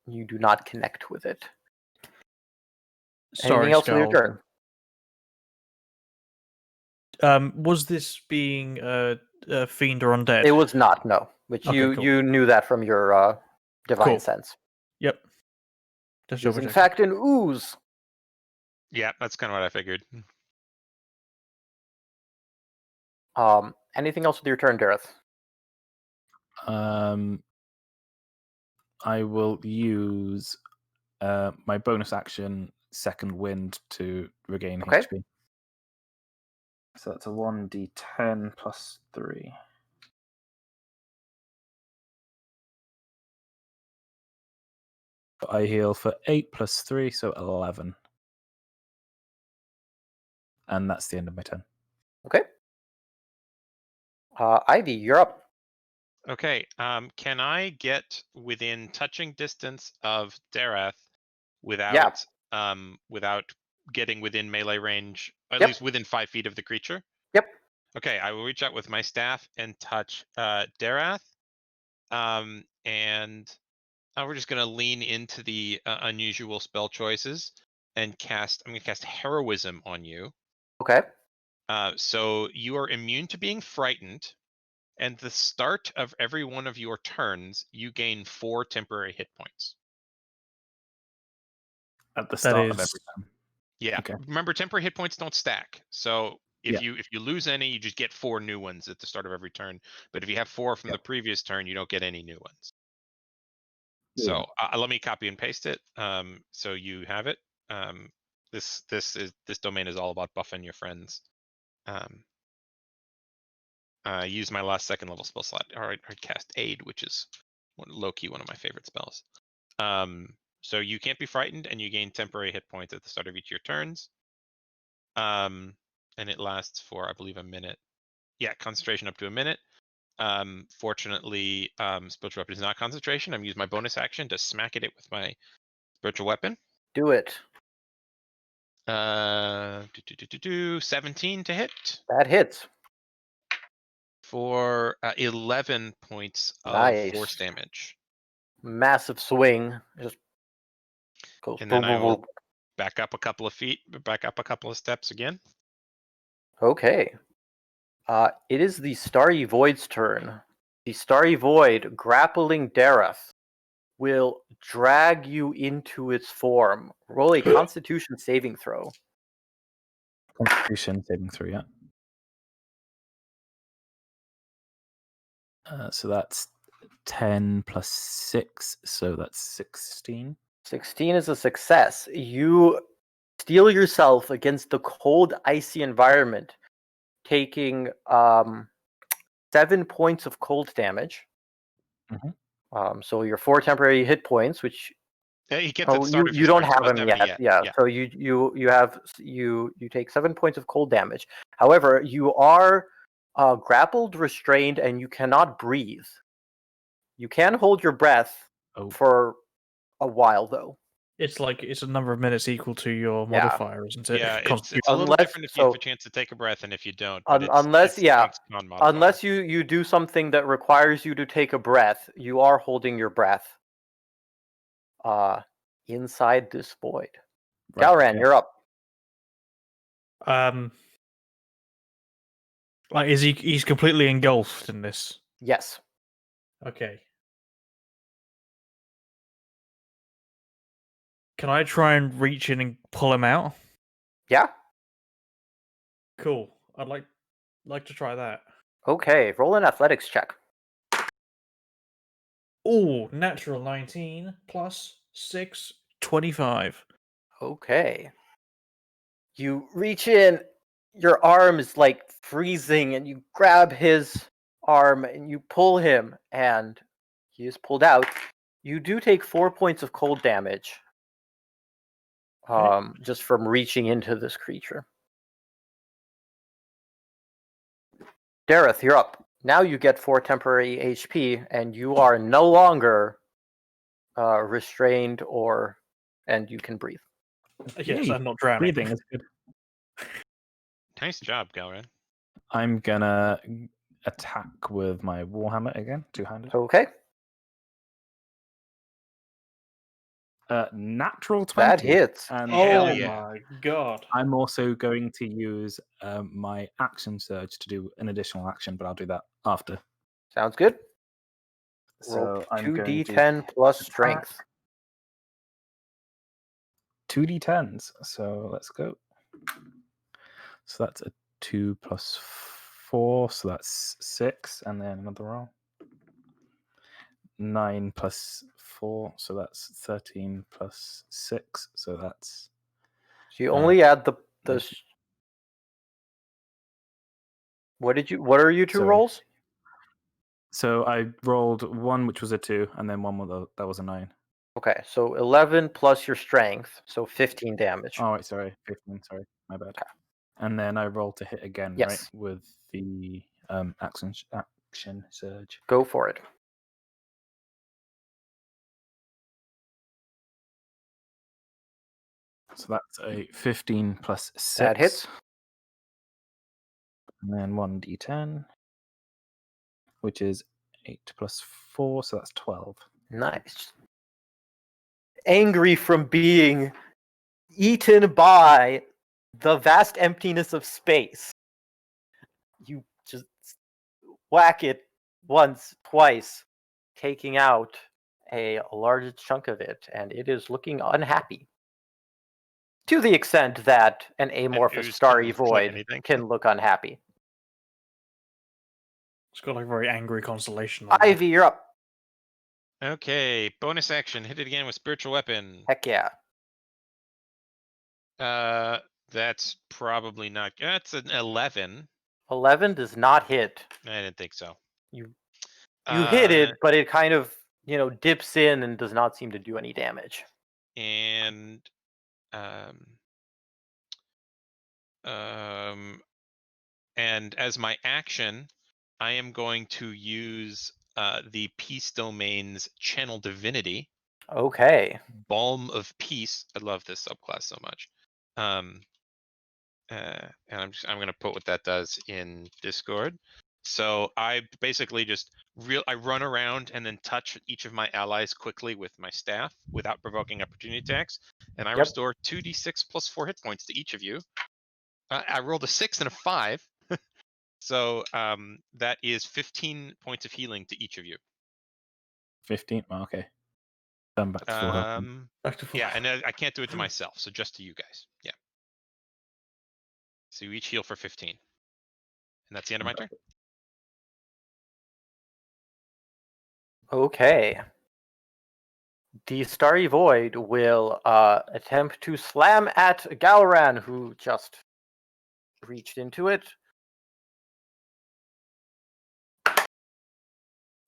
you do not connect with it. Sorry, Anything else with your Skald. turn? Was this being fiend or undead? It was not, no. Which Okay, cool. you knew that from your divine Cool. sense. Yep. Just It is double in checking. fact an ooze. Yeah, that's kind of what I figured. Anything else with your turn, Dareth? I will use my bonus action, second wind, to regain Okay. HP. So that's a 1d10 plus 3. I heal for 8 plus 3, so 11. And that's the end of my turn. Okay. Ivy, you're up. Okay. Can I get within touching distance of Dareth without without getting within melee range, at Yep. least within 5 feet of the creature? Yep. Okay, I will reach out with my staff and touch Darath. And we're just gonna lean into the unusual spell choices and I'm gonna cast Heroism on you. Okay. So you are immune to being frightened, and the start of every one of your turns, you gain 4 temporary hit points. At the start of is- every turn. Yeah. Okay. Remember, temporary hit points don't stack. So if Yeah. you lose any, you just get 4 new ones at the start of every turn. But if you have 4 from Yeah. the previous turn, you don't get any new ones. Yeah. So let me copy and paste it. So you have it. This domain is all about buffing your friends. Use my last second level spell slot. All right, I cast Aid, which is low key one of my favorite spells. So you can't be frightened, and you gain temporary hit points at the start of each of your turns. And it lasts for, I believe, a minute. Yeah, concentration up to a minute. Fortunately, spiritual weapon is not concentration. I'm using my bonus action to smack at it with my spiritual weapon. Do it. 17 to hit That hits. for 11 points of Nice. force damage. Massive swing. Just goes And then boom, I boom, will boom. back up a couple of feet, back up a couple of steps again. Okay. It is the Starry Void's turn. The Starry Void, grappling Dareth, will drag you into its form. Roll a Constitution saving throw. Constitution saving throw, yeah. So that's 10 plus 6, so that's 16. 16 is a success. You steel yourself against the cold, icy environment, taking 7 points of cold damage. Mm-hmm. So your 4 temporary hit points, which He gets at the start of you his don't turn, so have doesn't them have any yet. yet. Yeah. So you take 7 points of cold damage. However, you are grappled, restrained, and you cannot breathe. You can hold your breath for a while, though. It's like it's a number of minutes equal to your Yeah. modifier, isn't it? Yeah, it's Constitution. a little Unless- different if you have so- a chance to take a breath and if you don't. But unless- it's yeah, strength's con modifier. Unless you do something that requires you to take a breath, you are holding your breath. Inside this void. Right, Galran, okay. you're up. Like, is he's completely engulfed in this? Yes. Okay. Can I try and reach in and pull him out? Yeah. Cool. I'd like to try that. Okay. Roll an athletics check. Ooh, natural 19 plus 6, 25. Okay. You reach in, your arm is like freezing, and you grab his arm and you pull him, and he is pulled out. You do take 4 points of cold damage. Okay. Just from reaching into this creature. Dareth, you're up. Now you get 4 temporary HP, and you are no longer restrained and you can breathe. Yes, Yay, I'm not drowning. Breathing is good. Nice job, Galran. I'm gonna attack with my warhammer again, two-handed. Okay. Natural 20. That hits. And Hell Oh yeah. my god. I'm also going to use my action surge to do an additional action, but I'll do that after. Sounds good. So Roll I'm going to 2d10 plus strength. 2d10s. So let's go. So that's a 2 plus 4, so that's 6, and then another roll. 9 plus 4, so that's 13 plus 6, so that's So you only add the What are you two Sorry. rolls? So I rolled 1, which was a 2, and then one that was a 9. Okay, so 11 plus your strength, so 15 damage. Oh, wait, sorry, 15. Sorry, my bad. Okay. And then I roll to hit again, Yes. right, with the action surge. Go for it. So that's a 15 plus 6. That hits. And then 1d10, which is 8 plus 4, so that's 12. Nice. Angry from being eaten by the vast emptiness of space, you just whack it once, twice, taking out a large chunk of it, and it is looking unhappy. To the extent that an amorphous ooze starry doesn't look like void anything. can look unhappy. It's got like a very angry constellation. on it. Ivy, you're up. Okay, bonus action. Hit it again with spiritual weapon. Heck yeah. That's probably not. That's an 11. 11 does not hit. I didn't think so. You hit Uh, it, but it kind of, dips in and does not seem to do any damage. And and as my action, I am going to use the Peace Domain's Channel Divinity, Okay. Balm of Peace. I love this subclass so much. And I'm gonna put what that does in Discord. So I basically just I run around and then touch each of my allies quickly with my staff without provoking opportunity attacks, and I Yep. restore 2d6 plus 4 hit points to each of you. I rolled a 6 and a 5, so that is 15 points of healing to each of you. 15? Oh, okay. Done back to full health. Back to full. Yeah, and I can't do it to myself, so just to you guys. Yeah. So you each heal for 15, and that's the end of my turn. Okay. The Starry Void will attempt to slam at Galran, who just reached into it.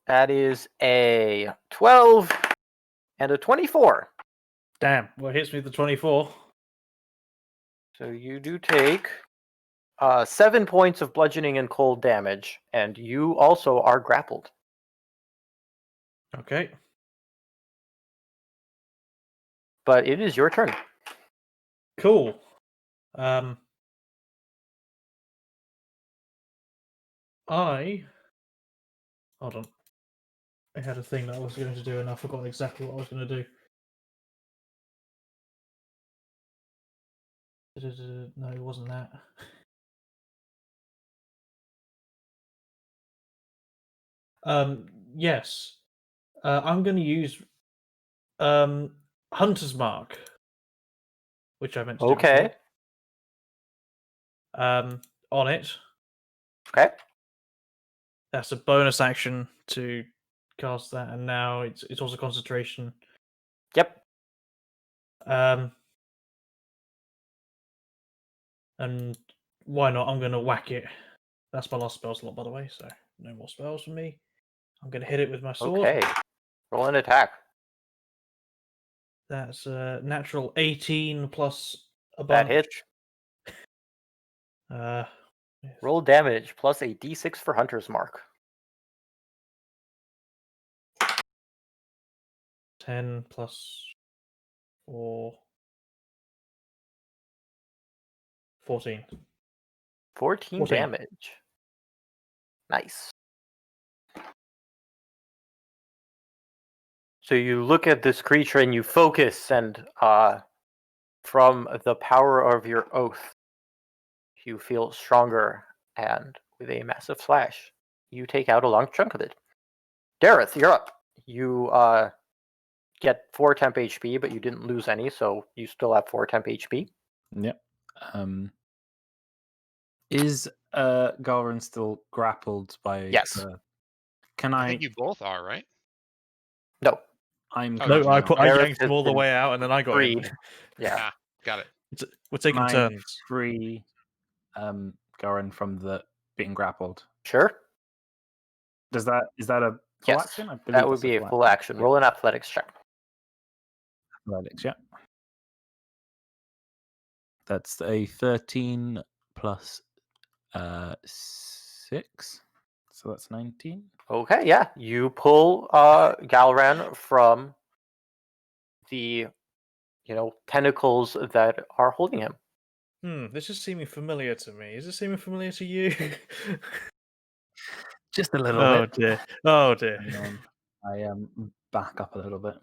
That is a 12 and a 24. Damn. Well, it hits me with the 24. So you do take 7 points of bludgeoning and cold damage, and you also are grappled. Okay. but it is your turn. Cool. Hold on. I had a thing that I was going to do, and I forgot exactly what I was going to do. No, it wasn't that. Yes. I'm going to use Hunter's Mark, which I meant to do Okay. before. On it. Okay. That's a bonus action to cast that, and now it's also concentration. Yep. And why not? I'm going to whack it. That's my last spell slot, by the way, so no more spells for me. I'm going to hit it with my sword. Okay. Roll an attack. That's a natural 18 plus a That bunch. hits. Yes. Roll damage plus a d6 for Hunter's Mark. 10 plus 4. 14. 14 damage. Nice. So you look at this creature and you focus, and from the power of your oath, you feel stronger, and with a massive slash, you take out a long chunk of it. Dareth, you're up. You get 4 temp HP, but you didn't lose any, so you still have 4 temp HP. Yep. Is Galrin still grappled by? Yes. Can I think you both are, right? No. I'm Oh, No, no, I Dareth yanked has him all the been way out, and then I got in. freed. Yeah. Ah, got it. We're taking Can I turns. free Galrin from the being grappled? Sure. Is that a full Yes. action? I believe That would that's be a full action. Yeah. Roll an athletics check. Athletics, yeah. That's a 13 plus 6, so that's 19. Okay, yeah. You pull Galran from the tentacles that are holding him. This is seeming familiar to me. Is this seeming familiar to you? Just a little Oh bit. dear. Oh dear. I back up a little bit,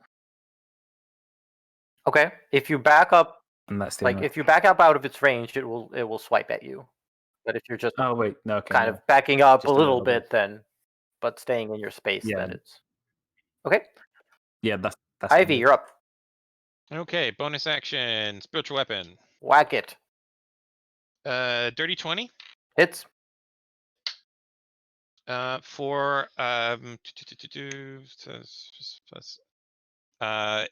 Okay. If you back up, and that's the like only- if you back up out of its range, it will swipe at you. But if you're just Oh wait, no, okay, kind no. of backing up Just a a little little bit, bit. then but staying in your space, Yeah. then it's okay. Yeah, that's Ivy, fine. you're up. Okay, bonus action, spiritual weapon. Whack it. Dirty 20. Hits. For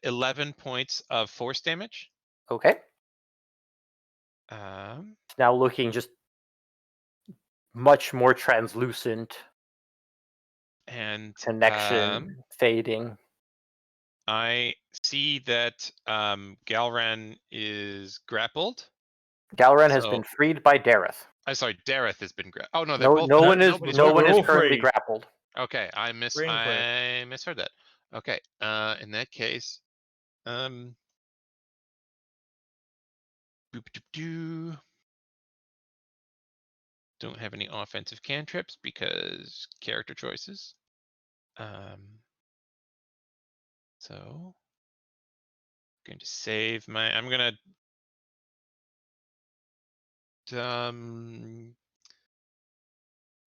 11 points of force damage. Okay. Um, It's now looking just much more translucent. and Connection fading. I see that Galran is grappled. Galran has So- been freed by Dareth. I'm sorry, Dareth has been grappled. Oh no, they're No, both. no one is nobody's no one we're is all currently free. grappled. Okay, I Free and clear. misheard that. Okay, in that case, don't have any offensive cantrips because character choices. So going to save my. I'm gonna.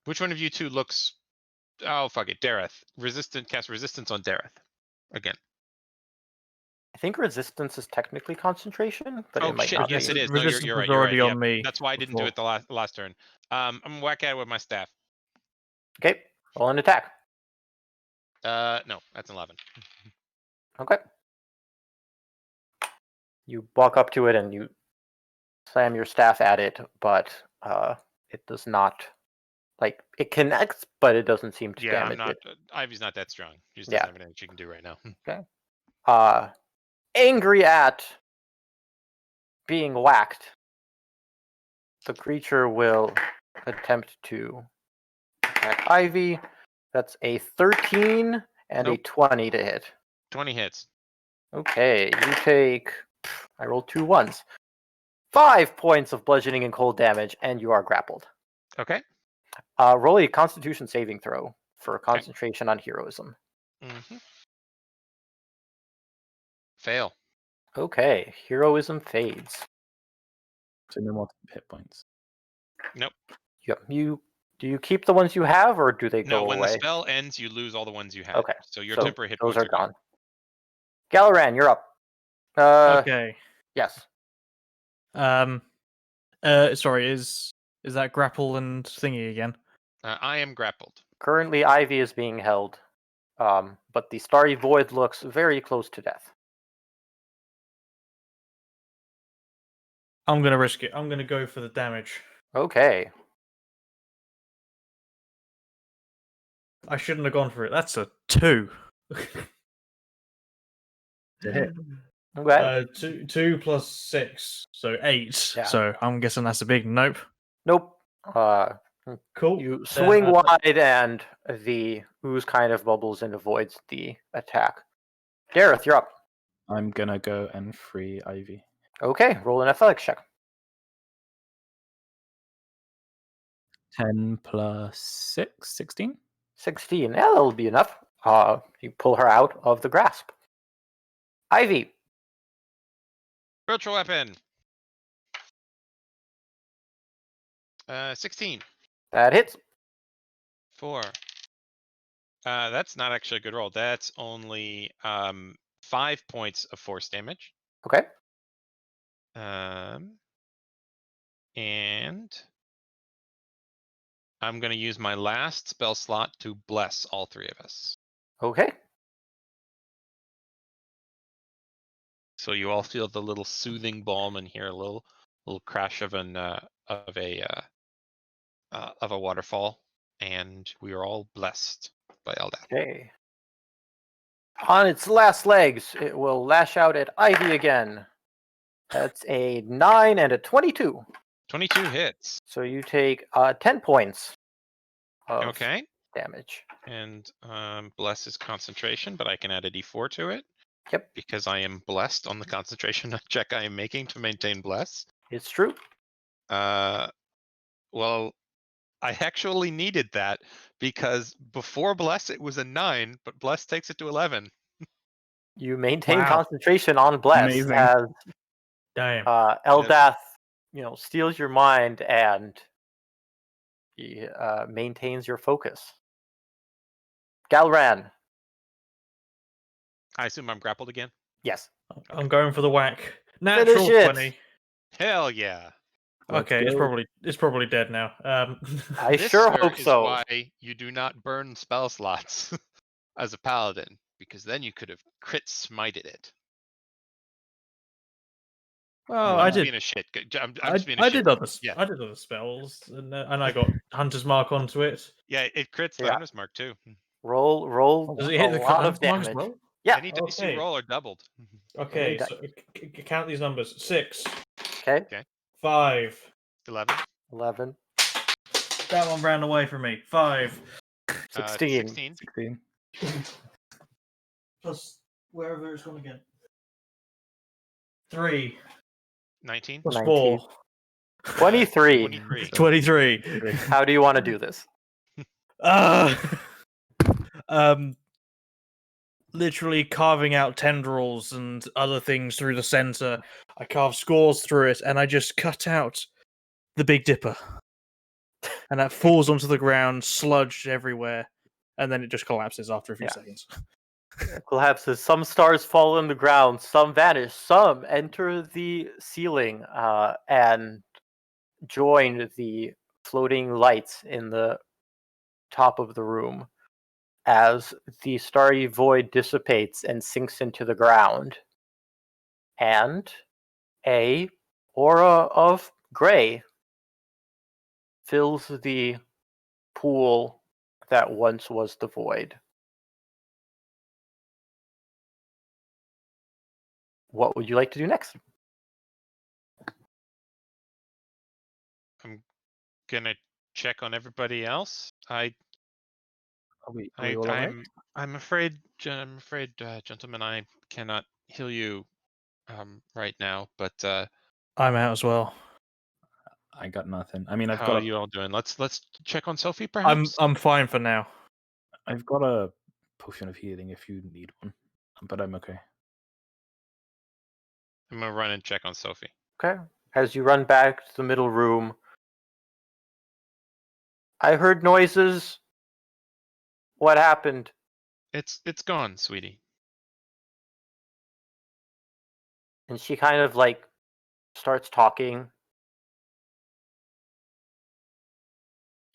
Which one of you two looks? Oh fuck it, Dareth. Cast resistance on Dareth again. I think resistance is technically concentration, but it Oh might shit! not Yes, be. it is. No, Resistance you're was right. You're already right. on me That's why I didn't do it the last turn. I'm gonna whack at it with my staff. Okay, roll an attack. No, that's 11. Okay. You walk up to it and you slam your staff at it, but it does not. Like it connects, but it doesn't seem to Yeah, damage I'm not. it. Ivy's not that strong. She just Yeah. doesn't have anything she can do right now. Angry at being whacked, the creature will attempt to attack Ivy. That's a 13 and Nope. a 20 to hit. 20 hits. Okay, you take. I rolled 2 ones. 5 points of bludgeoning and cold damage, and you are grappled. Okay. Roll a Constitution saving throw for concentration on heroism. Mm-hmm. Fail. Okay, heroism fades. So no more hit points. Nope. Yep. Do you keep the ones you have, or do they No, go when away? the spell ends, you lose all the ones you had. Okay, So your so temporary hit those points are gone. Galaran, you're up. Okay. Yes. Sorry, is that grapple and thingy again? I am grappled. Currently, Ivy is being held, but the Starry Void looks very close to death. I'm gonna risk it. I'm gonna go for the damage. Okay. I shouldn't have gone for it. That's a 2. To hit. Okay. 2 plus 6, so 8. Yeah. So I'm guessing that's a big nope. Nope. Cool. You Then, swing wide, and the ooze kind of bubbles and avoids the attack. Gareth, you're up. I'm gonna go and free Ivy. Okay, roll an athletics check. 10 plus 6, 16. 16. Yeah, that'll be enough. You pull her out of the grasp. Ivy. Virtual weapon. 16. That hits. 4. That's not actually a good roll. That's only 5 points of force damage. Okay. And I'm going to use my last spell slot to bless all 3 of us. Okay. So you all feel the little soothing balm and hear a little crash of a waterfall, and we are all blessed by all that. Okay. On its last legs, it will lash out at Ivy again. That's a 9 and a 22. 22 hits. So you take 10 points of Okay. damage. And bless is concentration, but I can add a d4 to it. Yep. Because I am blessed on the concentration check I am making to maintain bless. It's true. Well, I actually needed that because before bless it was a 9, but bless takes it to 11. You maintain Wow. concentration on Bless Amazing. as Damn. Eldath, steals your mind and he maintains your focus. Galran. I assume I'm grappled again. Yes. I'm going for the whack. Natural Finish it. 20. Hell yeah! Let's Okay, go. it's probably dead now. I This, sure sir, hope is so. why you do not burn spell slots as a paladin, because then you could have crit smited it. Well, I'm I just did. being a shit. I'm I, just being a I shit. did other. Yeah. I did other spells, and I got Hunter's Mark onto it. Yeah, it crits the Yeah. Hunter's Mark too. Roll Does it a hit the lot of Hunter's Mark as damage. well? Yeah. Any dice you Okay. roll are doubled. Okay, Any so count these numbers: 6, Okay. 5. 11. 11. That one ran away from me. 5 16. 16. 16. plus wherever it's gone again. 3 19. plus 19. 4. 23. 23. 23. How do you want to do this? Literally carving out tendrils and other things through the center. I carve scores through it, and I just cut out the Big Dipper, and that falls onto the ground, sludge everywhere, and then it just collapses after a few Yeah. seconds. Collapses. Some stars fall on the ground. Some vanish. Some enter the ceiling and join the floating lights in the top of the room as the starry void dissipates and sinks into the ground. And a aura of gray fills the pool that once was the void. What would you like to do next? I'm gonna check on everybody else. Are we all alright? I'm afraid, gentlemen, I cannot heal you right now, but I'm out as well. I got nothing. I mean, I've how got are a, you all doing? Let's check on Sophie, perhaps. I'm fine for now. I've got a potion of healing if you need one, but I'm okay. I'm gonna run and check on Sophie. Okay. As you run back to the middle room, I heard noises. What happened? It's gone, sweetie. And she kind of like starts talking.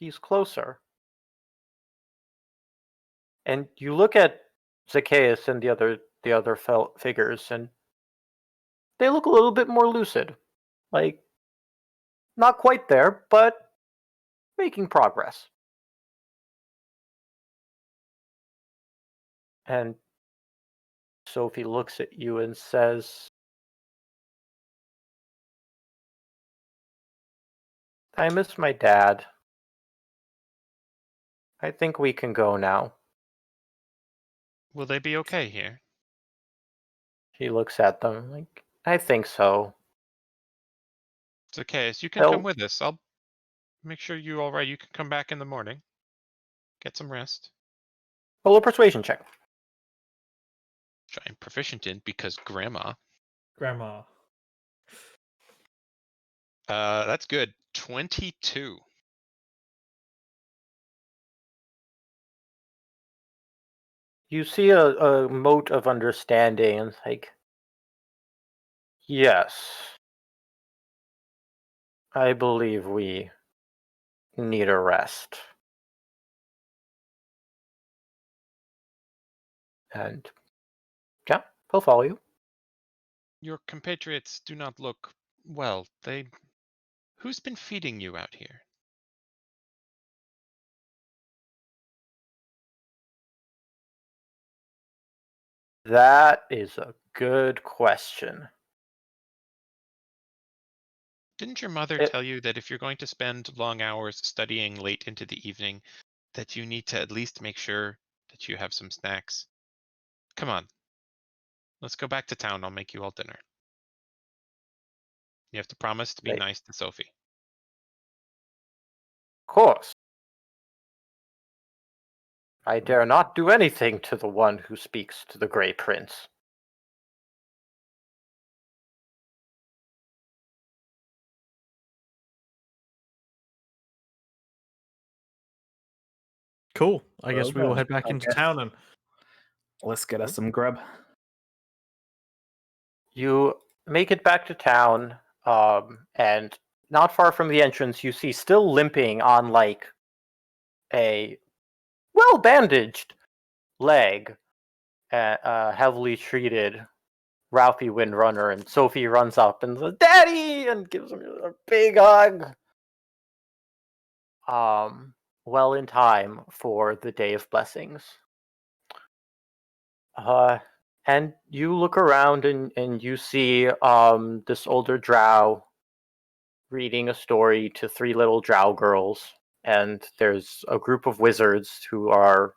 He's closer. And you look at Zacchaeus and the other figures, and they look a little bit more lucid. Like, not quite there, but making progress. And Sophie looks at you and says, I miss my dad. I think we can go now. Will they be okay here? She looks at them like, I think so. It's okay. So you can They'll- come with us. I'll make sure you're all right. You can come back in the morning. Get some rest. Roll a persuasion check. Which I'm proficient in because Grandma. Grandma. That's good. 22. You see a mote of understanding, and it's like, yes, I believe we need a rest. And yeah, he'll follow you. Your compatriots do not look well. Who's been feeding you out here? That is a good question. Didn't your mother It- tell you that if you're going to spend long hours studying late into the evening, that you need to at least make sure that you have some snacks? Come on. Let's go back to town. I'll make you all dinner. You have to promise to be Right. nice to Sophie. Of course. I dare not do anything to the one who speaks to the Grey Prince. Cool. I guess we Well will then, head back I into guess. town and Let's get us some grub. You make it back to town, and not far from the entrance, you see still limping on like a well bandaged leg, heavily treated Ralphie Windrunner, and Sophie runs up and says, "Daddy!" and gives him a big hug. Well in time for the Day of Blessings. And you look around and you see this older drow reading a story to three little drow girls, and there's a group of wizards who are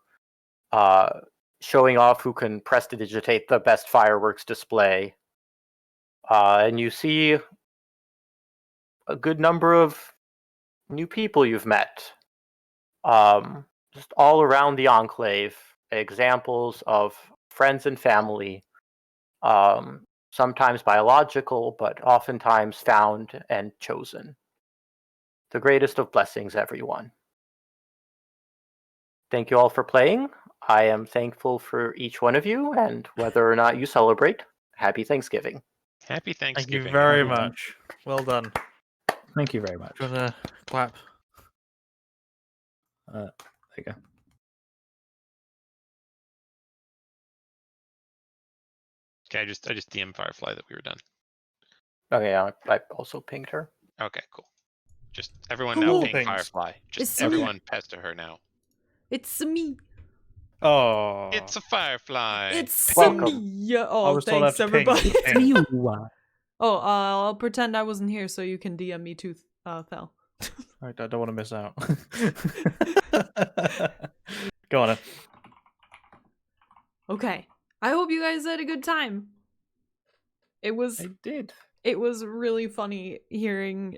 showing off who can prestidigitate the best fireworks display. And you see a good number of new people you've met. Just all around the Enclave, examples of friends and family, sometimes biological, but oftentimes found and chosen. The greatest of blessings, everyone. Thank you all for playing. I am thankful for each one of you, and whether or not you celebrate, happy Thanksgiving. Happy thank Thanksgiving. you very everyone. much. Well done. Thank you very much. Gonna clap. There you go. Okay, I just DM Firefly that we were done. Okay, I also pinged her. Okay, cool. Just everyone Cool. now ping Thanks. Firefly. Just It's everyone pester her now. It's me. Oh, It's a Firefly. It's Welcome. me. I Oh, was told I thanks have to ping. everybody. Yeah. Oh, I'll pretend I wasn't here so you can DM me too, Fel. I don't want to miss out. Go on. Then. Okay. I hope you guys had a good time. It was I did. it was really funny hearing.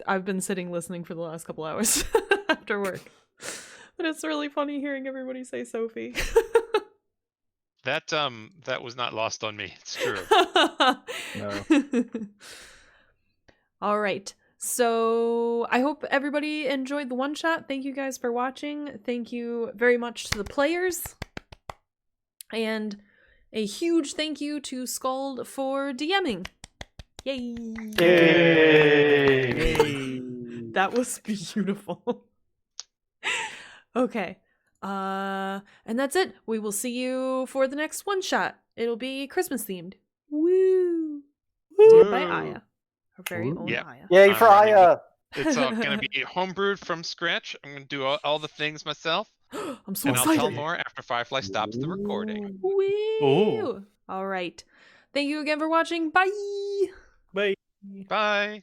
I've been sitting listening for the last couple hours after work, but it's really funny hearing everybody say Sophie. That was not lost on me. It's true. No. All right. So I hope everybody enjoyed the one shot. Thank you guys for watching. Thank you very much to the players. And a huge thank you to Skald for DMing. Yay! Yay! That was beautiful. Okay. And that's it. We will see you for the next one shot. It'll be Christmas themed. Woo! Done by Aya. Our very own Yep. Aya. Yay I'm for running Aya! It's going to be homebrewed from scratch. I'm going to do all the things myself, I'm so and I'll tell excited. more after Firefly stops the recording. Woo! Ooh. All right. Thank you again for watching. Bye! Bye. Bye.